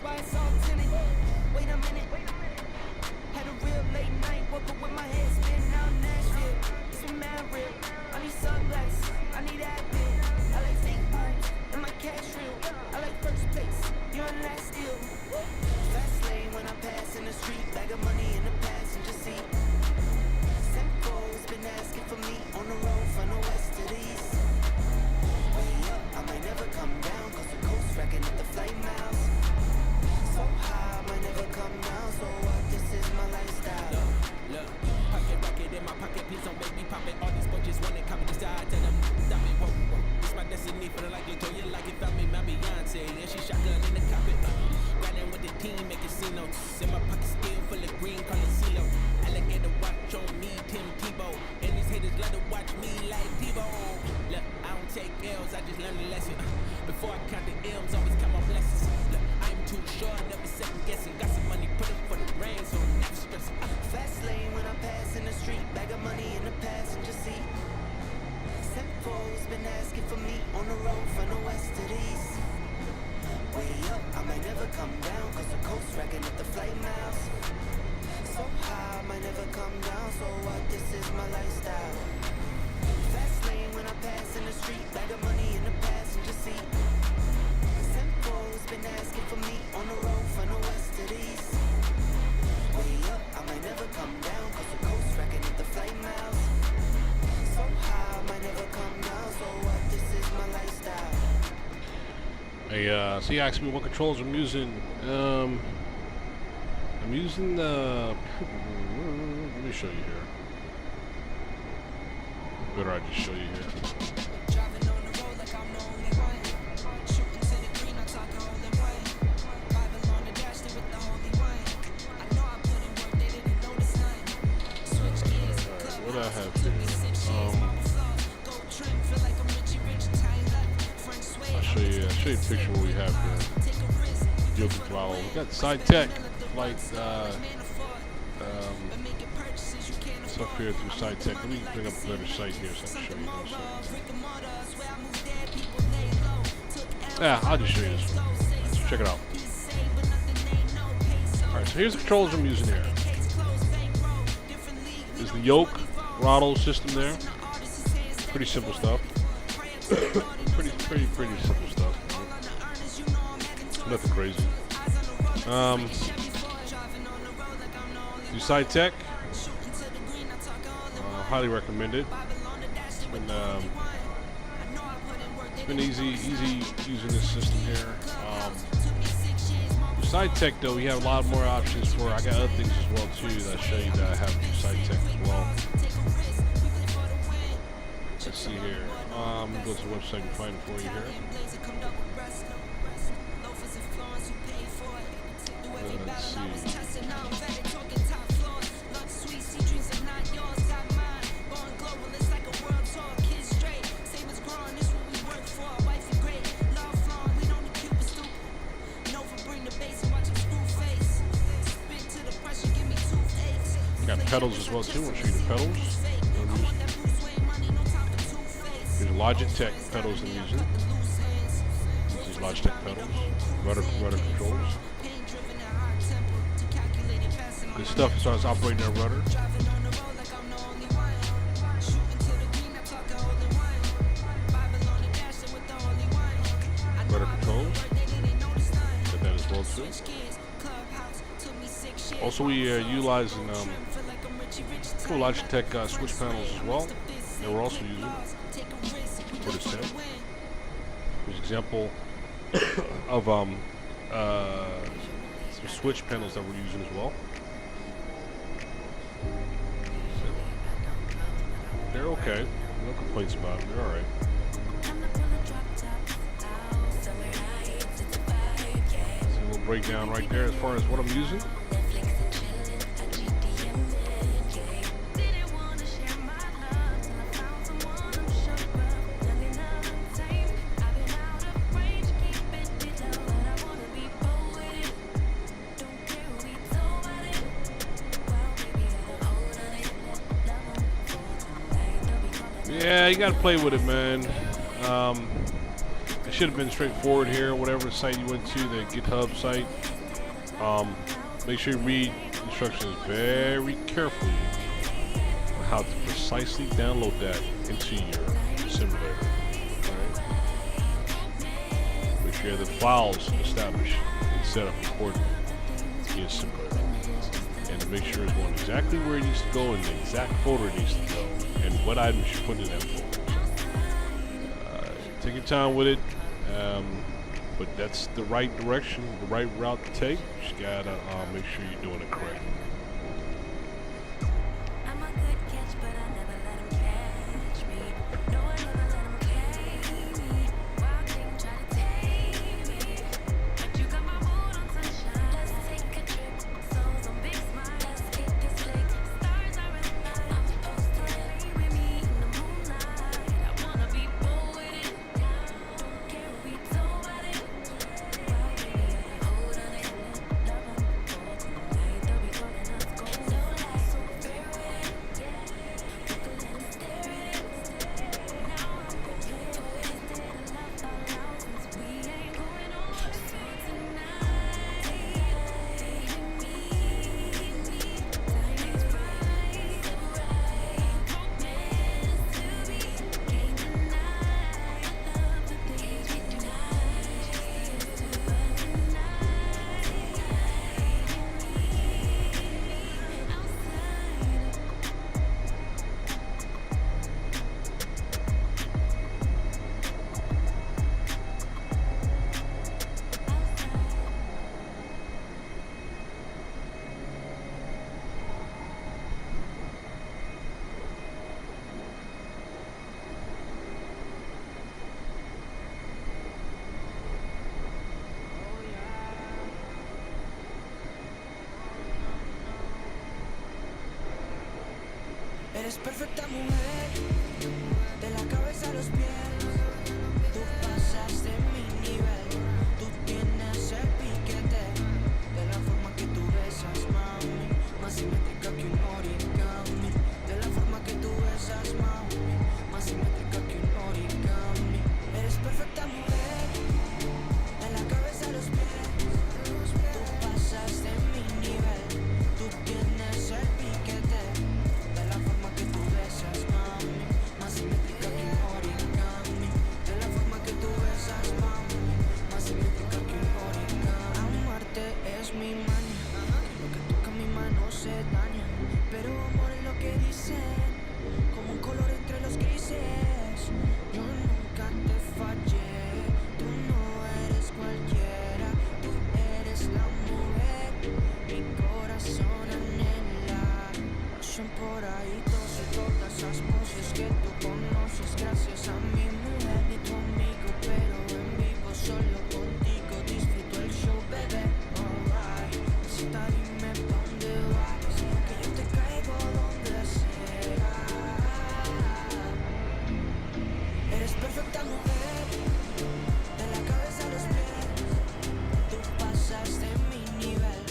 why it's all tinted. Wait a minute. Had a real late night, woke up with my head spinning out in Nashville. This one mad real. I need sunglasses, I need Advil. I like fake boobs and my cash real. I like first place, you're in last deal. Fast lane when I'm passing the street, bag of money in the passenger seat. Simcoe's been asking for me on the road from the west to the east. Way up, I might never come down, cause the coast racking up the flight miles. So high, I might never come down, so what, this is my lifestyle. Look, pocket rocket in my pocket, please don't make me pop it. All these boys wanna copy the style, tell them, stop it, whoa, whoa. It's my destiny, for the like it, you like it, found me, my Beyonce, and she shotgun in the cockpit. Riding with the team, making C-notes. In my pocket still full of green, call it CeeLo. Alligator watch on me, Tim Tebow. And these haters love to watch me like Tebow. Look, I don't take L's, I just learned a lesson. Before I count the M's, always count my blessings. Look, I'm too short, never second guessing. Got some money, put it for the rain, so I'm never stressing. Fast lane when I'm passing the street, bag of money in the passenger seat. Simcoe's been asking for me on the road from the west to the east. Way up, I might never come down, cause the coast racking up the flight miles. So high, I might never come down, so what, this is my lifestyle. Fast lane when I'm passing the street, bag of money in the passenger seat. Simcoe's been asking for me on the road from the west to the east. Way up, I might never come down, cause the coast racking up the flight miles. So high, I might never come down, so what, this is my lifestyle. Hey, so he asked me what controls I'm using. I'm using the. Let me show you here. Better I just show you here. Driving on the road like I'm the only one. Shooting to the green, I talk a hole in one. Bible on the dash, they with the holy one. I know I put in work, they didn't notice none. Switch gears, club What do I have took me here? 6 years, marble floors, gold trim, feel like I'm Richie Rich, tying up, French suede. I'll show you a picture of what we have here. Take a risk, Yoke and throttle. We got side tech, like it's up here through side tech. Let me bring up a better site here so I can show you this. Yeah, I'll just show you this one. Let's check it out. Alright, so here's the controls I'm using here. There's the yoke, throttle system there. Pretty simple stuff. pretty simple stuff. Nothing crazy. Do side tech. Highly recommend it. It's been easy using this system here. Side tech though, we have a lot more options for. I got other things as well too that I show you that I have side tech as well. Let's see here. Go to the website and find it for you here. Let's see. Got pedals as well too. I'll show you the pedals. Here's Logitech pedals I'm using. This is Logitech pedals. Rudder controls. Good stuff as far as operating that rudder. Rudder controls. Got that as well too. Also, we utilizing Logitech switch panels as well. That we're also using for the sim. Here's an example of some switch panels that we're using as well. They're okay. No complaints about them. They're all right. So a little breakdown right there as far as what I'm using. Yeah, you gotta play with it, man. It should have been straightforward here. Whatever site you went to, the GitHub site, Make sure you read instructions very carefully on how to precisely download that into your simulator. Alright? Make sure the files established and set up accordingly in your simulator. And to make sure it's going exactly where it needs to go and the exact folder it needs to go and what items you put in that folder. So, take your time with it. But that's the right direction, the right route to take. You just gotta make sure you're doing it correctly. I'm a good catch, but I never let 'em catch me. No, I never let 'em play me. Wild thing try to tame me, but you got my mood on sunshine. Let's take a trip, souls on big smiles. Let's hit this lake, stars are in line. I'm supposed to lay with me in the moonlight. I wanna be bold with it. Can't we talk about it? Well, baby, hold on it. Love 'em for tonight. They'll be calling us gold. No lie, so fair with it. You can let 'em stare at it. Now I'm gon' play with it. Instead of love all out since we ain't going on. So tonight, baby, meet me. Time is right, so right. Meant to be. Can't deny. Love the things we do. But Eres perfecta mujer, de la cabeza a los pies. Tú pasaste mi nivel, tú tienes el piquete. De la forma que tú besas, mami, más simétrica que un origami. De la forma que tú besas, mami, más simétrica que un origami. Eres perfecta mujer, de la cabeza a los pies. Tú pasaste mi nivel, tú tienes el piquete. De la forma que tú besas, mami, más simétrica que un origami. De la forma que tú besas, mami, más simétrica que un origami. Amarte es mi maña, que lo que toca mi mano se daña. Pero amor es lo que dicen, como un color entre los grises. Yo nunca te fallé, tú no eres cualquiera. Tú eres la mujer, mi corazón anhela. Pasan por ahí todas esas poses que tú conoces. Gracias a mi mujer y tu amigo, pero en vivo solo contigo disfruto el show, bebé. Alright, cita, dime pa' dónde vas, que yo te caigo donde sea. Eres perfecta mujer, de la cabeza a los pies. Tú pasaste mi nivel,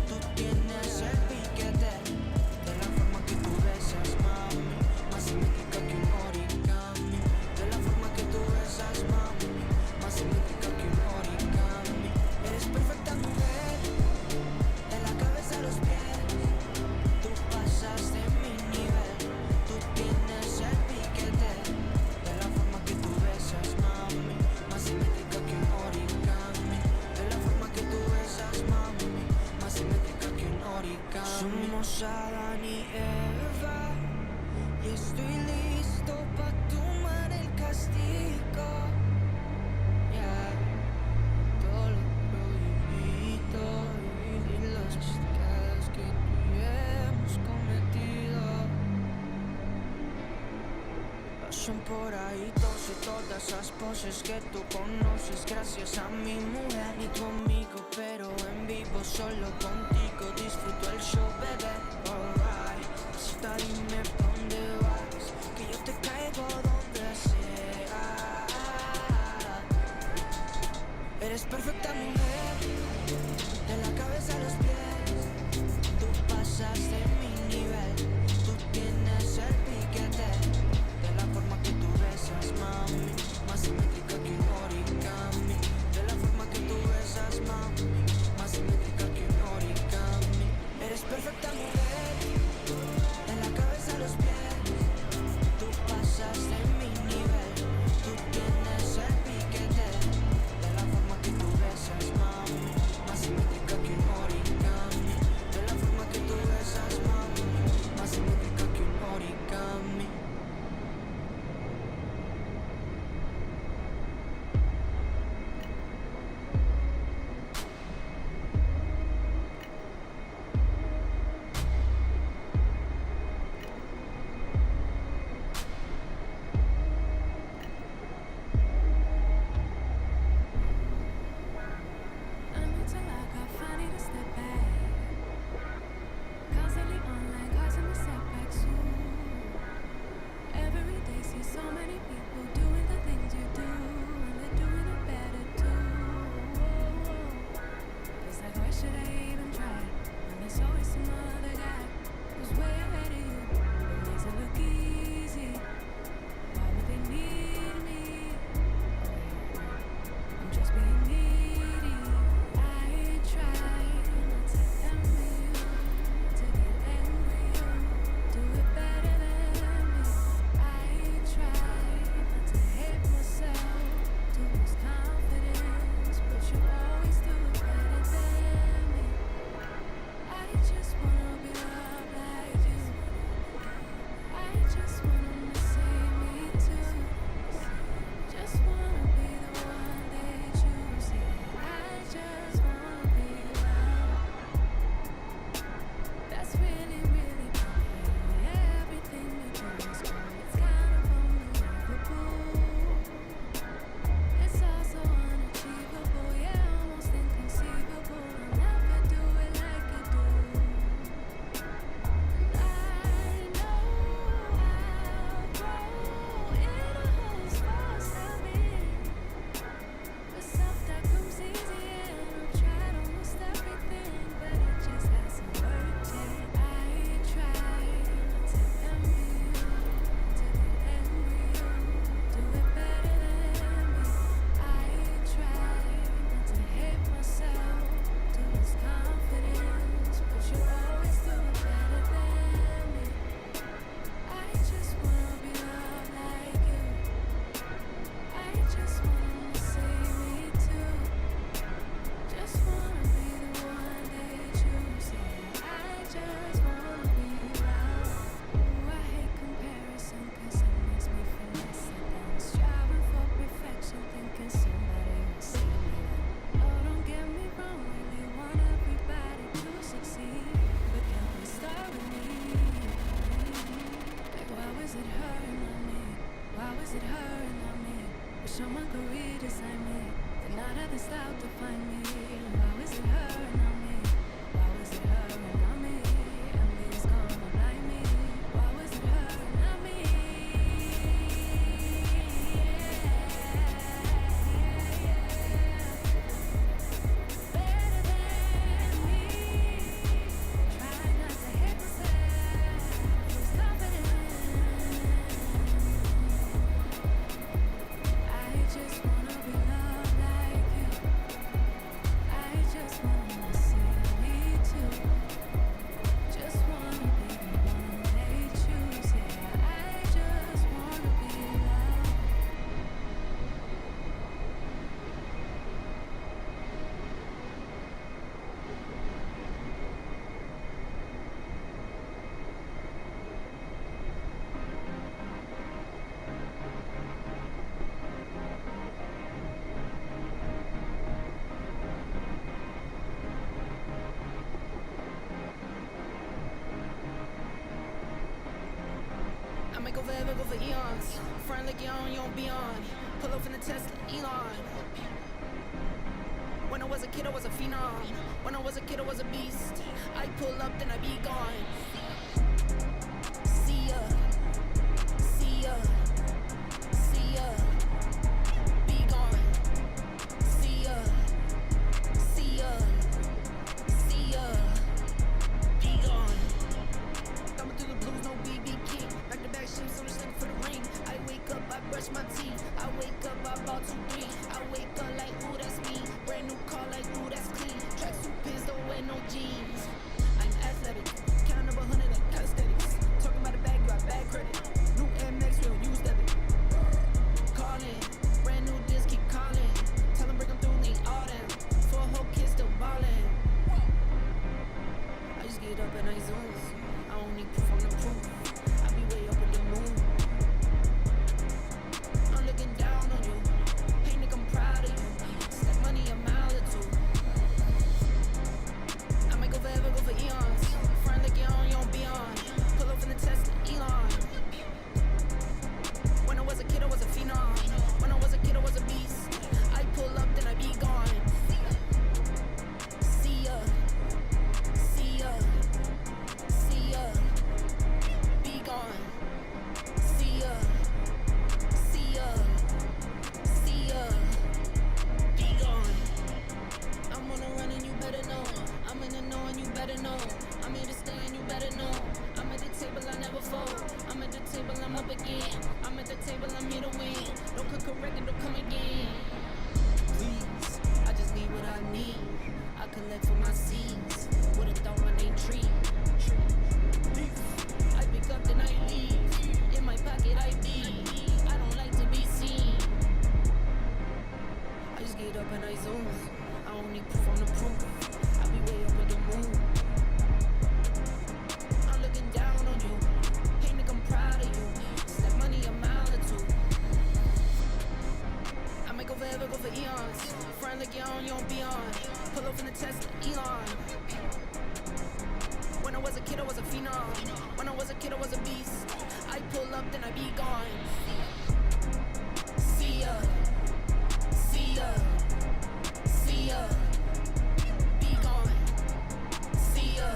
tú tienes el piquete. De la forma que tú besas, mami, más simétrica que un origami. De la forma que tú besas, mami, más simétrica que un origami. Eres perfecta mujer, de la cabeza a los pies. Tú pasaste mi nivel, tú tienes el piquete. De la forma que tú besas, mami, más simétrica que un origami. De la forma que tú besas, mami, más simétrica que un origami. Somos Adán y Eva, y estoy listo pa' tomar el castigo. Yeah. Todo lo prohibido y los pecados que tú y hemos cometido. Pasan por ahí todas esas poses que tú conoces. Gracias a mi mujer y tu amigo, pero en vivo solo contigo disfruto el show, bebé. Alright, cita, dime pa' dónde vas, que yo te caigo donde sea. Eres perfecta mujer, de la cabeza a los pies. Tú pasaste mi nivel, tú tienes el piquete. De la forma que tú besas, mami, más simétrica que un origami. De la forma que tú besas, mami, más simétrica que un is it her and not me? Wish on my career design me. Then not have the style to find me. Why is it her and not me? Why was it her and not me? Envy is gonna blind me. Why was it her and not me? Better than me. Try not to hit myself. Who's confident? I just wanna be loved like you. I just wanna see me too. Just wanna be the one they choose. Yeah, I just wanna be loved. I might go forever, go for eons. Front like you're on, you don't be on. Pull up in the Tesla, Elon. When I was a kid, I was a phenom. When I was a kid, I was a beast. I pull up, then I be gone. See ya, see ya, see ya. Be gone. See ya, see ya, see ya. Be gone. Thumbing through the blues, no BB King. Back to back shit, so just looking for the ring. I wake up, I brush my teeth. I wake up, I bought 2, 3. I wake up like, ooh, that's me. Brand new car, like, ooh, that's clean. Tracksuit pants, don't wear no jeans. I'm athletic, count up 100 like calisthenics. Talking about a bag, you got bad credit. New Air Max, we don't use debit. Calling, brand new disc, keep calling. Tell them break 'em through, need all them. 4 whole kids still ballin'. I just get up and I zoom. I don't need proof, I'm the proof. I be way up in the moon. I'm looking down on you. Hey nigga, I'm proud of you. Stack money a mile or two. I might go forever, go for eons. Front like you're on, you don't be on. Pull up in the Tesla, Elon. When I was a kid, I was a phenom. When I was a kid, I was a beast. I pull up, then I be gone. See ya, see ya, see ya. Be gone. See ya, see ya, see ya. Be gone. I'm on a run and you better know. I'm in the know and you better know. I'm here to stay and you better know. I'm at the table, I never fold. I'm at the table, I'm up again. I'm at the table, I'm here to win. Don't cook a record, don't come again. Please, I just need what I need. I collect for my seeds. Would've thought my name tree. I pick up, then I leave. In my pocket, I be. I don't like to be seen. I just get up and I zoom. I don't need proof, I'm the proof. I be way up in the moon. I'm looking down on you. Hey nigga, I'm proud of you. Stack money a mile or 2. I might go forever, go for eons. Front like you're on, you don't be on. Pull up in the Tesla, Elon. When I was a kid, I was a phenom. When I was a kid, I was a beast. I pull up, then I be gone. See ya, see ya, see ya. Be gone. See ya,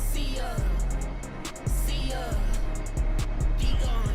see ya, see ya. Be gone.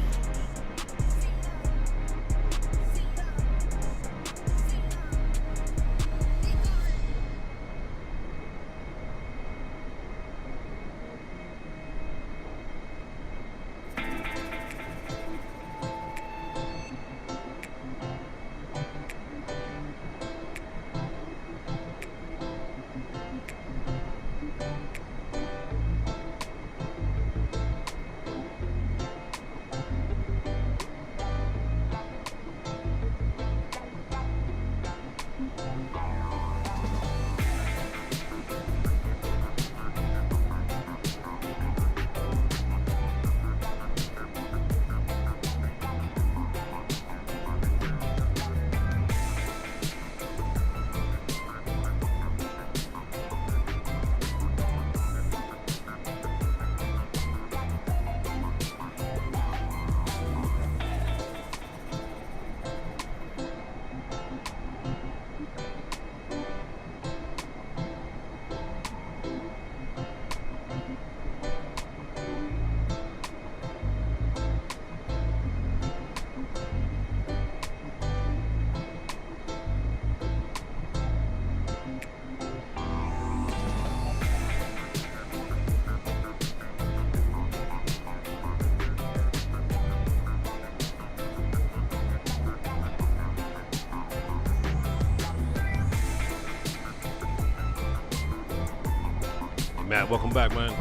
Matt, welcome back, man.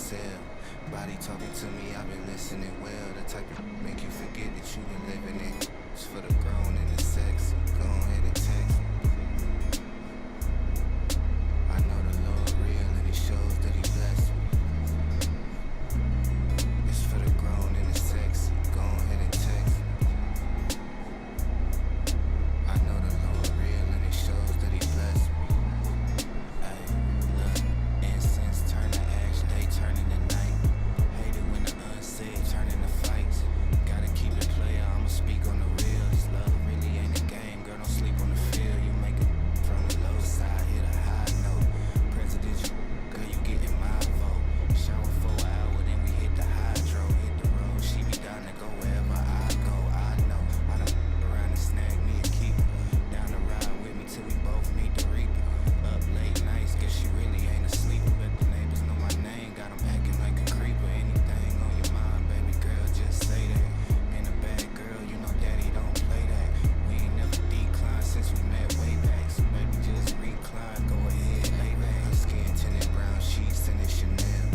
myself. Body talking to me, I've been listening well. The type of make you forget that you been living it. It's for the grown and the sexy. Go ahead and text me. I know the Lord real and He shows that He blessed me. It's for the grown and the sexy. Go ahead and text me. I know the Lord real and He shows that He blessed me. Ay, look, incense turn to ash, day turning to night. Hate it when the unsaid turn into fights. Gotta keep it player, I'ma speak on the real. This love really ain't a game, girl, don't sleep on the field. You make it from the low side, hit a high note. Presidential, girl, you getting my vote. Shower for an hour, then we hit the hydro, hit the road. She be down to go wherever I go, I know. I done around and snag me a keeper. Down the ride with me till we both meet the reaper. Up late nights, guess she really ain't a sleeper. Bet the neighbors know my name, got them acting like a creeper. Anything on your mind, baby girl, just say that. Been a bad girl, you know daddy don't play that. We ain't never declined since we met way back. So baby, just recline, go ahead, lay back. Her skin tinted brown sheets and it's Chanel.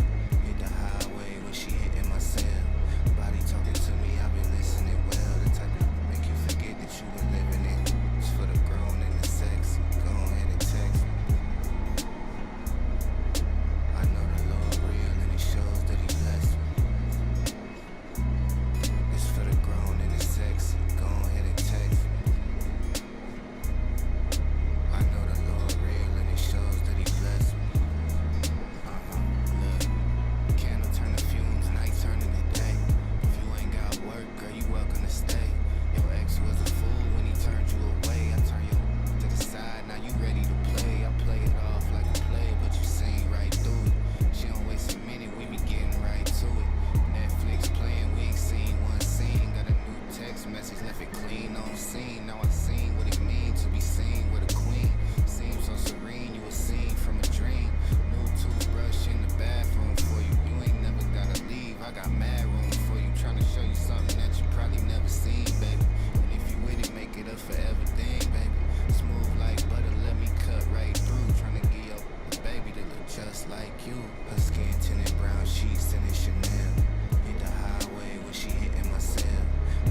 Hit the highway when she hitting my cell. Body talking to me, I've been listening well. The type of make you forget that you been living it. It's for the grown and the sexy. Go ahead and text me. I know the Lord real and He shows that He blessed me. It's for the grown and the sexy. Go ahead and text me. I know the Lord real and He shows that He blessed me. Look, candle turn to fumes, night turning to day. If you ain't got work, girl, you welcome to stay. Your ex was a fool when he turned you away. I turn you to the side, now you ready to play. I play it off like a play, but you seen right through it. She don't waste a minute, we be getting right to it. Netflix playing, we ain't seen one scene. Got a new text message, left it clean on scene. Now I seen what it mean to be seen with a queen. Seems so serene, you a scene from a dream. New toothbrush in the bathroom for you. You ain't never gotta leave, I got mad room for you. Tryna show you something that you probably never seen, baby. And if you with it, make it a forever thing, baby. Smooth like butter, let me cut right through. Tryna get your baby to look just like you. Her skin tinted brown sheets and it's Chanel. Hit the highway when she hitting my cell.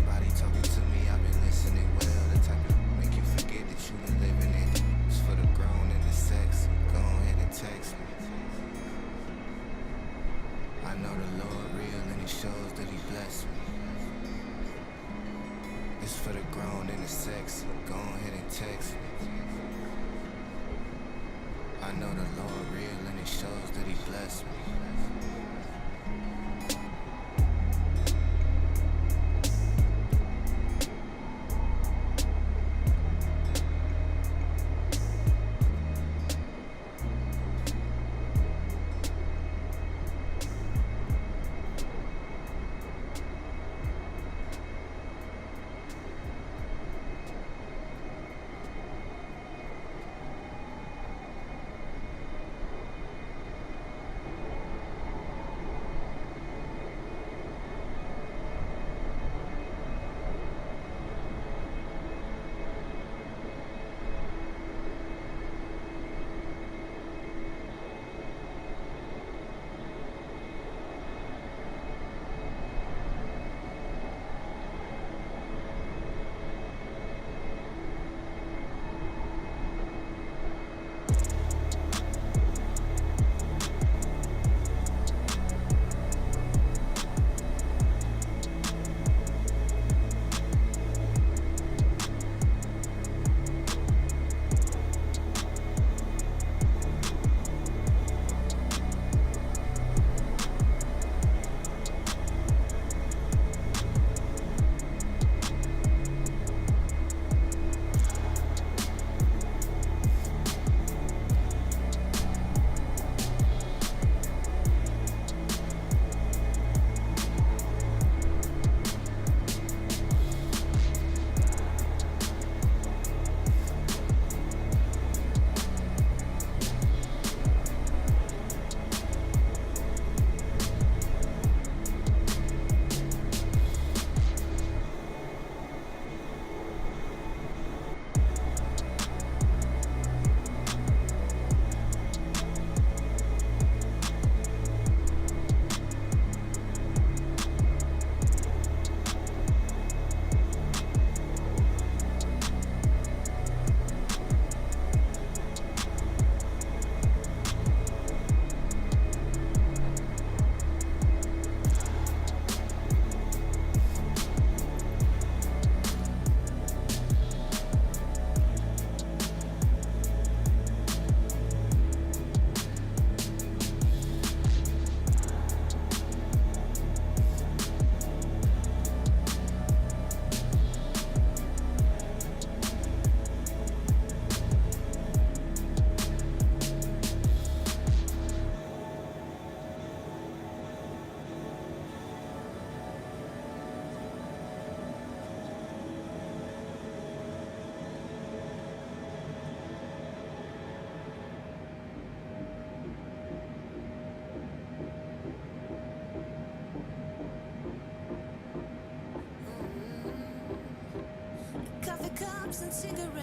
Body talking to me, I've been listening well. The type of make you forget that you been living it. It's for the grown and the sexy. Go ahead and text me. I know the Lord real and He shows that He blessed me. It's for the grown and the sexy. Go ahead and text me. I know the Lord real and He shows that He blessed me.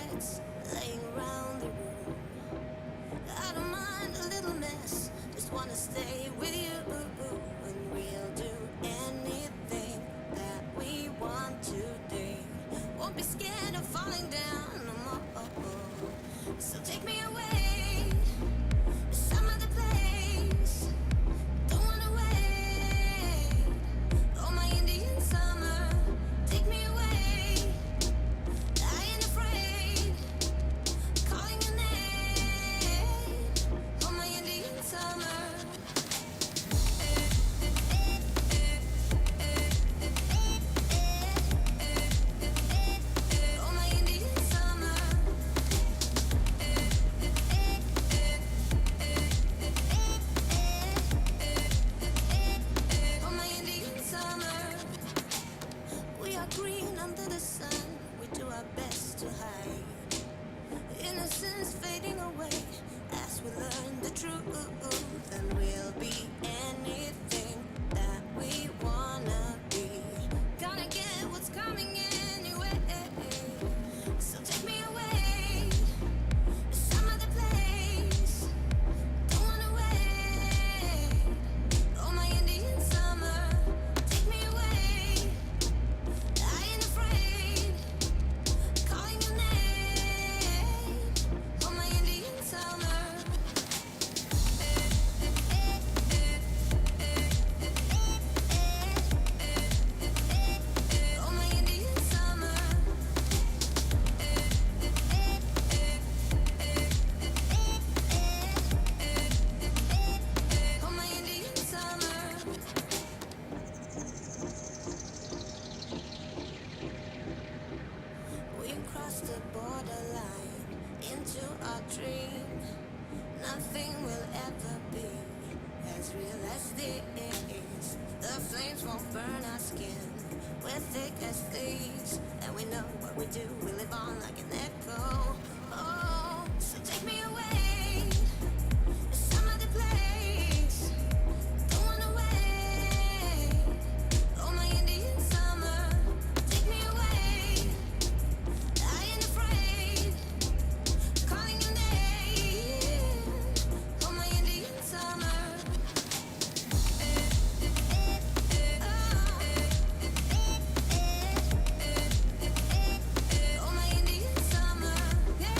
cigarettes laying around the room. I don't mind a little mess, just wanna stay with you. And we'll do anything that we want today. Won't be scared of falling down no more. So take me away to some other place. Don't wanna wait. Oh, my Indian summer, take me away. I ain't afraid. Calling your name. Oh, my Indian summer. Oh, my Indian summer. Oh, my Indian summer. We are green under the sun. We do our best to hide innocence fading away as we learn the truth. And we'll be anything that we wanna be. Gotta get what's coming anyway. So take me away to some other place. Don't wanna wait. Oh, my Indian summer, take me away. I ain't afraid. Calling your name. Oh, my Indian summer. Oh, my Indian summer. Oh, my Indian summer. We crossed the borderline into our dream. Nothing will ever be as real as this. The flames won't burn our skin. We're thick as thieves, and we know what we do. We live on like an echo. Oh, so take me away to some other place. Don't wanna wait. Oh, my Indian summer, take me away. I ain't afraid. Calling your name. Oh, my Indian summer. Oh, my Indian summer. Yeah.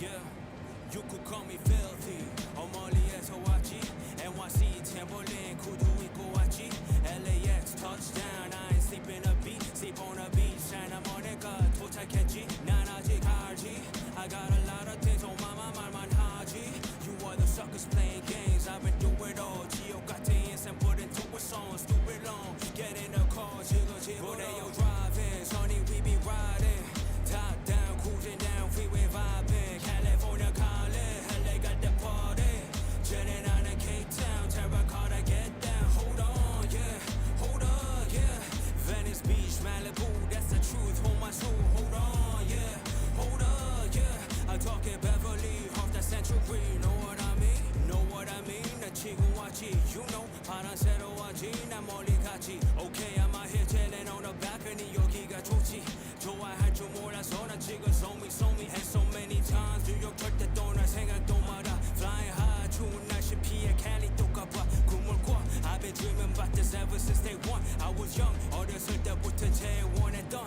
Yeah, you could call me filthy. 멀리에서 왔지. NYC Timberland 구두 입고 왔지. LAX touchdown. I ain't sleep in a beat. Sleep on a beach. 난 머니까 도착했지. 난 아직 알지. I got a lot of things on my mind. 말만 하지. You are the suckers playing games. I've been through it all. 지옥 같은 인생 put into a song. Stupid long. Get in the car. 지그지그로. Rodeo driving. Sunny we be riding. Top down. Cruising down. Freeway vibing. California calling. LA got the party. Jetting out of Cape Town. Terracotta get down. Hold on, yeah. Hold on, yeah. Venice Beach, Malibu. That's the truth. Hold my soul. Hold on, yeah. Hold on, yeah. I talk it Beverly. Off the century. Know what I mean? Know what I mean? 나 지금 왔지. You know. 파란새로 왔지. 난 멀리 갔지. Okay, I'm out here chilling on the balcony. 여기가 좋지. 좋아할 줄 몰라서 난 지금 so me and so many times 뉴욕 절대 떠날 생각도 마라 Flying high 추운 날씨 피해 캘리 또 가봐 꿈을 꿔 I've been dreaming about this ever since day one I was young 어렸을 때부터 제일 원했던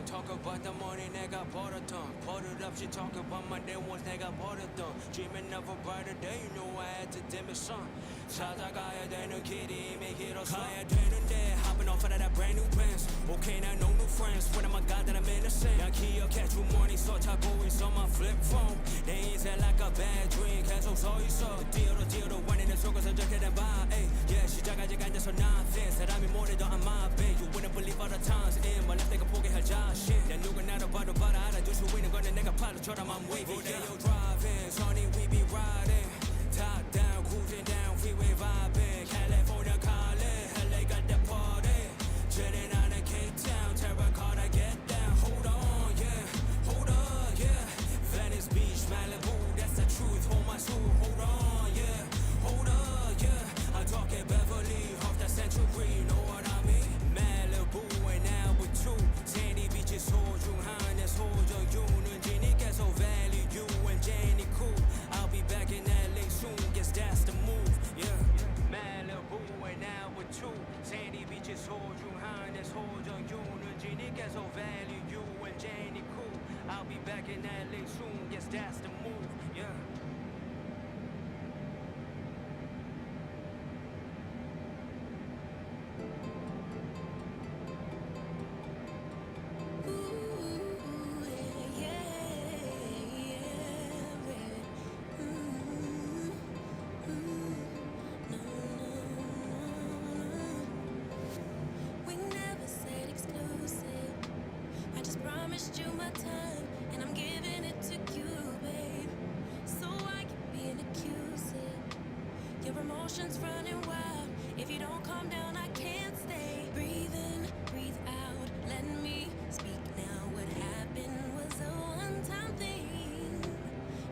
Talk about the money 내가 벌었던 버릇없이 talk about my day ones 내가 버렸던 Dreaming of a brighter day you know I had to dim it sun 찾아가야 되는 길이 이미 길어서 가야 되는데 hopping off of that brand new Benz Okay now no new friends When I'm a god that I'm innocent 난 기억해 주머니 쏟아고 있어 my flip phone 내 인생 like a bad dream 계속 서있어 뛰어로 원인을 속아서 적게 된 바 Yeah 시작 아직 앉아서 nothing 사람이 뭐래도 I'm my babe You wouldn't believe all the times in my life 내가 포기할 자신 난 누구나도 봐도 알아줄 수 있는 거는 내가 팔로처럼 I'm wavy Rodeo driving Sunny we be riding Top down cruising down freeway vibing California calling LA got that party Jetting out of Cape Town Terracotta get down Hold on yeah Venice Beach Malibu that's the truth hold my soul hold on yeah I talk it Beverly off the century know what I mean Malibu and now with two Sandy Beach is 소중한 내 소정 유는진이 계속 value you and Jenny cool I'll be back in LA soon guess that's the move yeah Malibu and now with two Sandy Beach is 소중한 내 소정 유는진이 계속 value you and Jenny cool I'll be back in LA soon guess that's the move yeah You my time, and I'm giving it to you, babe. So I can be an accuser. Your emotions running wild. If you don't calm down, I can't stay. Breathe in, breathe out. Let me speak now. What happened was a one-time thing.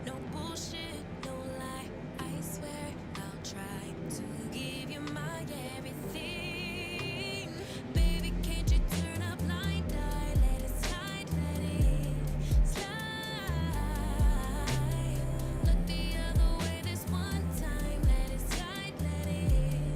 No bullshit, no lie. I swear I'll try to give you my everything. Baby, can't you turn up light eye? Let it slide, let it slide. Look the other way this one time. Let it slide, let it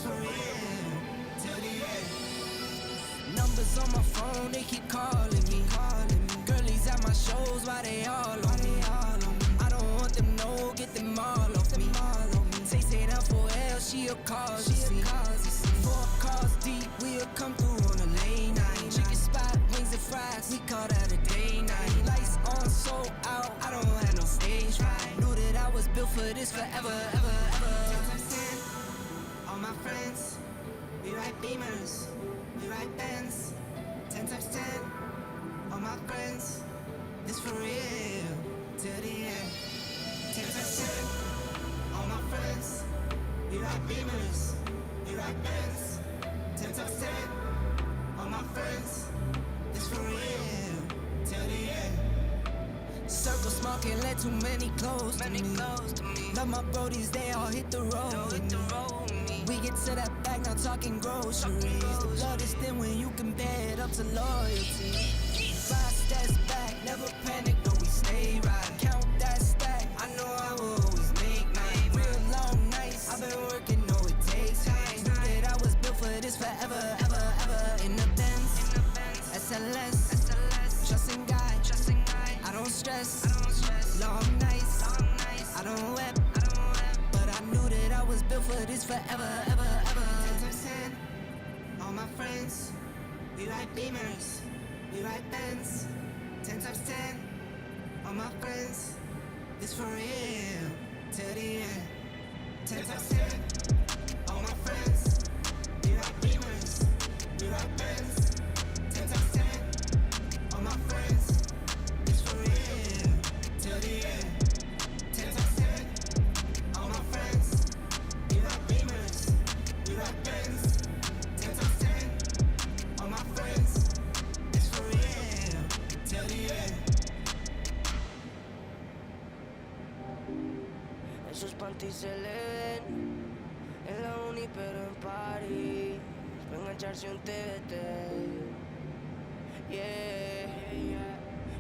for real, till the end. Numbers on my phone, they keep calling me. Girlies at my shows, why they all on me? I don't want them, no, get them all off me. Tay say down for L, she a cause, you see. 4 cars deep, we'll come through on a late night. Chicken spot, wings and fries, we call that a day night. Lights on, sold out, I don't have no stage fright. Knew that I was built for this forever, ever, ever. 10 all my friends, we ride Beamers, we ride Benz. 10 times 10, all my friends, this for real, till the end. 10 times 10, all my friends, we ride Beamers, we ride Benz. 10 times 10, all my friends, this for real, till the end. Circle smoking, let too many close to me. Love my brodies, they all hit the road. We get to that bag, now talking groceries. The blood is thin when you compare it up to loyalty. 5 steps back, never panic, no, we stay right. Count that stack, I know I will always make mine. Real long nights, I've been working, no, it takes time. Knew that I was built for this forever, ever, ever. In the Benz, SLS, trust in God, I don't stress. Long nights, I don't wept, but I knew that I was built for this forever, ever, ever. 10 times 10, all my friends, we ride Beamers, we ride Benz. 10 times 10, all my friends, this for real, till the end. 10 times 10, all my friends, we ride Beamers, we ride Benz. 10 times 10, all my friends, this for real, till the end. 10 times 10, all my friends, we ride Beamers, we ride Benz. 10 times 10, all my friends, it's for real, till the end. Esos panties se le ven en la uni pero en París. Va a engancharse un TBT. Yeah,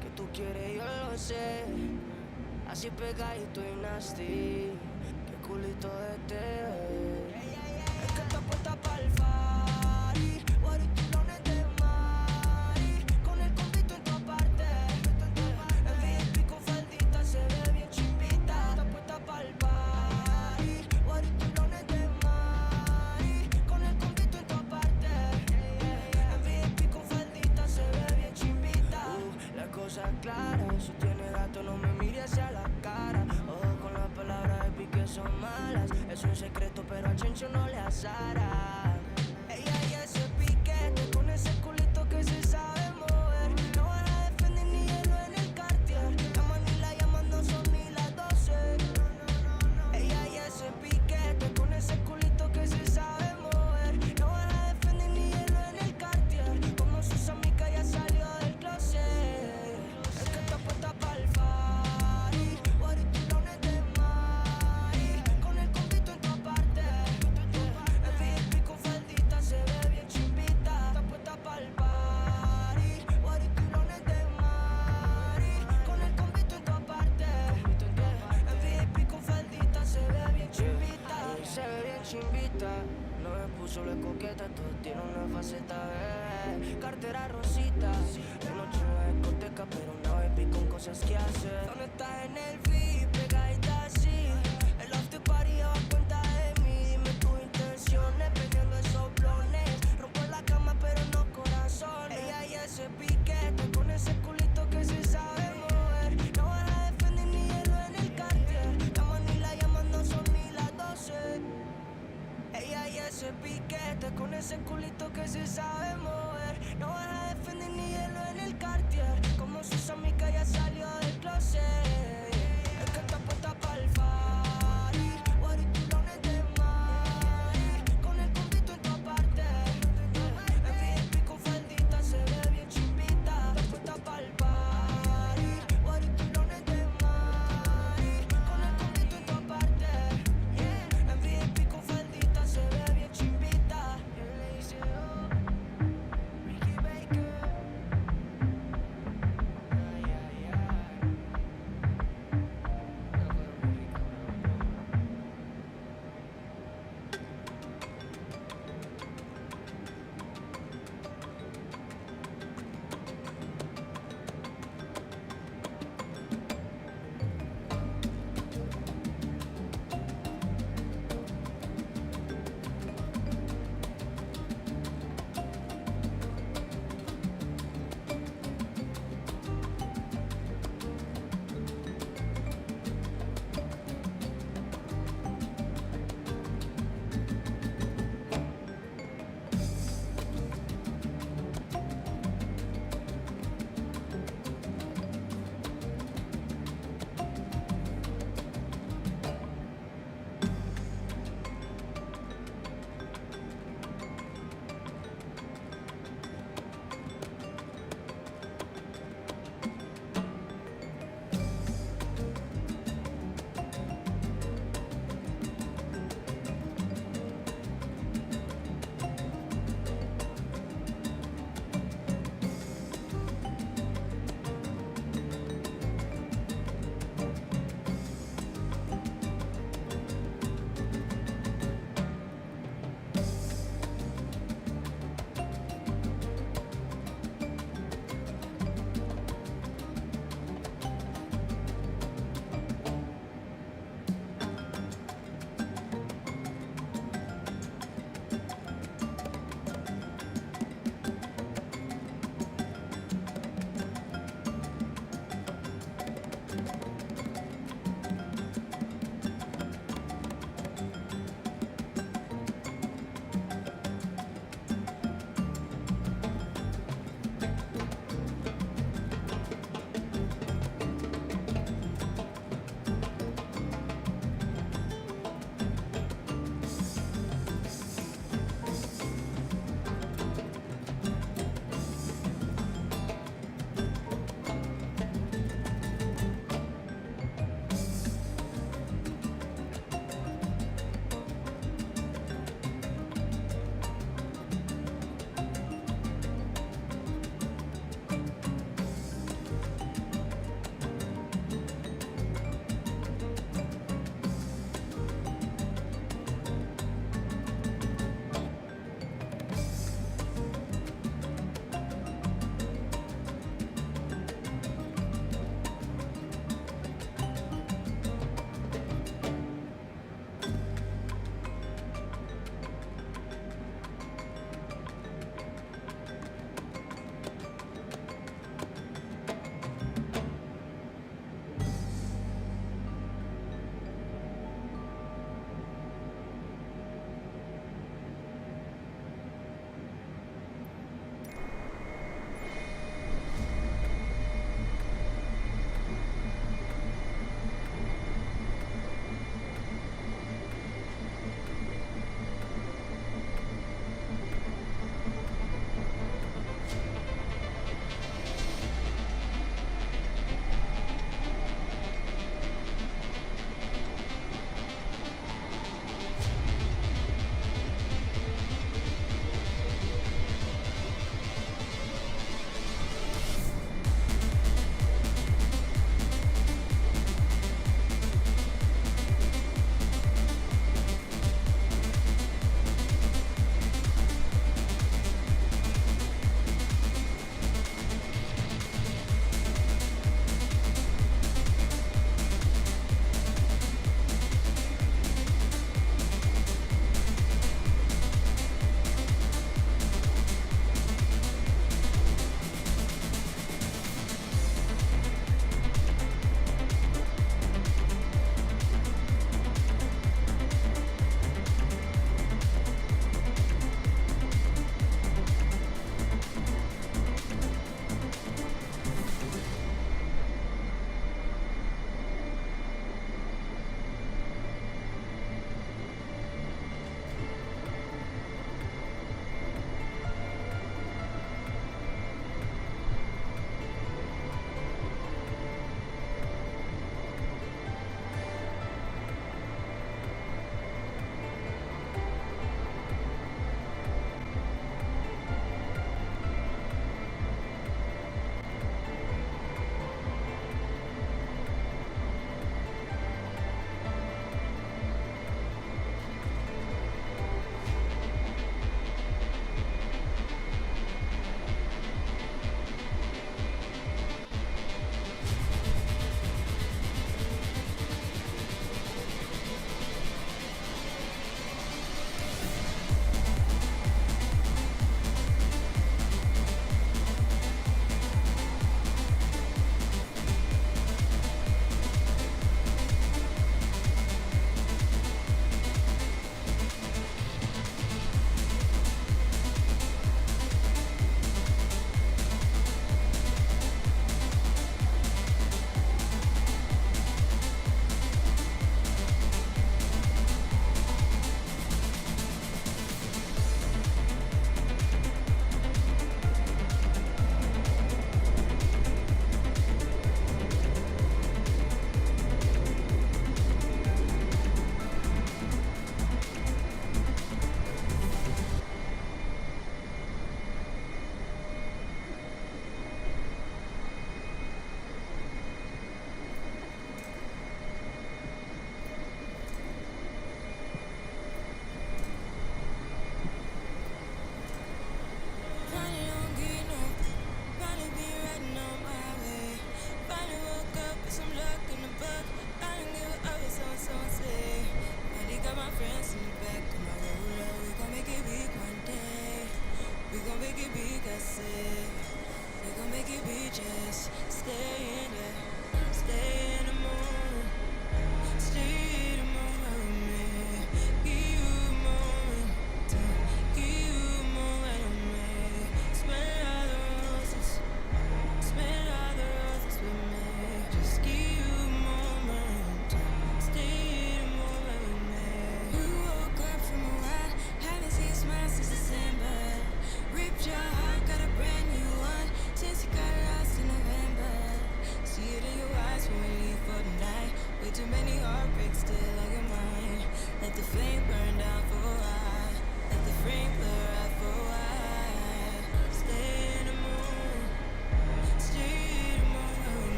que tú quieres yo lo sé. Así pegadito y nasty. Que culito de té. Es que está puesta pa'l party. Guaritilones de Mari. Con el compito en tu parte. El VIP con faldita se ve bien chimbita. Está puesta pa'l party. Guaritilones de Mari. Con el compito en tu parte. El VIP con faldita se ve bien chimbita. La cosa es clara. Si tienes gato no me mires hacia la cara. Ojo con las palabras de pique son malas. Es un secreto pero al chencho no le azara. Ella y ese piquete con ese culito que se sabe mover. No van a defender ni hielo en el Cartier. La manila llamando son ni las 12. Ella y ese piquete con ese culito que se sabe mover. No van a defender ni hielo en el Cartier. Como sus amigas ya salió del closet. Es que está puesta pa'l party. Guaritilones de Mari. Con el compito en tu parte. El VIP con faldita se ve bien chimbita. Está puesta pa'l party. Guaritilones de Mari. Con el compito en tu parte. El VIP con faldita se ve bien chimbita. Se ve bien chimbita. No me puso la coqueta, todo tiene una faceta bebé. Cartera rosita. De noche en la discoteca, pero una baby con cosas que hacer. ¿Dónde estás en el VIP? Pegadita así. El after party lleva cuenta de mí. Dime tus intenciones, prendiendo esos blones. Rompo la cama, pero no corazón. Ella y ese piquete con ese culito que se sabe mover. No van a defender ni hielo en el Cartier. La manila llamando son ni las 12. Ella y ese piquete con ese culito que se sabe mover. No van a defender ni hielo en el Cartier. Como sus amigas ya salió del closet. Es que está puesta pa'l party. Guaritilones de Mari. Con el compito en tu parte. El VIP con faldita se ve bien chimbita. Está puesta pa'l party. Guaritilones de Mari. Con el compito en tu parte. El VIP con faldita se ve bien chimbita. Él le dice oh, Ricky Baker. Ay, ay, ay.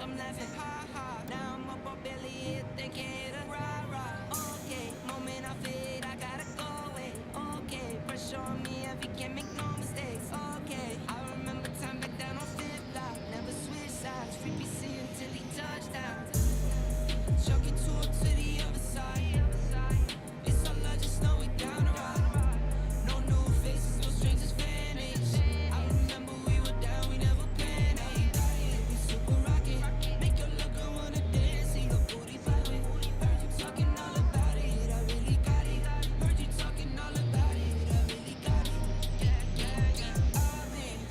I'm laughing, ha ha. Now I'm up on belly, hit the kid, rah rah. Okay, moment I fade, I gotta go away. Okay, pressure on me, if you can't make no mistakes. Okay, I remember time back down on Fifth Block, never switch sides. Free PC until he touchdown. Chuck it to the other side. It's all I just know we down the ride. No new faces, no strangers vanish. I remember we were down, we never panicked. We super rocket, make your look girl wanna dance. See your booty poppin'. Heard you talking all about it, I really got it. Heard you talking all about it, I really got it.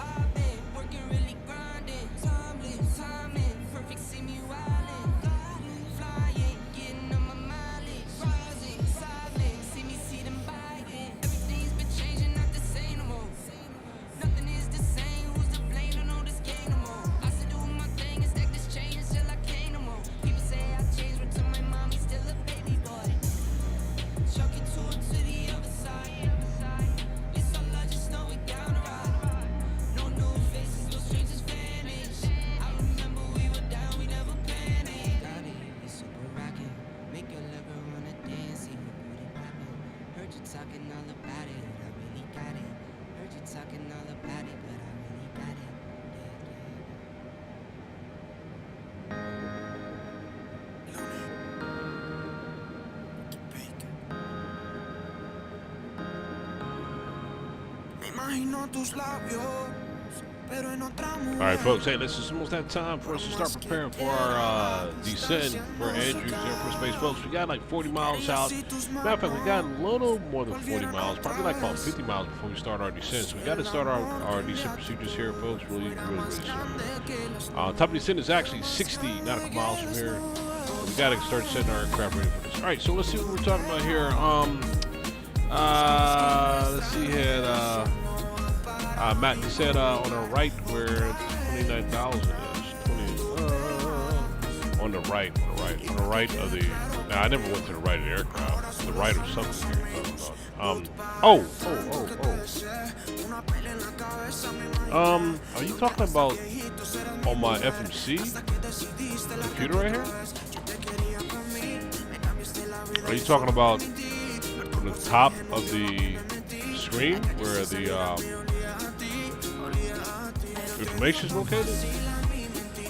I've been working really grinding. Timing, perfect, see me wildin'. Flying, getting on my mileage. Rising, silent, see me see them buying. Everything's been changing, not the same no more. Nothing is the same, who's to blame? Don't know this game no more. I still do my thing and stack this change until I can't no more. People say I changed, but to my mom, he's still a baby boy. Chuck it to the other side. It's all I just know we down the ride. No new faces, no strangers vanish. I remember we were down, we never panicked. Got it, it's super rockin'. Make your lover wanna dance, see your booty poppin'. Heard you talking all about it, I really got it. Heard you talking all about it, but I really got it. Me imagino tus labios, pero en otra mujer. All right, folks. Hey, this is almost that time for us to start preparing for our descent for Andrews Air Force Base, folks. We got like 40 miles out. Matter of fact, we got a little more than 40 miles, probably like about 50 miles before we start our descent. So we got to start our descent procedures here, folks, really soon. Top of descent is actually 60 nautical miles from here. So we got to start setting our aircraft ready for this. All right, so let's see what we're talking about here. Let's see here. Matt, you said on the right where 29,000 is. On the right of the. Now I never went to the right of the aircraft. The right of something here. Are you talking about on my FMC computer right here? Are you talking about from the top of the screen where the information is located?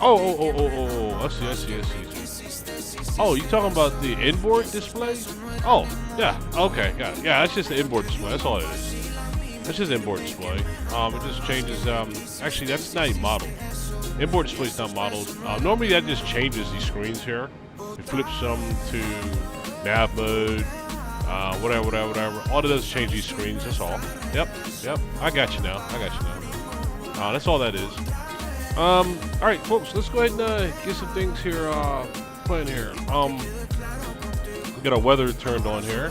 Oh, I see. Oh, you talking about the inboard display? Oh, yeah, okay, got it. Yeah, that's just the inboard display, that's all it is. That's just inboard display. It just changes, actually that's not even modeled. Inboard display is not modeled. Normally that just changes these screens here. It flips them to nav mode, whatever. All it does is change these screens, that's all. Yep, I got you now. That's all that is. All right, folks, let's go ahead and get some things here playing here. We got our weather turned on here.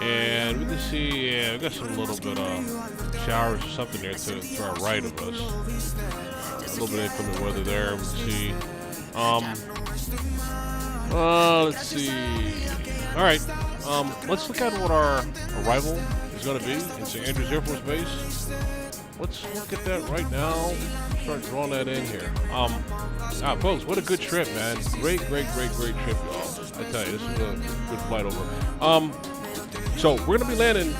And we can see, yeah, we got some little bit of showers or something there to our right of us. A little bit from the weather there. We can see. Let's see. All right. Let's look at what our arrival is going to be into Andrews Air Force Base. Let's look at that right now. Start drawing that in here. Folks, what a good trip, man. Great trip, y'all. I tell you, this is a good flight over. So we're gonna be landing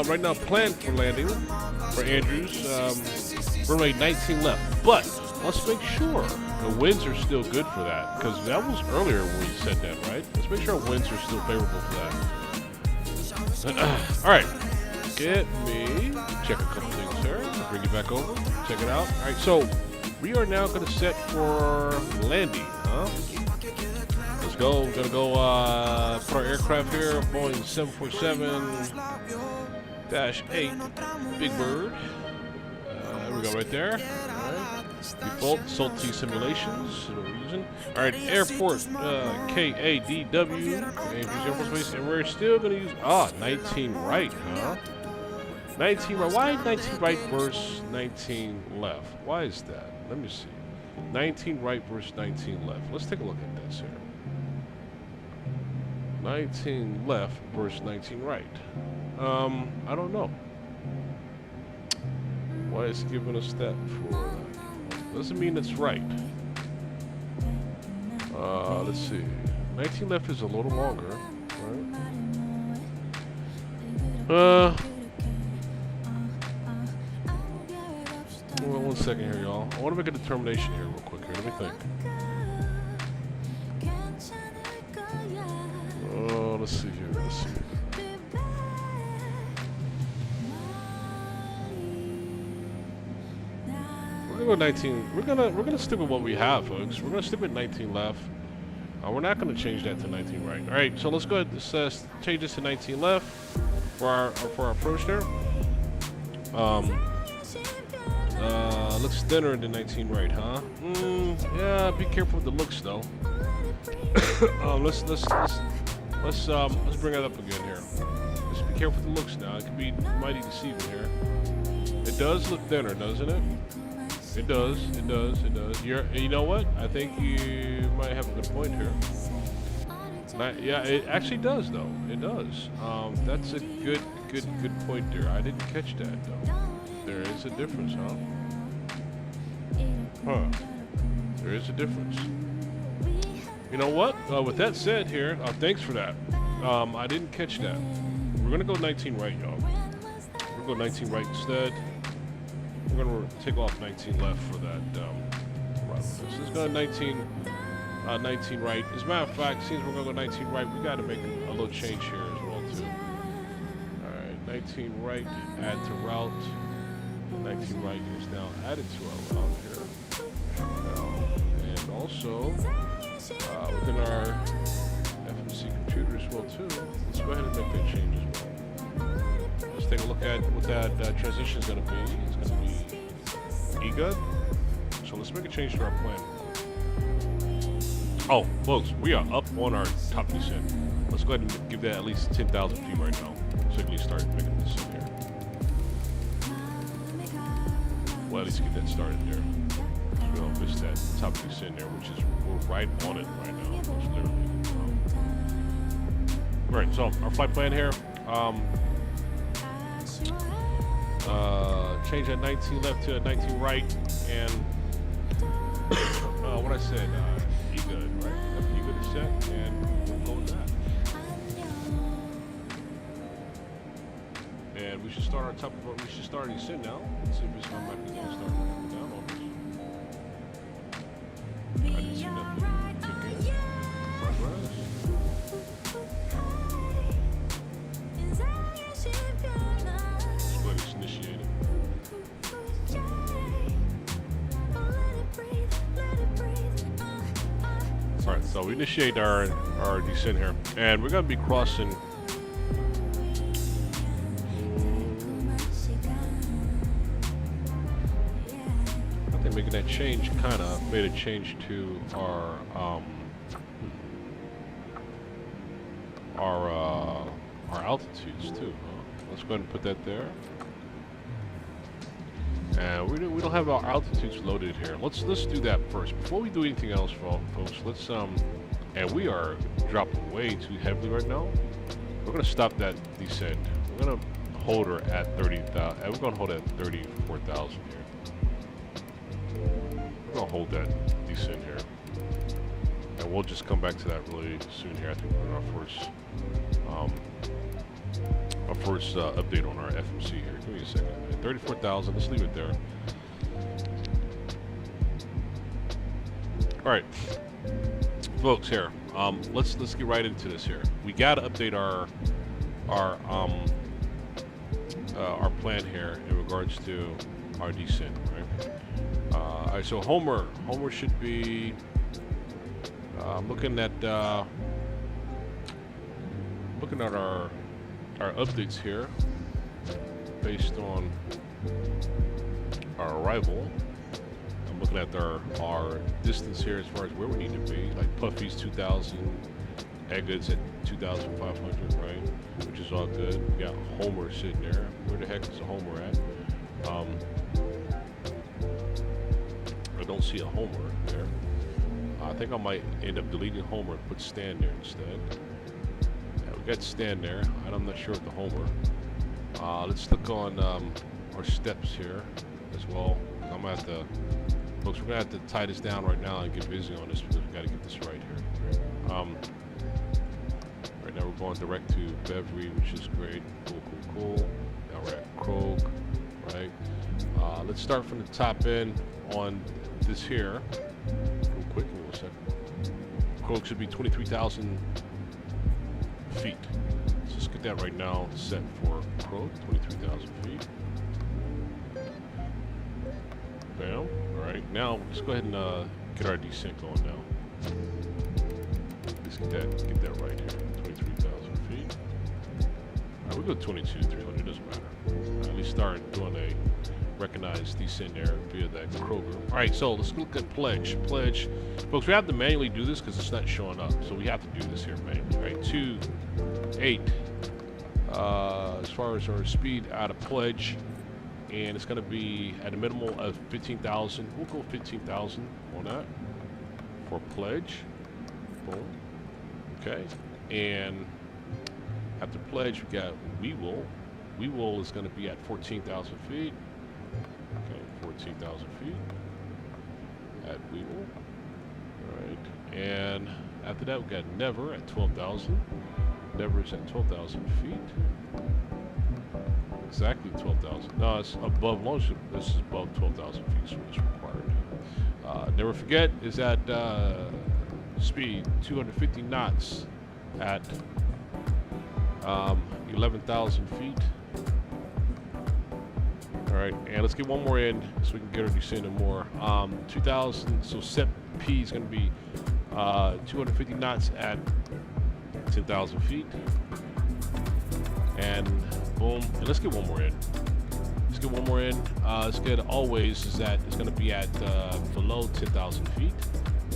right now. Planned for landing for Andrews. Runway 19 left, but let's make sure the winds are still good for that, because that was earlier when we said that, right? Let's make sure winds are still favorable for that. All right. Get me check a couple things here. I'll bring you back over. Check it out. All right, so we are now going to set for landing. Let's go. We're going to go put our aircraft here. Boeing 747-8 Big Bird. There we go, right there. All right. Default Salty Simulations. No reason. All right, airport KADW. Andrews Air Force Base, and we're still going to use 19 right, huh? 19 right. Why 19 right versus 19 left? Why is that? Let me see. 19 right versus 19 left. Let's take a look at this here. 19 left versus 19 right. I don't know. Why is it giving us that for? Doesn't mean it's right. Let's see. 19 left is a little longer. Right? Well, 1 second here, y'all. I want to make a determination here real quick here. Let me think. Oh, let's see here. Let's see. We're gonna go 19. We're gonna stick with what we have, folks. We're gonna stick with 19 left. We're not gonna change that to 19 right. All right. So let's go ahead. Let's change this to 19 left for our approach there. Looks thinner than 19 right, huh? Yeah. Be careful with the looks though. Let's bring it up again here. Just be careful with the looks now. It could be mighty deceiving here. It does look thinner, doesn't it? It does. It does. It does. You know what? I think you might have a good point here. Yeah, it actually does though. It does. That's a good point there. I didn't catch that though. There is a difference, huh? Huh. There is a difference. You know what? With that said here, thanks for that. I didn't catch that. We're gonna go 19 right, y'all. We're gonna go 19 right instead. We're gonna take off 19 left for that. Right. So let's go 19 right. As a matter of fact, since we're gonna go 19 right, we gotta make a little change here as well too. All right, 19 right, add to route. 19 right is now added to our route here. And also within our FMC computer as well too. Let's go ahead and make that change as well. Let's take a look at what that transition is going to be. It's going to be eGud. So let's make a change to our plan. Oh, folks, we are up on our top descent. Let's go ahead and give that at least 10,000 feet right now, so we can start making this in here. Well, at least get that started there. So we don't miss that top descent there, which is we're right on it right now. It's literally. Right. So our flight plan here. Change that 19 left to 19 right, and what I said, eGud, right? eGud is set, and we'll go with that. And we should start our top. We should start our descent now. Let's see if it's not going to start coming down on us. I didn't see nothing. Progress. Let's initiate it. Alright, so we initiate our descent here, and we're going to be crossing. I think making that change kind of made a change to our altitudes too. Let's go ahead and put that there. And we don't have our altitudes loaded here. Let's do that first before we do anything else, folks. Let's and we are dropping way too heavily right now. We're gonna stop that descent. We're gonna hold her at 30,000. We're gonna hold at 34,000 here. We're gonna hold that descent here, and we'll just come back to that really soon here. I think we're on our first update on our FMC here. Give me a second. 34,000. Let's leave it there. All right, folks. Here, let's get right into this here. We gotta update our plan here in regards to our descent, right? All right. So Homer should be looking at our updates here based on our arrival. I'm looking at our distance here as far as where we need to be. Like Puffy's 2,000, Eggud's at 2,500, right? Which is all good. We got Homer sitting there. Where the heck is the Homer at? I don't see a Homer there. I think I might end up deleting Homer and put Stan there instead. We got Stan there, and I'm not sure of the Homer. Let's look on our steps here as well. I'm gonna have to Folks, we're going to have to tie this down right now and get busy on this because we got to get this right here. Right now we're going direct to Beverly, which is great. Cool. Now we're at Krog, right? Let's start from the top end on this here. Real quick, give me 1 second. Krog should be 23,000 feet. So let's get that right now set for Krog, 23,000 feet. Bam. All right, now let's go ahead and get our descent going now. Let's get that right here, 23,000 feet. All right, we'll go 22,300, doesn't matter. At least start doing a recognized descent there via that Kroger. All right, so let's look at pledge. Pledge, folks, we have to manually do this because it's not showing up, so we have to do this here manually. All right, 2-8. As far as our speed out of pledge, and it's going to be at a minimal of 15,000. We'll go 15,000 on that for pledge. Boom. Okay. And after pledge, we got we will. We will is going to be at 14,000 feet. Okay, 14,000 feet at we will. All right. And after that, we got never at 12,000. Never is at 12,000 feet. Exactly 12,000. No, it's above launch. This is above 12,000 feet, so it's required. Never forget is at speed 250 knots at 11,000 feet. All right, and let's get one more in so we can get our descent and more. 2,000. So set P is going to be 250 knots at 10,000 feet. And boom, and let's get one more in. Let's get one more in. Let's get always is that it's going to be at below 10,000 feet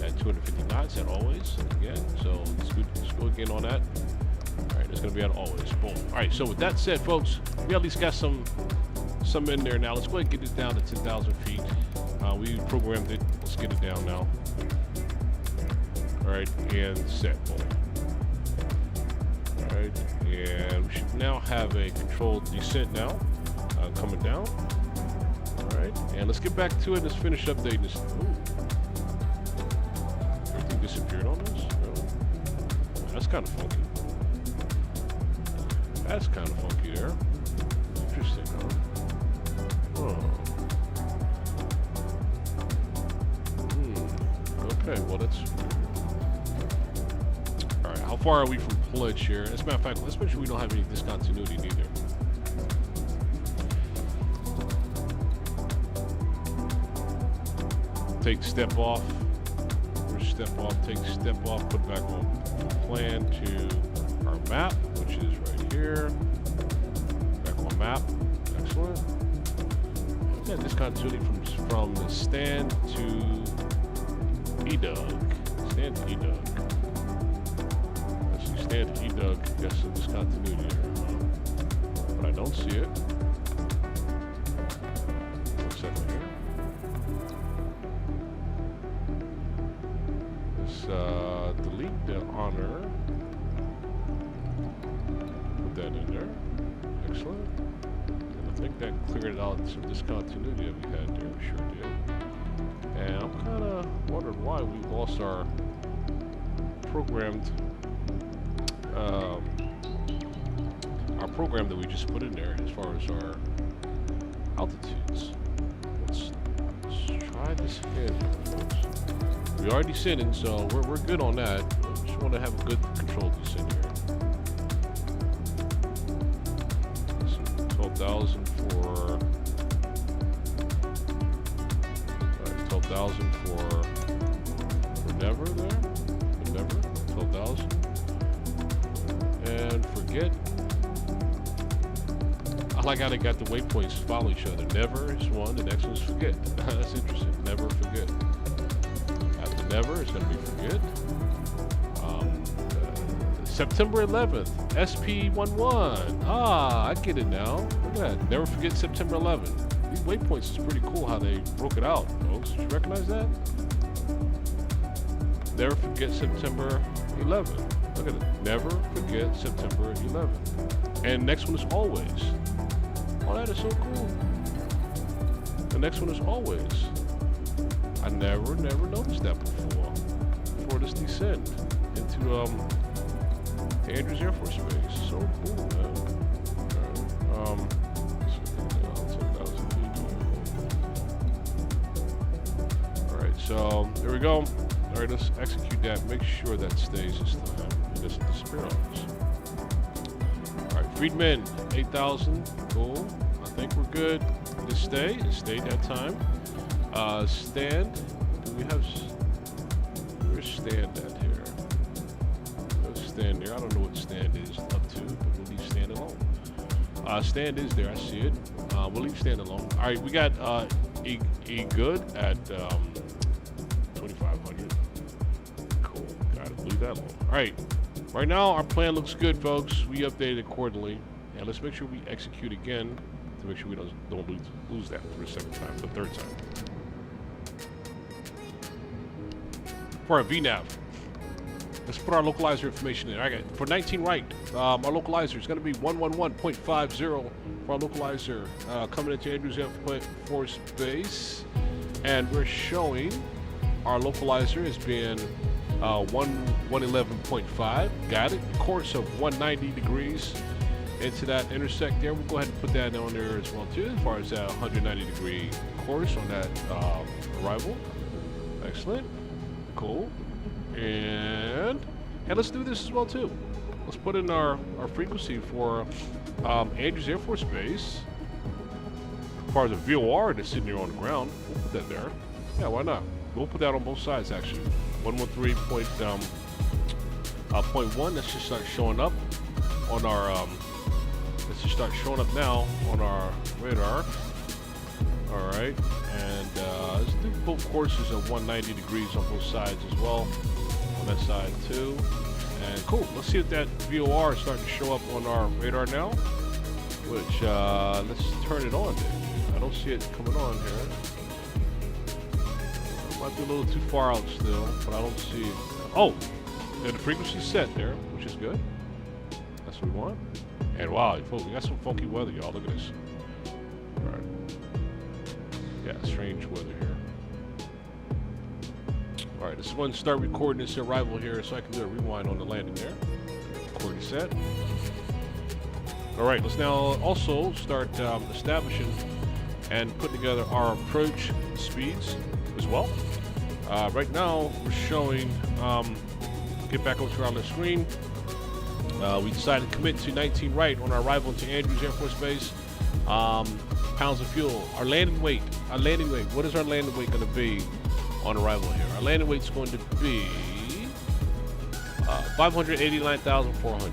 at 250 knots at always again. So let's go again on that. All right, it's going to be at always. Boom. All right. So with that said, folks, we at least got some in there now. Let's go ahead and get it down to 10,000 feet. We programmed it. Let's get it down now. All right, and set. Boom. All right. And we should now have a controlled descent now coming down. All right, and let's get back to it. Let's finish updating this. Ooh. Everything disappeared on us. Oh. That's kind of funky. That's kind of funky there. Interesting, huh? Oh. Okay, well that's. How far are we from pledge here? As a matter of fact, let's make sure we don't have any discontinuity neither. Take step off. Step off, take step off, put back on plan to our map, which is right here. Back on map. Excellent. Yeah, discontinuity from the stand to EDUG. Stand to EDUG. Stand to EDUG, got some discontinuity there. But I don't see it. 1 second here. Let's delete the honor. Put that in there. Excellent. And I think that cleared out some discontinuity that we had there. We sure did. And I'm kind of wondering why we lost our programmed our program that we just put in there as far as our altitudes. Let's try this again, folks. We are descending, so we're good on that. Just want to have a good controlled descent here. 12,000 for 12,000 for never there. For never 12,000. And forget. I like how they got the waypoints follow each other. Never is one, the next one's forget. That's interesting. Never forget. After never, it's going to be forget. September 11th, SP11. Ah, I get it now. Look at that. Never forget September 11th. These waypoints is pretty cool how they broke it out, folks. Did you recognize that? Never forget September 11th. Look at it. Never forget September 11th. And next one is always. Oh, that is so cool. The next one is always. never noticed that before this descent into Andrews Air Force Base. So cool, man. All right, so there we go. All right, let's execute that. Make sure that stays this time. It doesn't disappear on us. All right, Friedman, 8,000. Cool. I think we're good to stay. It stayed that time. Stand. Do we have? Where's stand at here? There's stand there. I don't know what stand is up to, but we'll leave stand alone. Stand is there. I see it. We'll leave stand alone. All right, we got E good at 2,500. Cool. Got it. Leave that alone. All right. Right now, our plan looks good, folks. We updated accordingly, and let's make sure we execute again to make sure we don't lose that for the second time, the third time. For our VNAV, let's put our localizer information in. All right, for 19 right, our localizer is going to be 111.50 for our localizer coming into Andrews Air Force Base, and we're showing our localizer as being 111.5. Got it. Course of 190 degrees into that intersect there. We'll go ahead and put that on there as well too, as far as that 190 degree course on that arrival. Excellent. Cool. And let's do this as well too. Let's put in our frequency for Andrews Air Force Base. As far as the VOR that's sitting here on the ground, we'll put that there. Yeah, why not? We'll put that on both sides actually. 113.1. Let's just start showing up on our let's just start showing up now on our radar. All right, and let's do both courses of 190 degrees on both sides as well, on that side too. And cool, let's see if that VOR is starting to show up on our radar now, which let's turn it on then. I don't see it coming on here. Might be a little too far out still, but I don't see it. Oh, yeah, the frequency's set there, which is good. That's what we want. And wow, folks, we got some funky weather, y'all. Look at this. All right. Yeah, strange weather here. All right, let's go ahead and start recording this arrival here so I can do a rewind on the landing there. Recording set. All right, let's now also start establishing and putting together our approach speeds as well. Right now, we're showing, get back over to our screen. We decided to commit to 19 right on our arrival into Andrews Air Force Base. Pounds of fuel. Our landing weight. What is our landing weight going to be on arrival here? Our landing weight is going to be 589,400.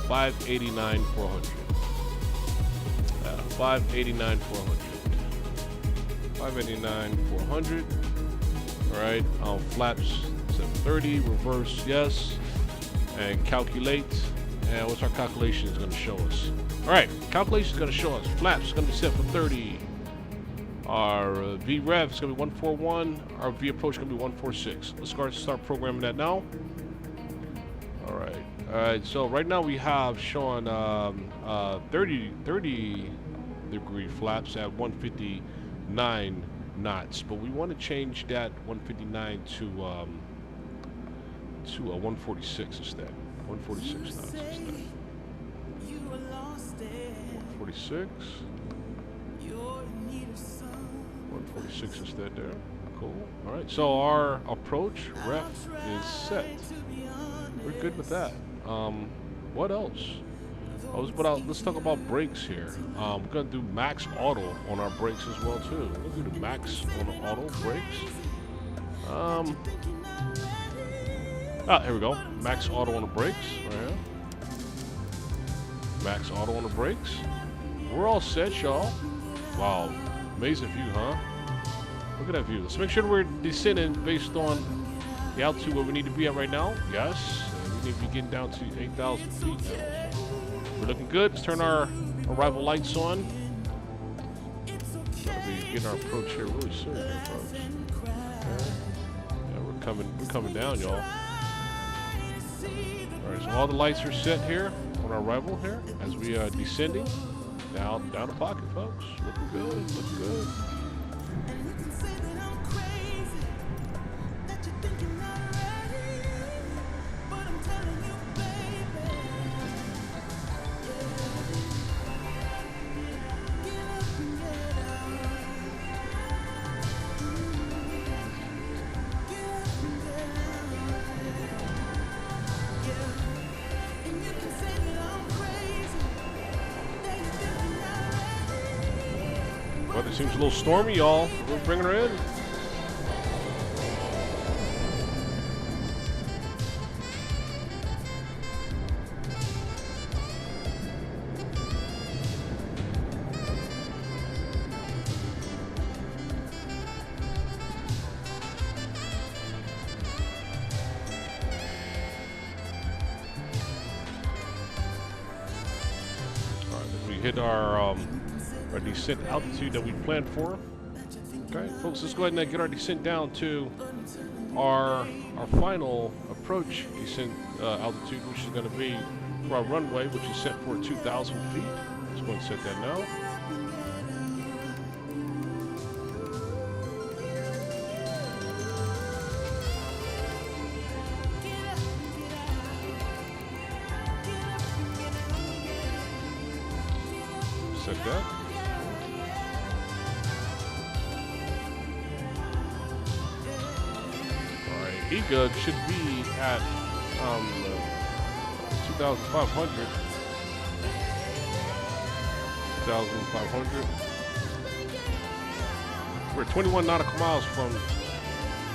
589,400. 589,400. 589,400. All right. Flaps 730. Reverse yes. And calculate. And what's our calculation is going to show us? All right, calculation is going to show us. Flaps is going to be set for 30. Our VREV is going to be 141. Our V approach is going to be 146. Let's start programming that now. All right. So right now we have showing 30 degree flaps at 159 knots, but we want to change that 159 to a 146 instead. 146 knots instead. 146. 146 instead there. Cool. All right. So our approach ref is set. We're good with that. What else? Let's talk about brakes here. We're gonna do max auto on our brakes as well too. We're gonna do the max on the auto brakes. Here we go. Max auto on the brakes. Right here. Max auto on the brakes. We're all set, y'all. Wow. Amazing view, huh? Look at that view. Let's make sure we're descending based on the altitude where we need to be at right now. Yes. We need to be getting down to 8,000 feet now. We're looking good. Let's turn our arrival lights on. Gotta be getting our approach here really soon here, folks. Yeah, we're coming down, y'all. Alright, so all the lights are set here on our arrival here as we are descending down the pocket, folks. Looking good, looking good. Seems a little stormy, y'all. We're bringing her in. Hit our descent altitude that we planned for. Okay, folks, let's go ahead and get our descent down to our final approach descent altitude, which is going to be for our runway, which is set for 2,000 feet. Let's go ahead and set that now. Set that. Alright, EGUG should be at 2,500. 2,500. We're 21 nautical miles from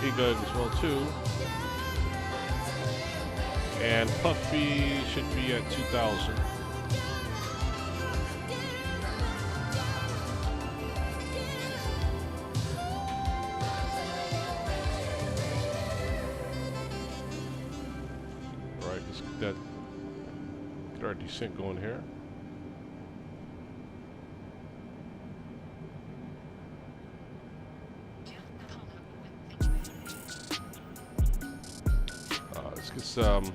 EGUG as well too. And Puffy should be at 2,000. Get our descent going here. Let's get some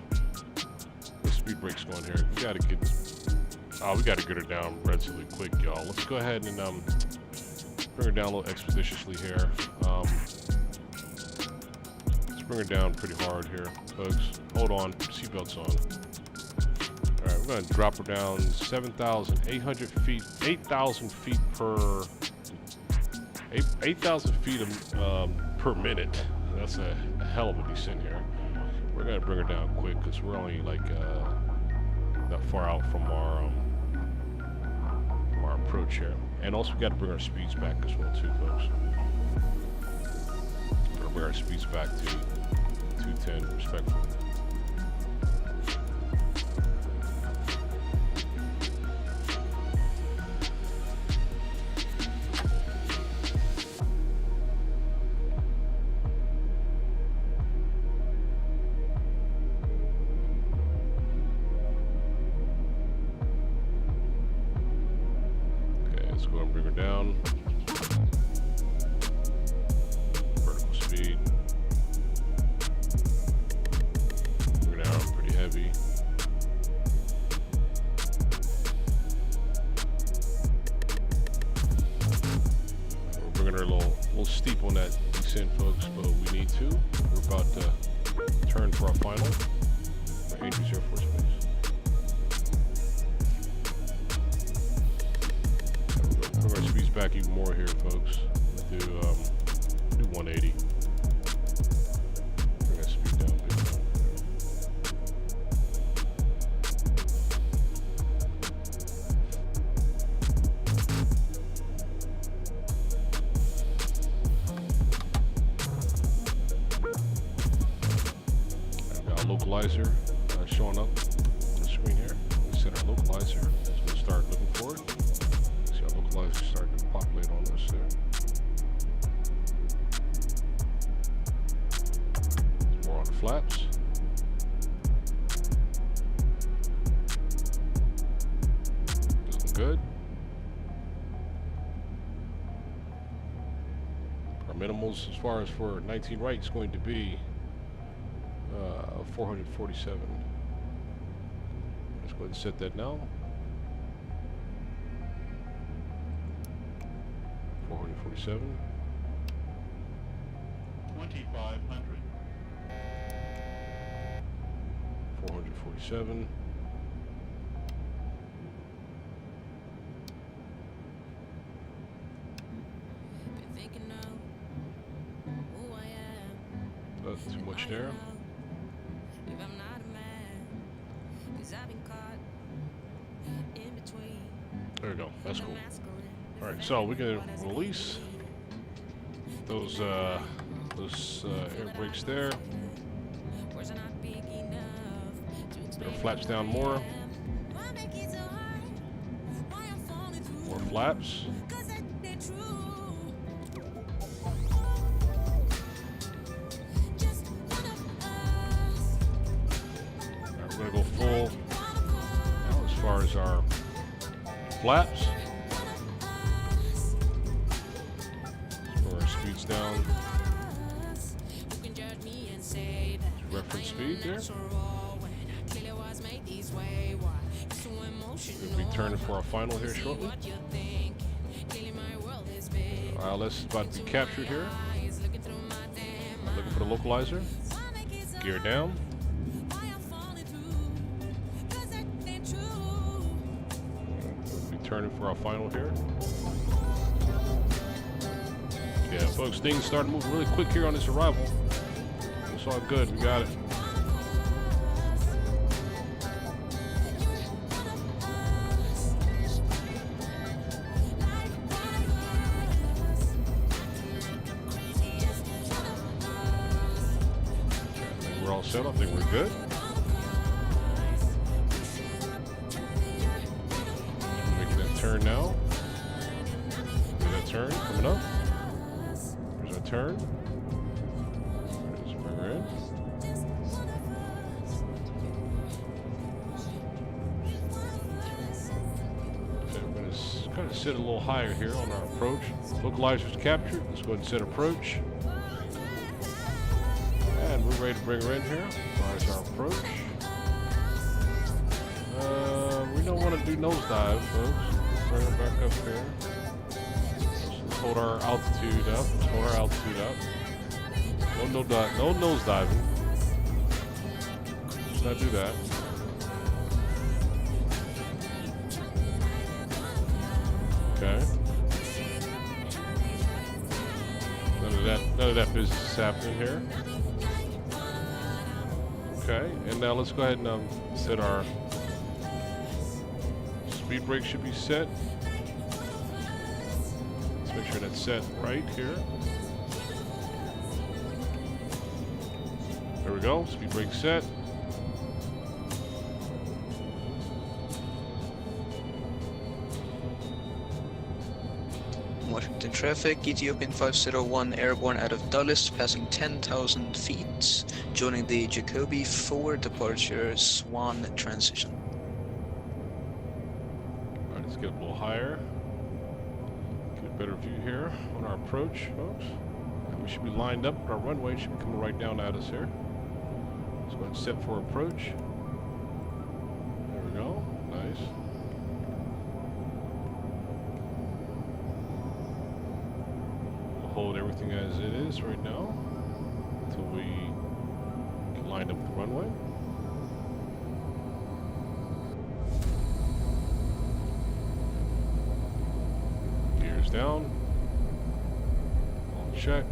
speed brakes going here. We gotta get her down relatively quick, y'all. Let's go ahead and bring her down a little expeditiously here. Let's bring her down pretty hard here, folks. Hold on, seatbelts on. Alright, we're going to drop her down 7,800 feet, 8,000 feet per, 8,000 feet per minute. That's a hell of a descent here. We're going to bring her down quick because we're only like not far out from our approach here. And also we got to bring our speeds back as well too, folks. We're going to bring our speeds back to 210 respectfully. Let's go and bring her down. Vertical speed. Bring her down pretty heavy. We're bringing her a little steep on that descent, folks, but we need to. We're about to turn for our final. Andrews Air Force Base. Bring our speeds back even more here, folks. Do 180. Bring that speed down big time. I've got a localizer showing up on the screen here. We set our localizer. So we'll start looking forward. Localizer starting to populate on us there. More on the flaps. Looking good. Our minimals as far as for 19 right is going to be 447. Let's go ahead and set that now. 447. 2,500. 447. That's too much there. There we go. That's cool. Alright, so we're gonna release those air brakes there. Put our flaps down more. More flaps. Alright, we're gonna go full now as far as our flaps. For our speeds down. Reference speed there. We'll be turning for our final here shortly. ILS is about to be captured here. Looking for the localizer. Gear down. We'll be turning for our final here. Yeah, folks, things started moving really quick here on this arrival. It's all good, we got it. We're all set, I think we're good. Making that turn now. There's that turn coming up. There's our turn. There's bring her in. Okay, we're going to kind of sit a little higher here on our approach. Localizer's captured. Let's go ahead and set approach. And we're ready to bring her in here as far as our approach. We don't want to do nosedive, folks. Bring her back up here. Let's hold our altitude up. Let's hold our altitude up. No nose diving. Let's not do that. Okay. None of that business is happening here. Okay, and now let's go ahead and set our speed brake should be set. Let's make sure that's set right here. There we go, speed brake set. Washington traffic, Ethiopian 501 airborne out of Dulles, passing 10,000 feet, joining the Jacoby 4 departure Swan transition. Alright, let's get a little higher. Get a better view here on our approach, folks. And we should be lined up, our runway should be coming right down at us here. Let's go ahead and set for approach. There we go, nice. Hold everything as it is right now until we can line up the runway. Gears down. All check.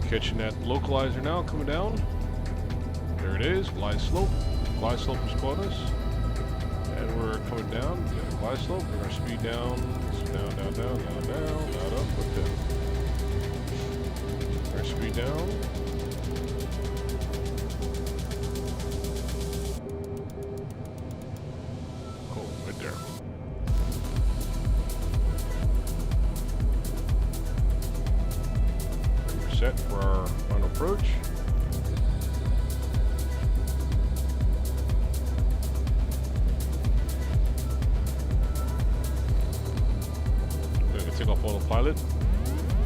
Catching that localizer now, coming down. There it is, glide slope. Glide slope has caught us. And we're coming down. Yeah, glide slope, bring our speed down. Down, down, down, down, down, not up, but down. Bring our speed down. Cool, right there. Set for our final approach. We're gonna take off autopilot.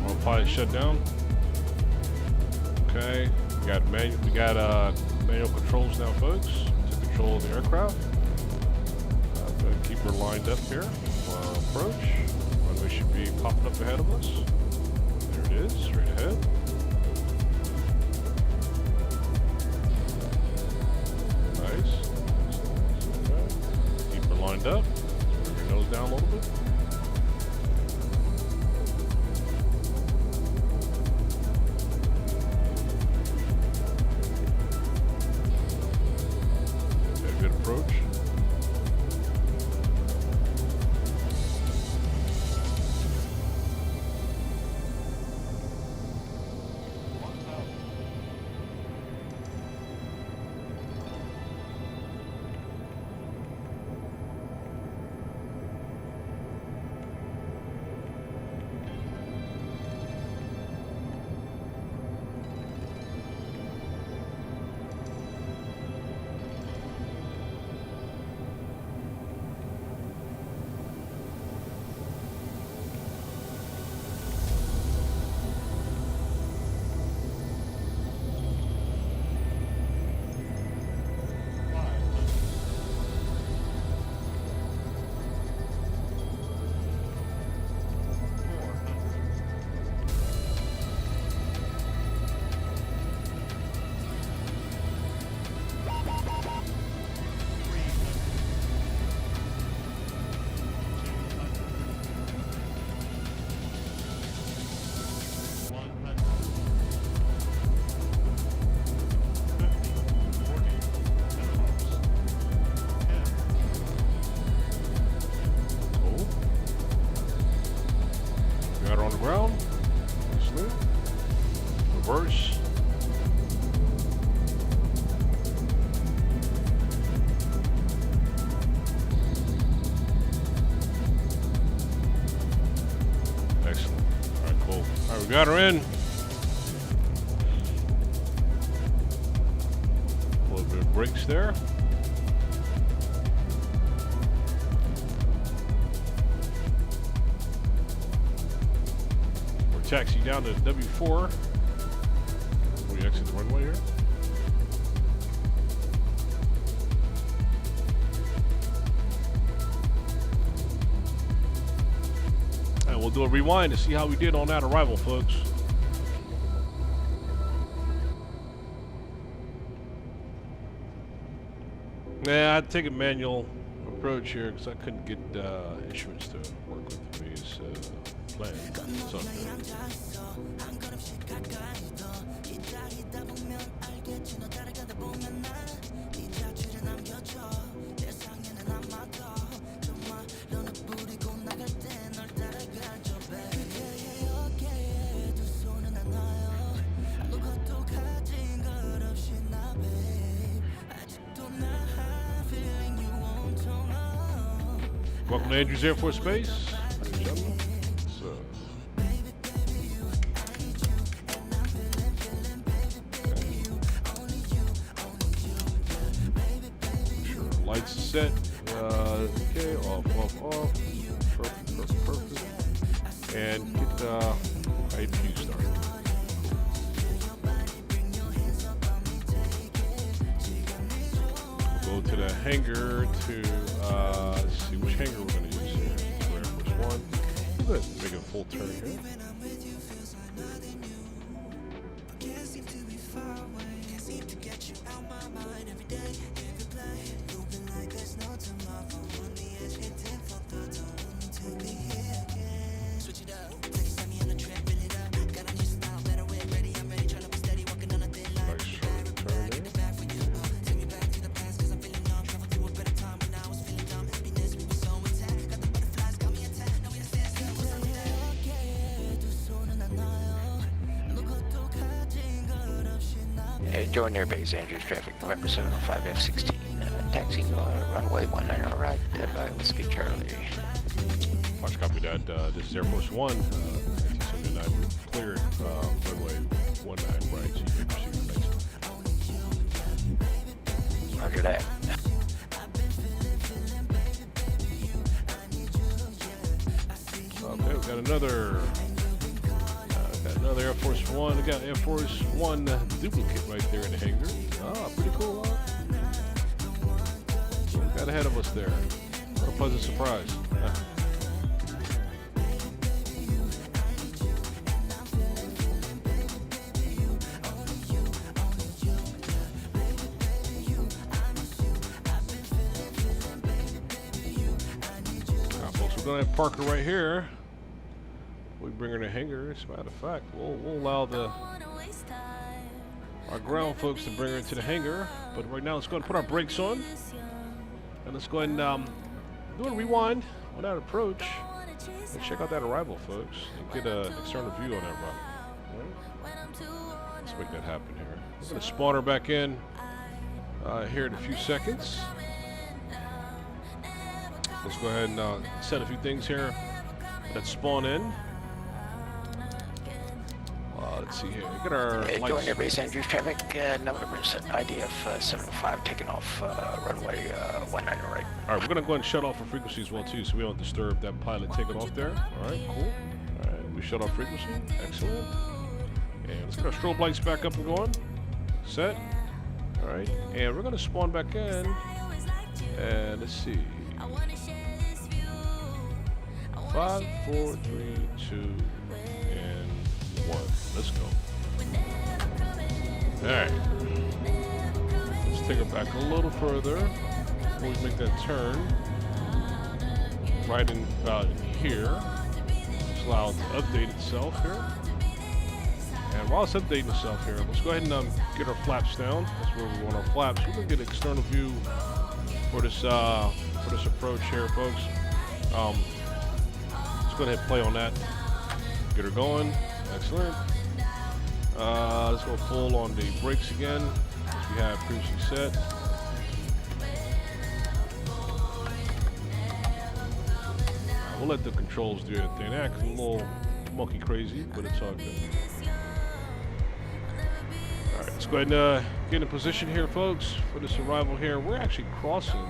Autopilot shut down. Okay, we got manual controls now, folks. To control the aircraft. we're lined up here for our approach. Runway should be popping up ahead of us. There it is, straight ahead. Nice. Okay. Keep her lined up. Bring your nose down a little bit. Okay, good approach. Got her on the ground. Nicely. Reverse. Excellent. Alright, cool. Alright, we got her in. A little bit of brakes there. Taxi down to W4. We exit the runway here. And we'll do a rewind to see how we did on that arrival, folks. Yeah, I'd take a manual approach here because I couldn't get instruments to work with me as planned. So, welcome to Andrews Air Force Base, ladies and gentlemen. Lights set. Okay, off. Perfect. And get IPU started. We'll go to the hangar to let's see which hangar we're going to use here. Air Force One. Good. Make a full turn here. Join Airbase Andrews traffic November 705 F16. Taxi runway 19 right, deadline with speed Charlie. Watch, copy that. This is Air Force One. 1979. We're cleared runway 19 right. So you can proceed next. Roger that. Okay, we got another Air Force One. We got Air Force One duplicate right there in the hangar. Ah, pretty cool. Got ahead of us there. What a pleasant surprise. Folks, we're gonna have Parker right here. We bring her to hangar. As a matter of fact, we'll allow our ground folks to bring her into the hangar. But right now, let's go ahead and put our brakes on, and let's go ahead and do a rewind on that approach and check out that arrival, folks, and get an external view on that route. All right? Let's make that happen here. We're gonna spawn her back in here in a few seconds. Let's go ahead and set a few things here. Let's spawn in. Let's see here. Get our Join your base Andrews traffic, November IDF 75 taking off runway 19 right. Alright, we're gonna go ahead and shut off our frequency as well too, so we don't disturb that pilot taking off there. Alright, cool. Alright, we shut off frequency. Excellent. And let's get our strobe lights back up and going. Set. Alright, and we're gonna spawn back in. And let's see. 5, 4, 3, 2, and 1. Let's go. Alright. Let's take it back a little further before we make that turn. Right in about here. Just allow it to update itself here. And while it's updating itself here, let's go ahead and get our flaps down. That's where we want our flaps. We're gonna get an external view for this approach here, folks. Let's go ahead and play on that. Get her going. Excellent. Let's go full on the brakes again, as we have previously set. We'll let the controls do their thing. They act a little monkey crazy, but it's all good. Alright, let's go ahead and get in position here, folks, for this arrival here. We're actually crossing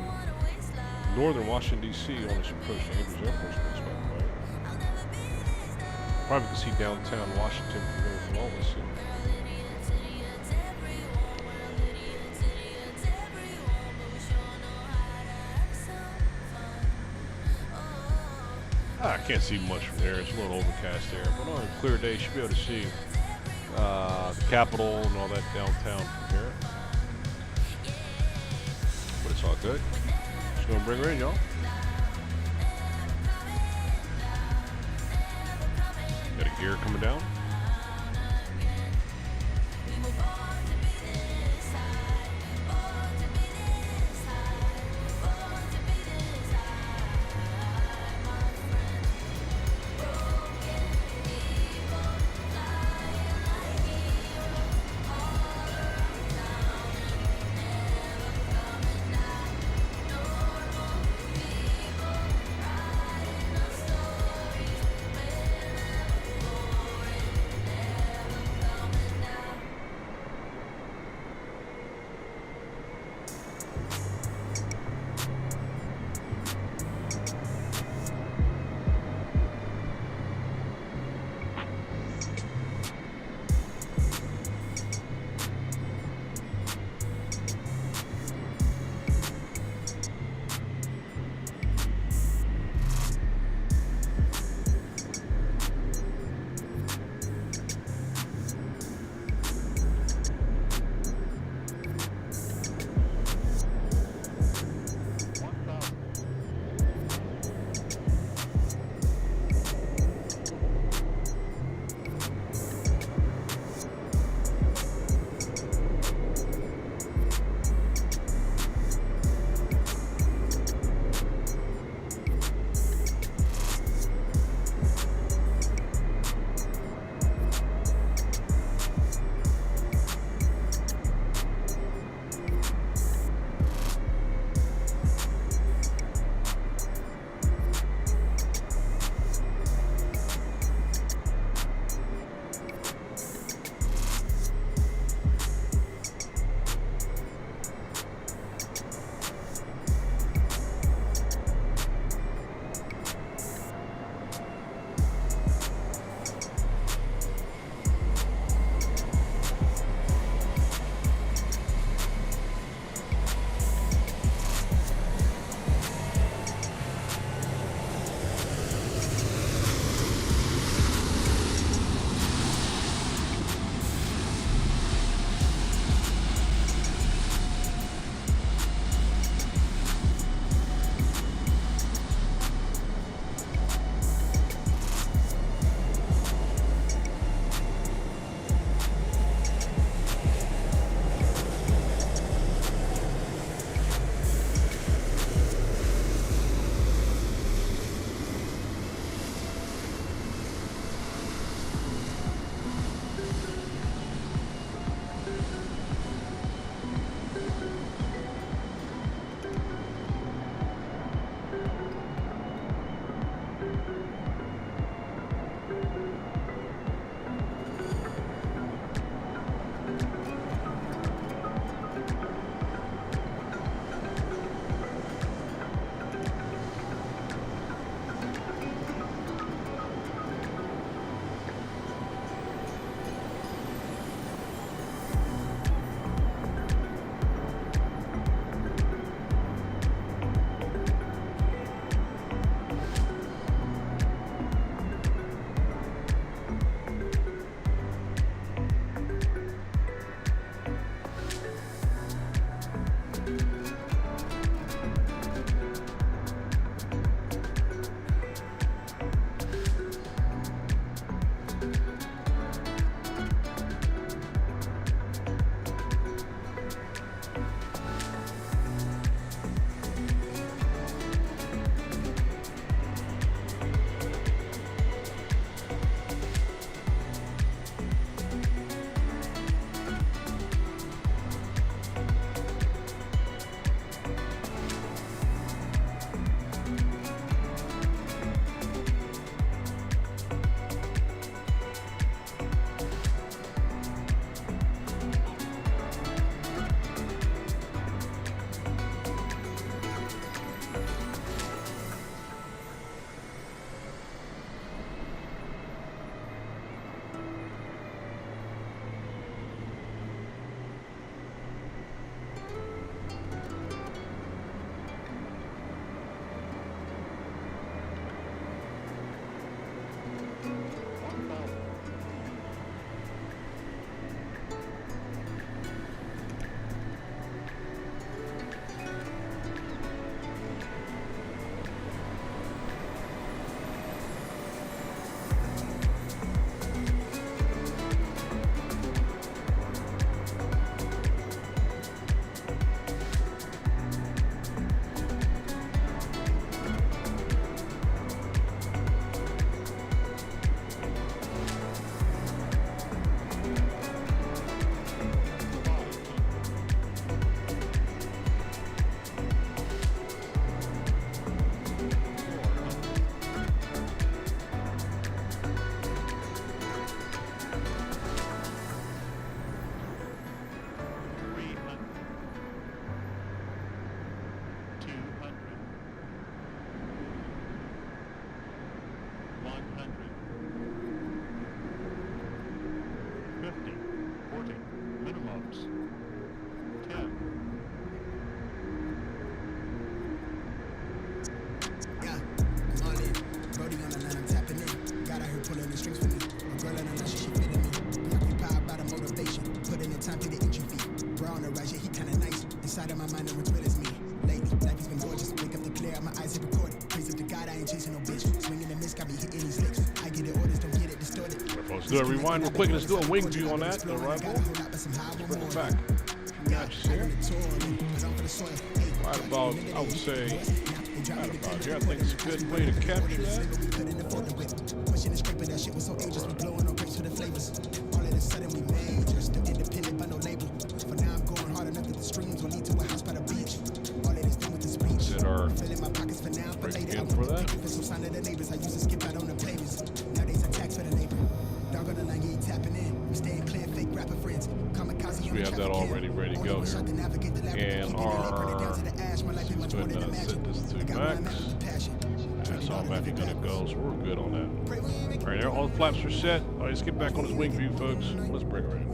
northern Washington, D.C. on this approach to Andrews Air Force Base, by the way. Probably can see downtown Washington from here as well. Let's see. I can't see much from there. It's a little overcast there, but on a clear day, you should be able to see the Capitol and all that downtown from here. But it's all good. Just gonna bring her in, y'all. Got a gear coming down. the strings for me. A girl in a luscious, she fitting me. Preoccupied by the motivation. Put in the time to the entry fee. Bro on the rise, yeah, he kinda nice. Inside of my mind, no one's real as me. Lately, life has been gorgeous. Wake up to clear out my eyes and record it. Praise up to God, I ain't chasing no bitch. Swinging the miss, got me hitting these licks. I get the orders, don't get it distorted. Let's do a rewind real quick. Let's do a wing view on that. Arrival. Let's bring it back. Gotcha here. Right about, I would say, right about here. I think it's a good way to capture that. Pushing the scraper, that shit was so ageless. We blowing on grapes for the flavors. All of a sudden we major, still independent by no label. For now I'm going hard enough that the streams will lead to a house by the beach. All of this thing with the speech. Filling my pockets for now, but later I want to for some sign of the neighbors. I used to skip out on the pavers. Nowadays I tax for the neighbor. Dog on the line, yeah, tapping in. I'm staying clear, fake rapper friends. Kamikaze, we have that already ready to go here. And our, let's go ahead and set this to max. That's automatically gonna go, so we're good on that. All right, there, all the flaps are set. All right, let's get back on this wing view, folks. Let's bring her in.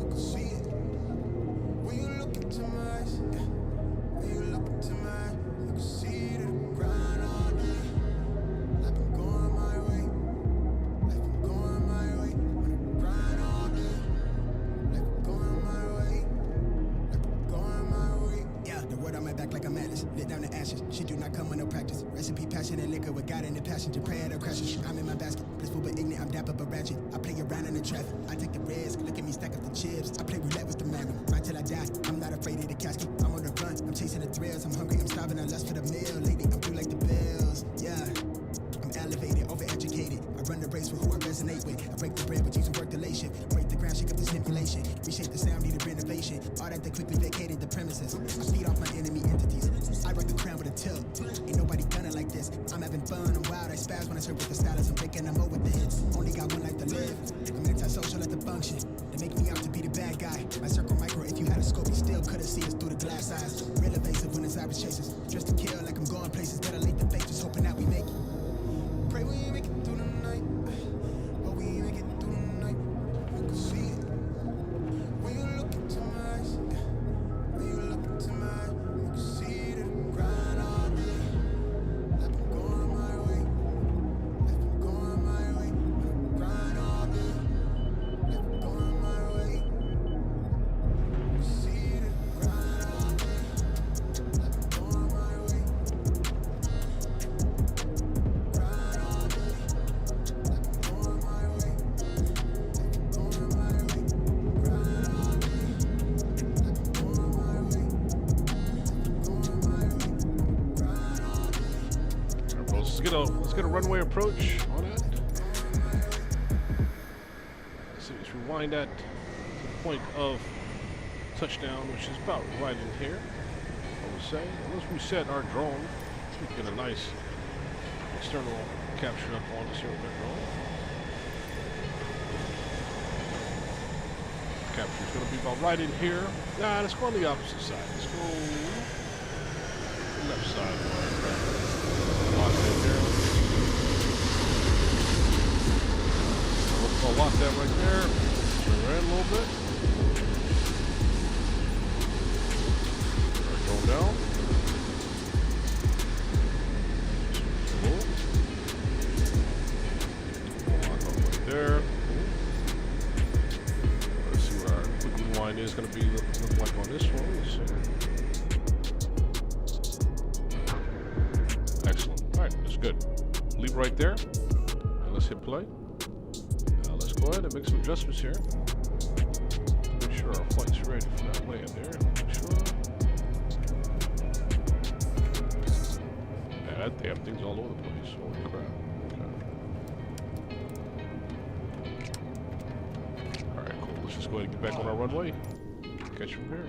She do not come with no practice. Recipe, passion, and liquor with God in the passenger. Pray at her crashes. I'm in my basket. Blissful but ignorant. I'm dapper but ratchet. I play around in the traffic. I take the risk. Look at me stack up the chips. I play roulette with the magnum. Right till I die. I'm not afraid of the casket. I'm on the run. I'm chasing the thrills. I'm hungry. I'm starving. I lust for the meal. Lately, I'm through like the bills. Yeah. I'm elevated, overeducated. I run the race with who I resonate with. I break the bread with using work elation. Break the ground, shake up the simulation. Reshape the sound, need a renovation. All that they quickly vacated the premises. I feed off my enemy entities. I rock the crown with a tilt. Ain't nobody done it like this. I'm having fun, I'm wild, I spaz when I serve with the stylus. I'm breaking them with the hits. Only got one life to live. I'm antisocial at the function. They make me out to be the bad guy. My circle micro, if you had a scope, you still couldn't see us through the glass eyes. Real evasive when it's Irish chasers. Dressed to kill like I'm going places. Better late than fake, just hoping that we make it. Pray we make it through the night. But we make it through the night. You can see it. When you look into my eyes. When you look into my eyes. You can see the grind all day. Like I'm going my way. Like I'm going my way. Grind all day. Like I'm going my way. You can see the grind all day. Like I'm going my way. Let's get a runway approach on it. Let's rewind that to the point of touchdown, which is about right in here, I would say. Let's reset our drone so we can get a nice external capture up on this here with our drone. Capture is going to be about right in here. Nah, let's go on the opposite side. Let's go left side of our aircraft. Lock it in there. I'll lock that right there. Bring her in a little bit. Alright, going down. Cool. Lock up right there. Let's see where our quick rewind is going to be look like on this one. Let's see. Excellent. Alright, that's good. Leave right there. And let's hit play. Go ahead and make some adjustments here. Make sure our flight's ready for that land there. Make sure. Man, that damn thing's all over the place. Holy crap. Okay. Alright, cool. Let's just go ahead and get back on our runway. Catch you from here.